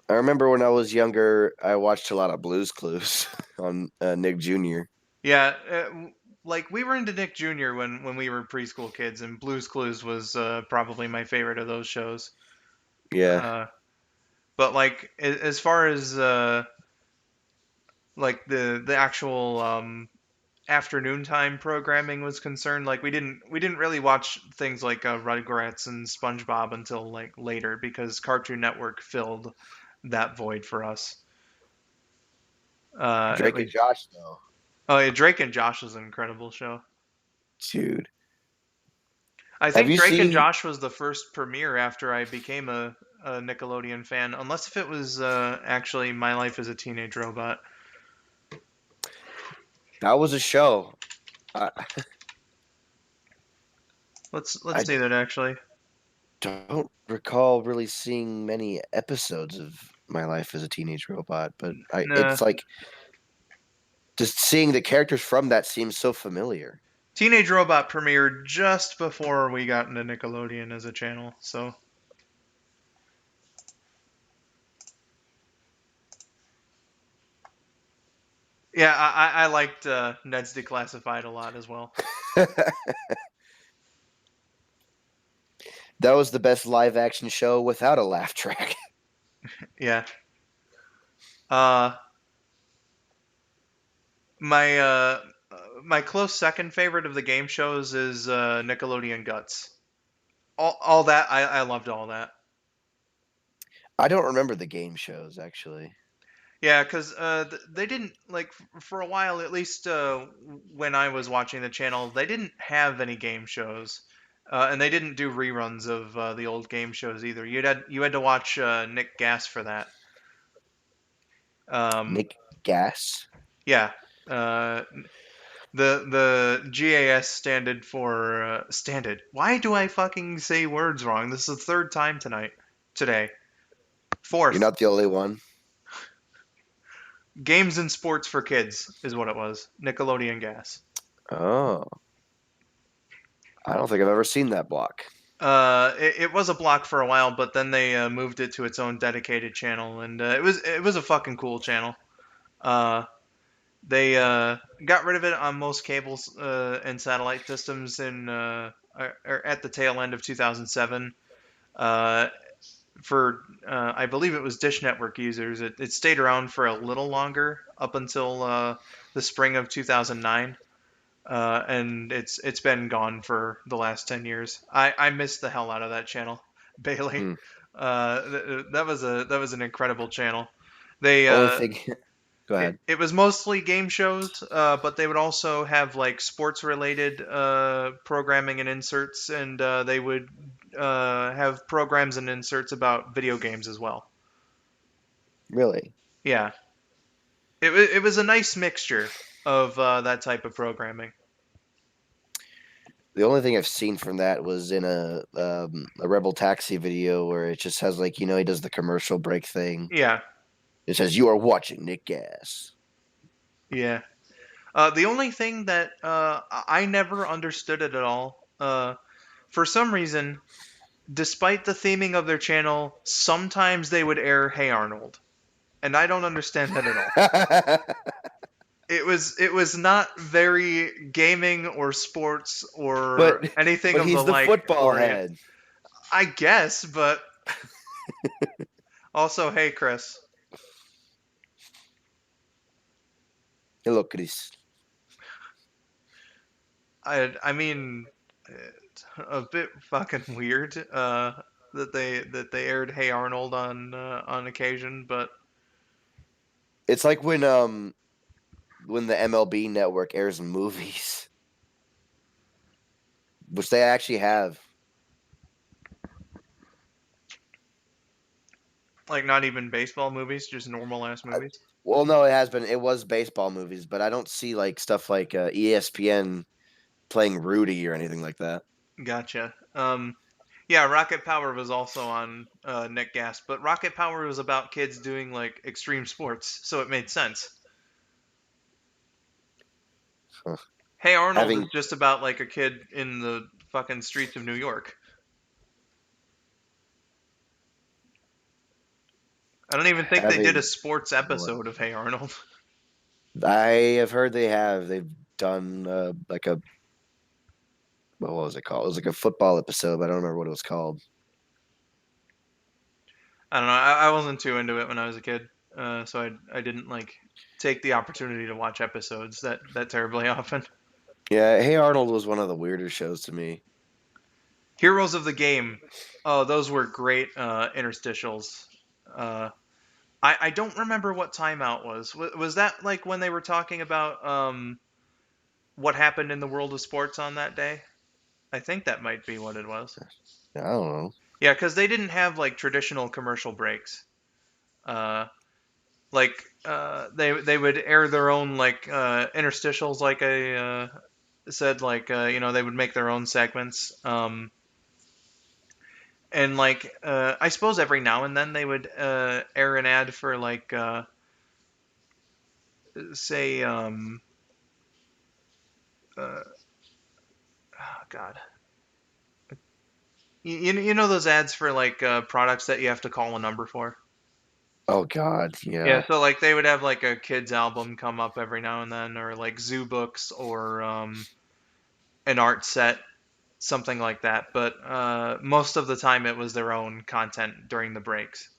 [SPEAKER 1] I remember when I was younger, I watched a lot of Blue's Clues on Nick Jr.
[SPEAKER 2] Yeah, like we were into Nick Jr. when we were preschool kids, and Blue's Clues was probably my favorite of those shows.
[SPEAKER 1] Yeah,
[SPEAKER 2] Uh, but like as far as like the actual afternoon time programming was concerned, like we didn't really watch things like Rugrats and SpongeBob until like later because Cartoon Network filled that void for us. At
[SPEAKER 1] Drake and
[SPEAKER 2] least,
[SPEAKER 1] Josh though,
[SPEAKER 2] oh yeah, Drake and Josh is an incredible show.
[SPEAKER 1] dude.
[SPEAKER 2] I
[SPEAKER 1] Have
[SPEAKER 2] think
[SPEAKER 1] you
[SPEAKER 2] Drake and
[SPEAKER 1] seen
[SPEAKER 2] Josh was the first premiere after I became a Nickelodeon fan, unless if it was actually My Life as a Teenage Robot.
[SPEAKER 1] that was a show? I,
[SPEAKER 2] Let's
[SPEAKER 1] I
[SPEAKER 2] see that actually.
[SPEAKER 1] don't recall really seeing many episodes of My Life as a Teenage Robot, but
[SPEAKER 2] Nah,
[SPEAKER 1] it's like just seeing the characters from that seems so familiar.
[SPEAKER 2] Teenage Robot premiered just before we got into Nickelodeon as a channel, so yeah, I liked Ned's Declassified a lot as well.
[SPEAKER 1] That was the best live action show without a laugh track.
[SPEAKER 2] Yeah. Uh, my my close second favorite of the game shows is Nickelodeon Guts. All that I loved all that.
[SPEAKER 1] I don't remember the game shows actually.
[SPEAKER 2] Yeah, because they didn't like for a while, at least when I was watching the channel, they didn't have any game shows, and they didn't do reruns of the old game shows either. You had to watch Nick Gas for that. Um,
[SPEAKER 1] Nick Gas.
[SPEAKER 2] yeah, uh, the GAS standard for standard. Why do I fucking say words wrong? This is the third time today.
[SPEAKER 1] You're
[SPEAKER 2] Fourth.
[SPEAKER 1] not the only one.
[SPEAKER 2] Games and Sports for Kids is what it was. Nickelodeon Gas.
[SPEAKER 1] Oh. I don't think I've ever seen that block.
[SPEAKER 2] It was a block for a while, but then they moved it to its own dedicated channel, and it was a fucking cool channel. Uh, they got rid of it on most cables and satellite systems or at the tail end of 2007. Uh, for I believe it was Dish Network users. It stayed around for a little longer up until the spring of 2009. And it's been gone for the last 10 years. I missed the hell out of that channel, Bailey.
[SPEAKER 1] Hmm.
[SPEAKER 2] That was an incredible channel. They
[SPEAKER 1] Only thing. Go ahead.
[SPEAKER 2] it was mostly game shows, but they would also have like sports related programming and inserts, and they would have programs and inserts about video games as well.
[SPEAKER 1] Really,
[SPEAKER 2] Yeah, it was a nice mixture of that type of programming.
[SPEAKER 1] the only thing I've seen from that was in a Rebel Taxi video where it just has like he does the commercial break thing.
[SPEAKER 2] Yeah,
[SPEAKER 1] It says you are watching Nick Gas.
[SPEAKER 2] yeah. The only thing that I never understood it at all, for some reason, despite the theming of their channel, sometimes they would air Hey Arnold, and I don't understand that at all. It was not very gaming or sports or
[SPEAKER 1] but
[SPEAKER 2] anything
[SPEAKER 1] but
[SPEAKER 2] of the
[SPEAKER 1] he's the
[SPEAKER 2] like
[SPEAKER 1] football
[SPEAKER 2] orient.
[SPEAKER 1] head.
[SPEAKER 2] I guess, but also, hey Chris,
[SPEAKER 1] Hello, Chris.
[SPEAKER 2] I mean, it's a bit fucking weird that they aired Hey Arnold on occasion, but
[SPEAKER 1] It's like when the MLB network airs movies, which they actually have.
[SPEAKER 2] like not even baseball movies, just normal ass
[SPEAKER 1] I-
[SPEAKER 2] movies.
[SPEAKER 1] Well, no, it has been. It was baseball movies, but I don't see like stuff like ESPN playing Rudy or anything like that.
[SPEAKER 2] Gotcha. Yeah, Rocket Power was also on Nick Gas, but Rocket Power was about kids doing like extreme sports, so it made sense.
[SPEAKER 1] Huh.
[SPEAKER 2] Hey Arnold is
[SPEAKER 1] Having
[SPEAKER 2] just about like a kid in the fucking streets of New York. I don't even think they did a
[SPEAKER 1] having
[SPEAKER 2] sports episode of Hey Arnold.
[SPEAKER 1] I have heard they've done like a what was it called? It was like a football episode, but I don't remember what it was called.
[SPEAKER 2] I don't know. I wasn't too into it when I was a kid, so I didn't like take the opportunity to watch episodes that terribly often.
[SPEAKER 1] Yeah, Hey Arnold was one of the weirder shows to me.
[SPEAKER 2] Heroes of the Game. Oh, those were great interstitials. Uh, I don't remember what timeout was. Was that like when they were talking about what happened in the world of sports on that day? I think that might be what it was.
[SPEAKER 1] I don't know.
[SPEAKER 2] Yeah, because they didn't have like traditional commercial breaks. Uh, like they would air their own like interstitials, like I said, like they would make their own segments. And like I suppose every now and then they would air an ad for like say oh God, you know those ads for like products that you have to call a number for.
[SPEAKER 1] Oh God,
[SPEAKER 2] Yeah,
[SPEAKER 1] yeah.
[SPEAKER 2] so like they would have like a kids album come up every now and then, or like zoo books, or an art set, something like that. But most of the time it was their own content during the breaks.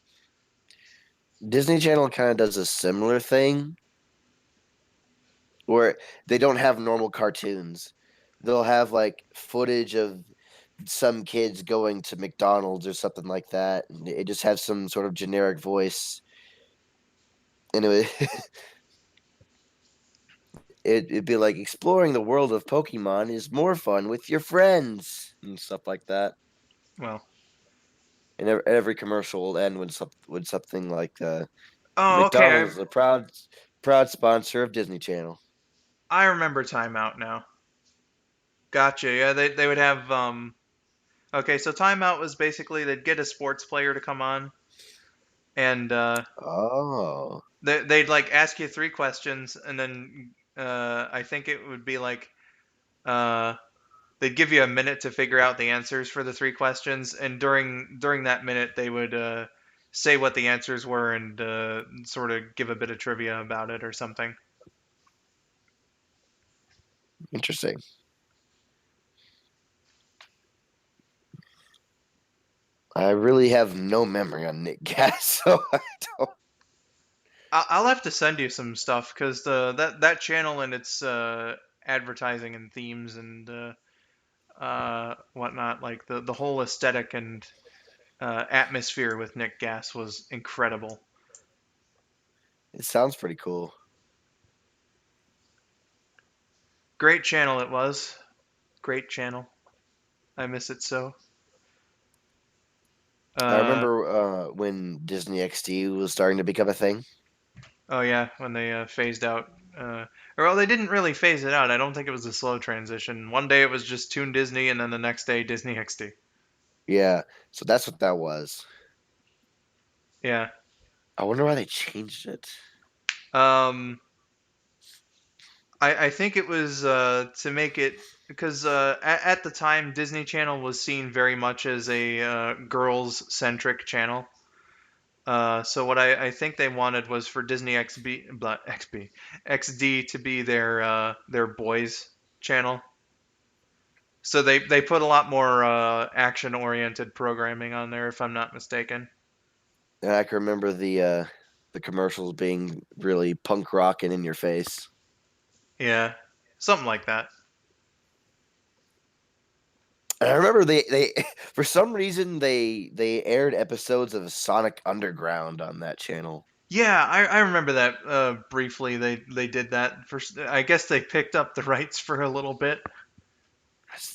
[SPEAKER 1] Disney Channel kind of does a similar thing where they don't have normal cartoons. They'll have like footage of some kids going to McDonald's or something like that. And it just has some sort of generic voice. And it'd be like exploring the world of Pokemon is more fun with your friends and stuff like that.
[SPEAKER 2] Well,
[SPEAKER 1] And every commercial will end with something like
[SPEAKER 2] oh okay,
[SPEAKER 1] McDonald's, a proud sponsor of Disney Channel.
[SPEAKER 2] I remember Timeout now. Gotcha. Yeah, they would have okay, so Timeout was basically they'd get a sports player to come on, and
[SPEAKER 1] Oh,
[SPEAKER 2] they'd like ask you three questions, and then I think it would be like uh they'd give you a minute to figure out the answers for the 3 questions, and during that minute they would say what the answers were and sort of give a bit of trivia about it or something.
[SPEAKER 1] Interesting. I really have no memory on Nick Gas, so I don't.
[SPEAKER 2] I'll have to send you some stuff because that channel and its advertising and themes and whatnot, like the whole aesthetic and atmosphere with Nick Gas was incredible.
[SPEAKER 1] It sounds pretty cool.
[SPEAKER 2] Great channel it was. Great channel. I miss it so.
[SPEAKER 1] I remember when Disney XD was starting to become a thing.
[SPEAKER 2] Oh yeah, when they phased out. Or well, they didn't really phase it out. I don't think it was a slow transition. One day it was just Toon Disney, and then the next day Disney XD.
[SPEAKER 1] Yeah, so that's what that was.
[SPEAKER 2] Yeah.
[SPEAKER 1] I wonder why they changed it.
[SPEAKER 2] Um, I think it was to make it because at the time Disney Channel was seen very much as a girls centric channel. So what I think they wanted was for Disney XD to be their boys channel. So they put a lot more action oriented programming on there, if I'm not mistaken.
[SPEAKER 1] And I can remember the commercials being really punk rock and in your face.
[SPEAKER 2] Yeah, something like that.
[SPEAKER 1] And I remember they for some reason they aired episodes of Sonic Underground on that channel.
[SPEAKER 2] Yeah, I remember that briefly. They did that for. I guess they picked up the rights for a little bit.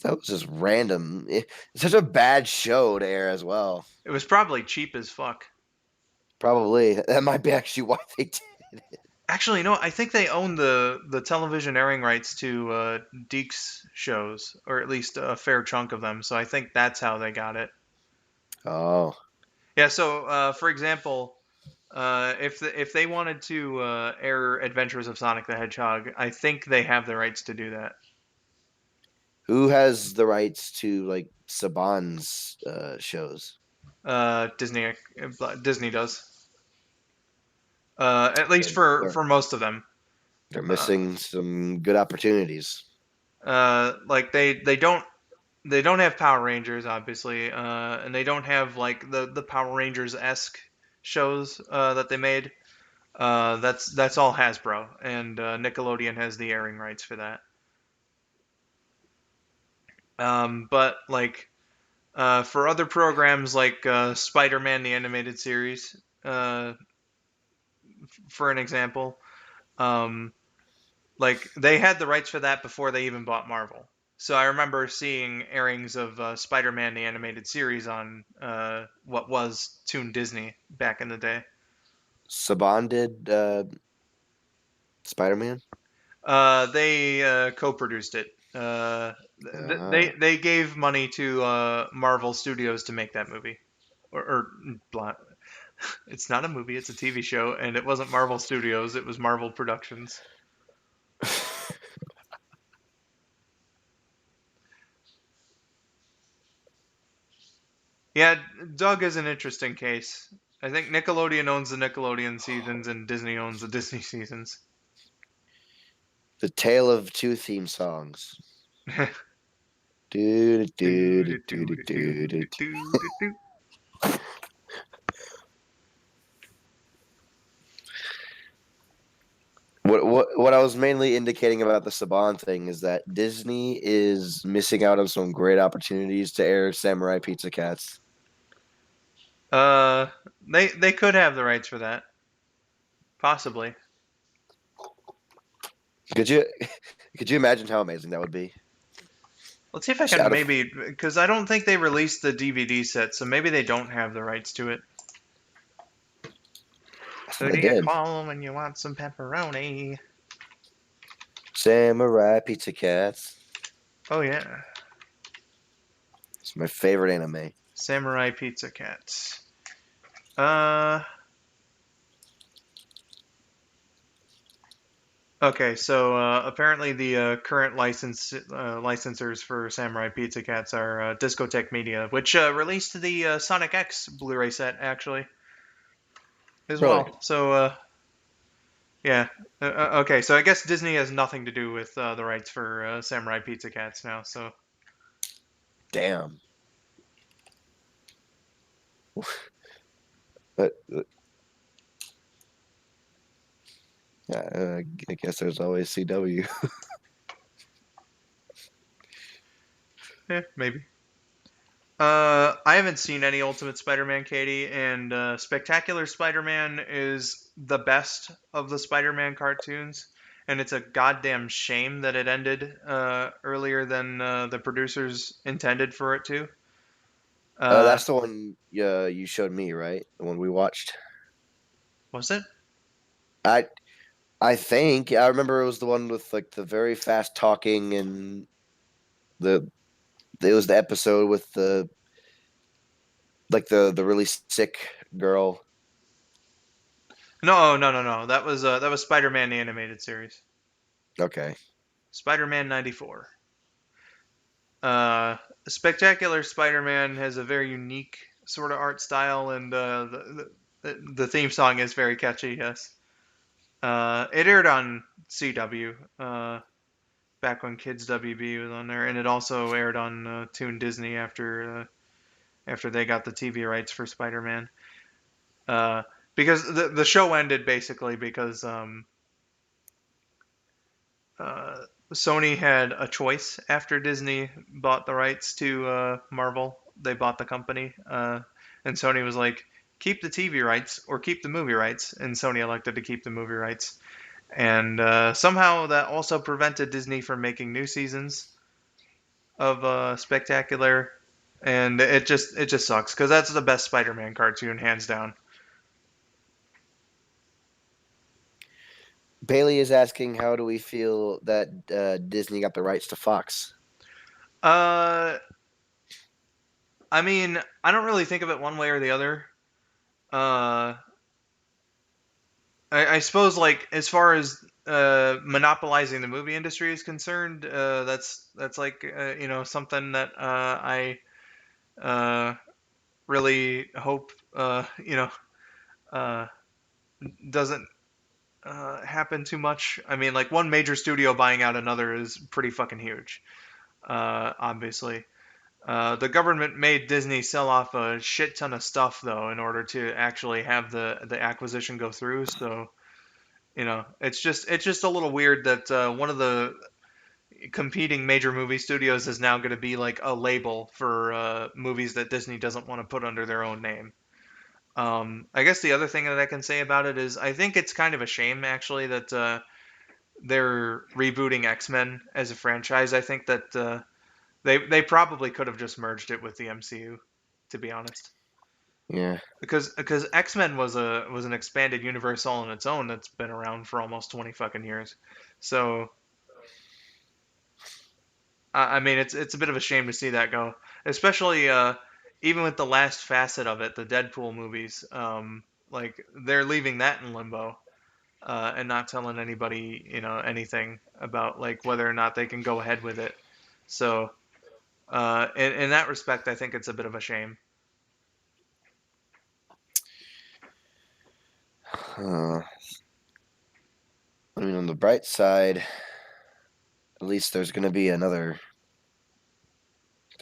[SPEAKER 1] That was just random. It's such a bad show to air as well.
[SPEAKER 2] It was probably cheap as fuck.
[SPEAKER 1] Probably that might be actually why they did it.
[SPEAKER 2] Actually, no, I think they own the television airing rights to Deke's shows, or at least a fair chunk of them. So I think that's how they got it.
[SPEAKER 1] Oh,
[SPEAKER 2] Yeah. So, for example, if they wanted to air Adventures of Sonic the Hedgehog, I think they have the rights to do that.
[SPEAKER 1] who has the rights to like Saban's shows?
[SPEAKER 2] Disney does. At least
[SPEAKER 1] They're,
[SPEAKER 2] for most of them.
[SPEAKER 1] they're
[SPEAKER 2] Uh,
[SPEAKER 1] missing some good opportunities.
[SPEAKER 2] like they don't have Power Rangers, obviously, and they don't have like the Power Rangers esque shows that they made. That's all Hasbro, and Nickelodeon has the airing rights for that. But like for other programs like Spider-Man the animated series, for an example, um, like they had the rights for that before they even bought Marvel. So I remember seeing airings of Spider-Man the animated series on what was Toon Disney back in the day.
[SPEAKER 1] Saban did Spider-Man.
[SPEAKER 2] They co-produced it.
[SPEAKER 1] Uh,
[SPEAKER 2] They gave money to Marvel Studios to make that movie, or blah. It's not a movie; it's a TV show, and it wasn't Marvel Studios; it was Marvel Productions. Yeah, Doug is an interesting case. I think Nickelodeon owns the Nickelodeon seasons and Disney owns the Disney seasons.
[SPEAKER 1] the Tale of Two theme songs. Do, do, do, do, do, do, do, do. What I was mainly indicating about the Saban thing is that Disney is missing out on some great opportunities to air Samurai Pizza Cats.
[SPEAKER 2] Uh, they could have the rights for that, possibly.
[SPEAKER 1] Could you could you imagine how amazing that would be?
[SPEAKER 2] Let's see if I
[SPEAKER 1] Just
[SPEAKER 2] can
[SPEAKER 1] out of
[SPEAKER 2] maybe, because I don't think they released the DVD set, so maybe they don't have the rights to it.
[SPEAKER 1] I
[SPEAKER 2] Who
[SPEAKER 1] thought
[SPEAKER 2] do
[SPEAKER 1] they
[SPEAKER 2] you
[SPEAKER 1] did.
[SPEAKER 2] call when you want some pepperoni?
[SPEAKER 1] Samurai Pizza Cats.
[SPEAKER 2] Oh yeah,
[SPEAKER 1] It's my favorite anime.
[SPEAKER 2] Samurai Pizza Cats. Uh, Okay, so apparently the current licensors for Samurai Pizza Cats are Discotek Media, which released the Sonic X Blu-ray set actually as
[SPEAKER 1] Really?
[SPEAKER 2] well. So yeah, okay. So I guess Disney has nothing to do with the rights for Samurai Pizza Cats now. So
[SPEAKER 1] Damn. But yeah, I guess there's always CW.
[SPEAKER 2] yeah, maybe. I haven't seen any Ultimate Spider-Man, Katie, and Spectacular Spider-Man is the best of the Spider-Man cartoons, and it's a goddamn shame that it ended earlier than the producers intended for it to.
[SPEAKER 1] That's the one you showed me, right? The one we watched.
[SPEAKER 2] Was it?
[SPEAKER 1] I I think I remember it was the one with like the very fast talking and the it was the episode with the really sick girl.
[SPEAKER 2] No, no, no, no. That was Spider-Man the animated series.
[SPEAKER 1] Okay.
[SPEAKER 2] Spider-Man 94. Uh, Spectacular Spider-Man has a very unique sort of art style, and the theme song is very catchy. Yes. It aired on CW back when Kids WB was on there, and it also aired on Toon Disney after they got the TV rights for Spider-Man. Because the show ended basically because uh, Sony had a choice after Disney bought the rights to Marvel. They bought the company, and Sony was like, keep the TV rights or keep the movie rights, and Sony elected to keep the movie rights. And somehow that also prevented Disney from making new seasons of Spectacular, and it just sucks because that's the best Spider-Man cartoon, hands down.
[SPEAKER 1] Bailey is asking, how do we feel that Disney got the rights to Fox?
[SPEAKER 2] Uh, I mean, I don't really think of it one way or the other. Uh, I suppose like as far as monopolizing the movie industry is concerned, that's like something that I uh, really hope uh, doesn't happen too much. I mean, like one major studio buying out another is pretty fucking huge. Obviously, the government made Disney sell off a shit ton of stuff though in order to actually have the acquisition go through. So it's just a little weird that one of the competing major movie studios is now going to be like a label for movies that Disney doesn't want to put under their own name. I guess the other thing that I can say about it is I think it's kind of a shame actually that they're rebooting X-Men as a franchise. I think that they probably could have just merged it with the MCU, to be honest.
[SPEAKER 1] Yeah.
[SPEAKER 2] Because X-Men was an expanded universe all on its own that's been around for almost 20 fucking years. So I mean it's a bit of a shame to see that go, especially even with the last facet of it, the Deadpool movies. Like they're leaving that in limbo and not telling anybody anything about like whether or not they can go ahead with it. So in that respect, I think it's a bit of a shame.
[SPEAKER 1] I mean, on the bright side, at least there's going to be another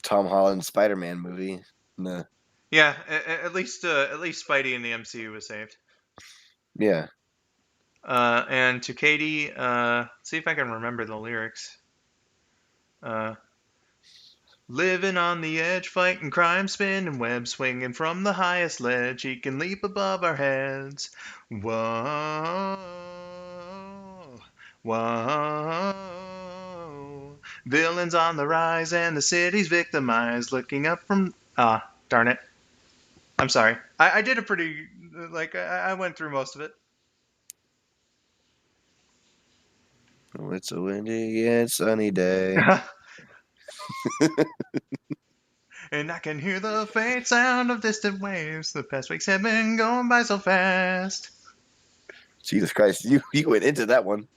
[SPEAKER 1] Tom Holland Spider-Man movie. No.
[SPEAKER 2] Yeah, at least Spidey in the MCU was saved.
[SPEAKER 1] Yeah.
[SPEAKER 2] And to Katie, see if I can remember the lyrics. Uh, Living on the edge, fighting crime, spinning web, swinging from the highest ledge. He can leap above our heads. Whoa, whoa. Villains on the rise, and the city's victimized. Looking up from darn it. I'm sorry. I did a pretty like I went through most of it.
[SPEAKER 1] Oh, it's a windy and sunny day.
[SPEAKER 2] And I can hear the faint sound of distant waves. The past weeks have been going by so fast.
[SPEAKER 1] Jesus Christ, you went into that one.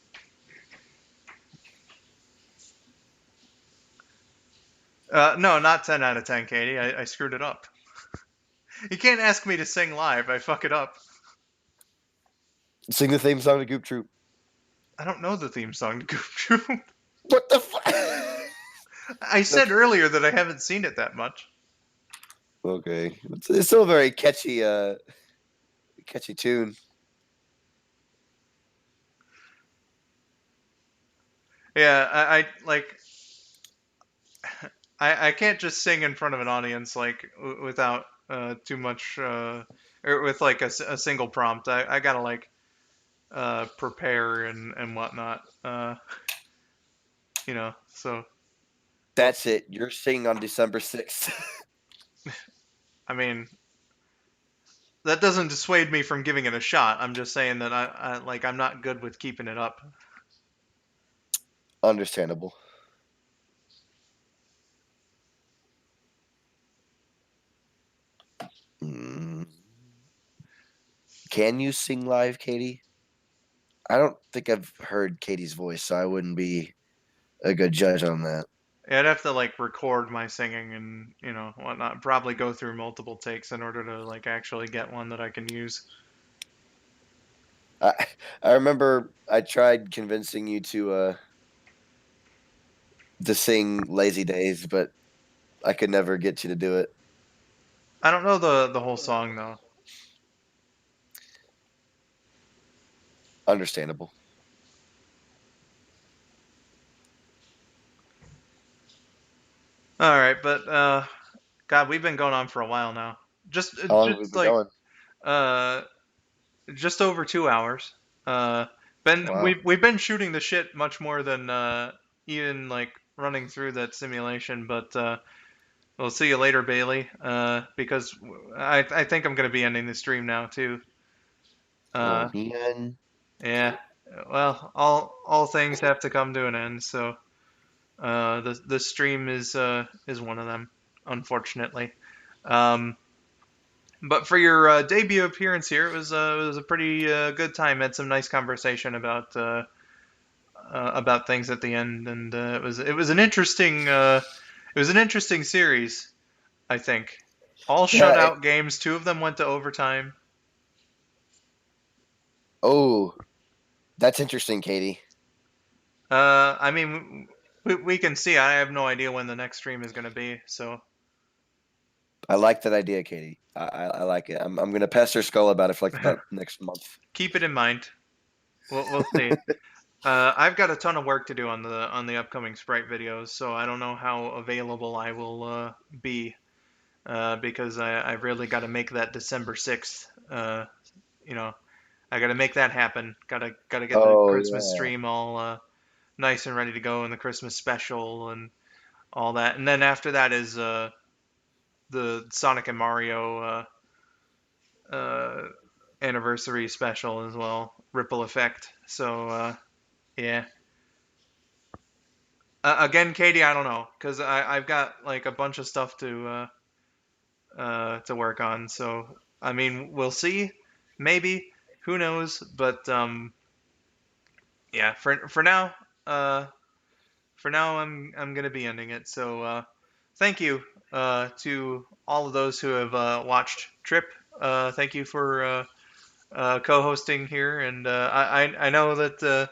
[SPEAKER 2] No, not 10 out of 10, Katie. I screwed it up. You can't ask me to sing live. I fuck it up.
[SPEAKER 1] Sing the theme song to Goop Troop.
[SPEAKER 2] I don't know the theme song to Goof Troop.
[SPEAKER 1] What the fuck?
[SPEAKER 2] I said earlier that I haven't seen it that much.
[SPEAKER 1] Okay, it's still a very catchy tune.
[SPEAKER 2] Yeah, I like. I can't just sing in front of an audience like without too much or with like a single prompt. I gotta like prepare and whatnot. So
[SPEAKER 1] That's it. You're singing on December 6th.
[SPEAKER 2] I mean that doesn't dissuade me from giving it a shot. I'm just saying that I'm not good with keeping it up.
[SPEAKER 1] Understandable. Mm. Can you sing live, Katie? I don't think I've heard Katie's voice, so I wouldn't be a good judge on that.
[SPEAKER 2] I'd have to like record my singing and whatnot. Probably go through multiple takes in order to like actually get one that I can use.
[SPEAKER 1] I I remember I tried convincing you to sing Lazy Days, but I could never get you to do it.
[SPEAKER 2] I don't know the whole song though.
[SPEAKER 1] Understandable.
[SPEAKER 2] All right, but God, we've been going on for a while now. Just
[SPEAKER 1] How long have we been
[SPEAKER 2] like
[SPEAKER 1] going?
[SPEAKER 2] uh just over 2 hours. Ben,
[SPEAKER 1] Wow.
[SPEAKER 2] we've been shooting the shit much more than even like running through that simulation. But we'll see you later, Bailey. Because I think I'm gonna be ending the stream now too.
[SPEAKER 1] Oh
[SPEAKER 2] Uh,
[SPEAKER 1] man.
[SPEAKER 2] yeah. Well, all things have to come to an end. So the stream is one of them, unfortunately. Um, But for your debut appearance here, it was a pretty good time. Had some nice conversation about things at the end, and it was an interesting series. I think all
[SPEAKER 1] Yeah.
[SPEAKER 2] shutout games. Two of them went to overtime.
[SPEAKER 1] Oh, that's interesting, Katie.
[SPEAKER 2] I mean, we can see. I have no idea when the next stream is going to be. So
[SPEAKER 1] I like that idea, Katie. I like it. I'm gonna pester Skull about it for like about next month.
[SPEAKER 2] keep it in mind. We'll see. I've got a ton of work to do on the upcoming Sprite videos, so I don't know how available I will be because I really got to make that December 6th. You know, I got to make that happen. Gotta get the
[SPEAKER 1] Oh
[SPEAKER 2] Christmas
[SPEAKER 1] yeah.
[SPEAKER 2] stream all nice and ready to go, and the Christmas special and all that. And then after that is the Sonic and Mario uh, anniversary special as well, Ripple Effect. So yeah. Again, Katie, I don't know because I've got like a bunch of stuff to work on. So I mean, we'll see. Maybe, who knows? But yeah, uh, for now, I'm gonna be ending it. So thank you to all of those who have watched Trip. Thank you for co-hosting here, and I know that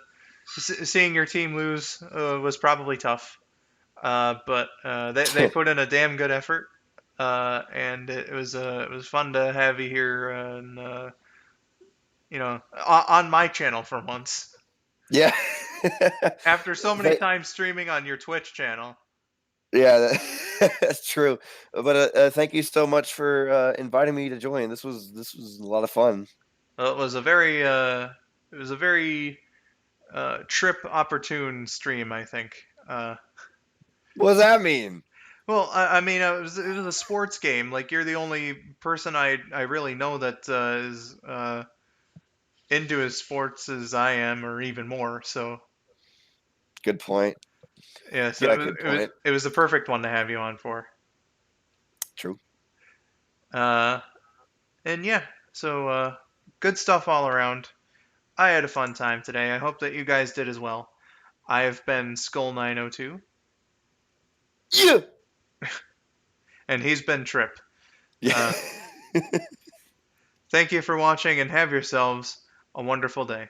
[SPEAKER 2] seeing your team lose was probably tough. But they put in a damn good effort, and it was fun to have you here, and on my channel for once.
[SPEAKER 1] Yeah.
[SPEAKER 2] After so many
[SPEAKER 1] Thank-
[SPEAKER 2] times streaming on your Twitch channel.
[SPEAKER 1] yeah, that's true. But thank you so much for inviting me to join. This was a lot of fun.
[SPEAKER 2] It was it was a very trip opportune stream, I think.
[SPEAKER 1] What does that mean?
[SPEAKER 2] Well, I mean, it was a sports game. Like you're the only person I really know that is into his sports as I am, or even more. So
[SPEAKER 1] Good point.
[SPEAKER 2] yeah, so
[SPEAKER 1] Yeah, good point.
[SPEAKER 2] it was the perfect one to have you on for.
[SPEAKER 1] True.
[SPEAKER 2] Uh, and yeah, so good stuff all around. I had a fun time today. I hope that you guys did as well. I have been skull902.
[SPEAKER 1] Yeah.
[SPEAKER 2] And he's been Trip.
[SPEAKER 1] Yeah.
[SPEAKER 2] Thank you for watching and have yourselves a wonderful day.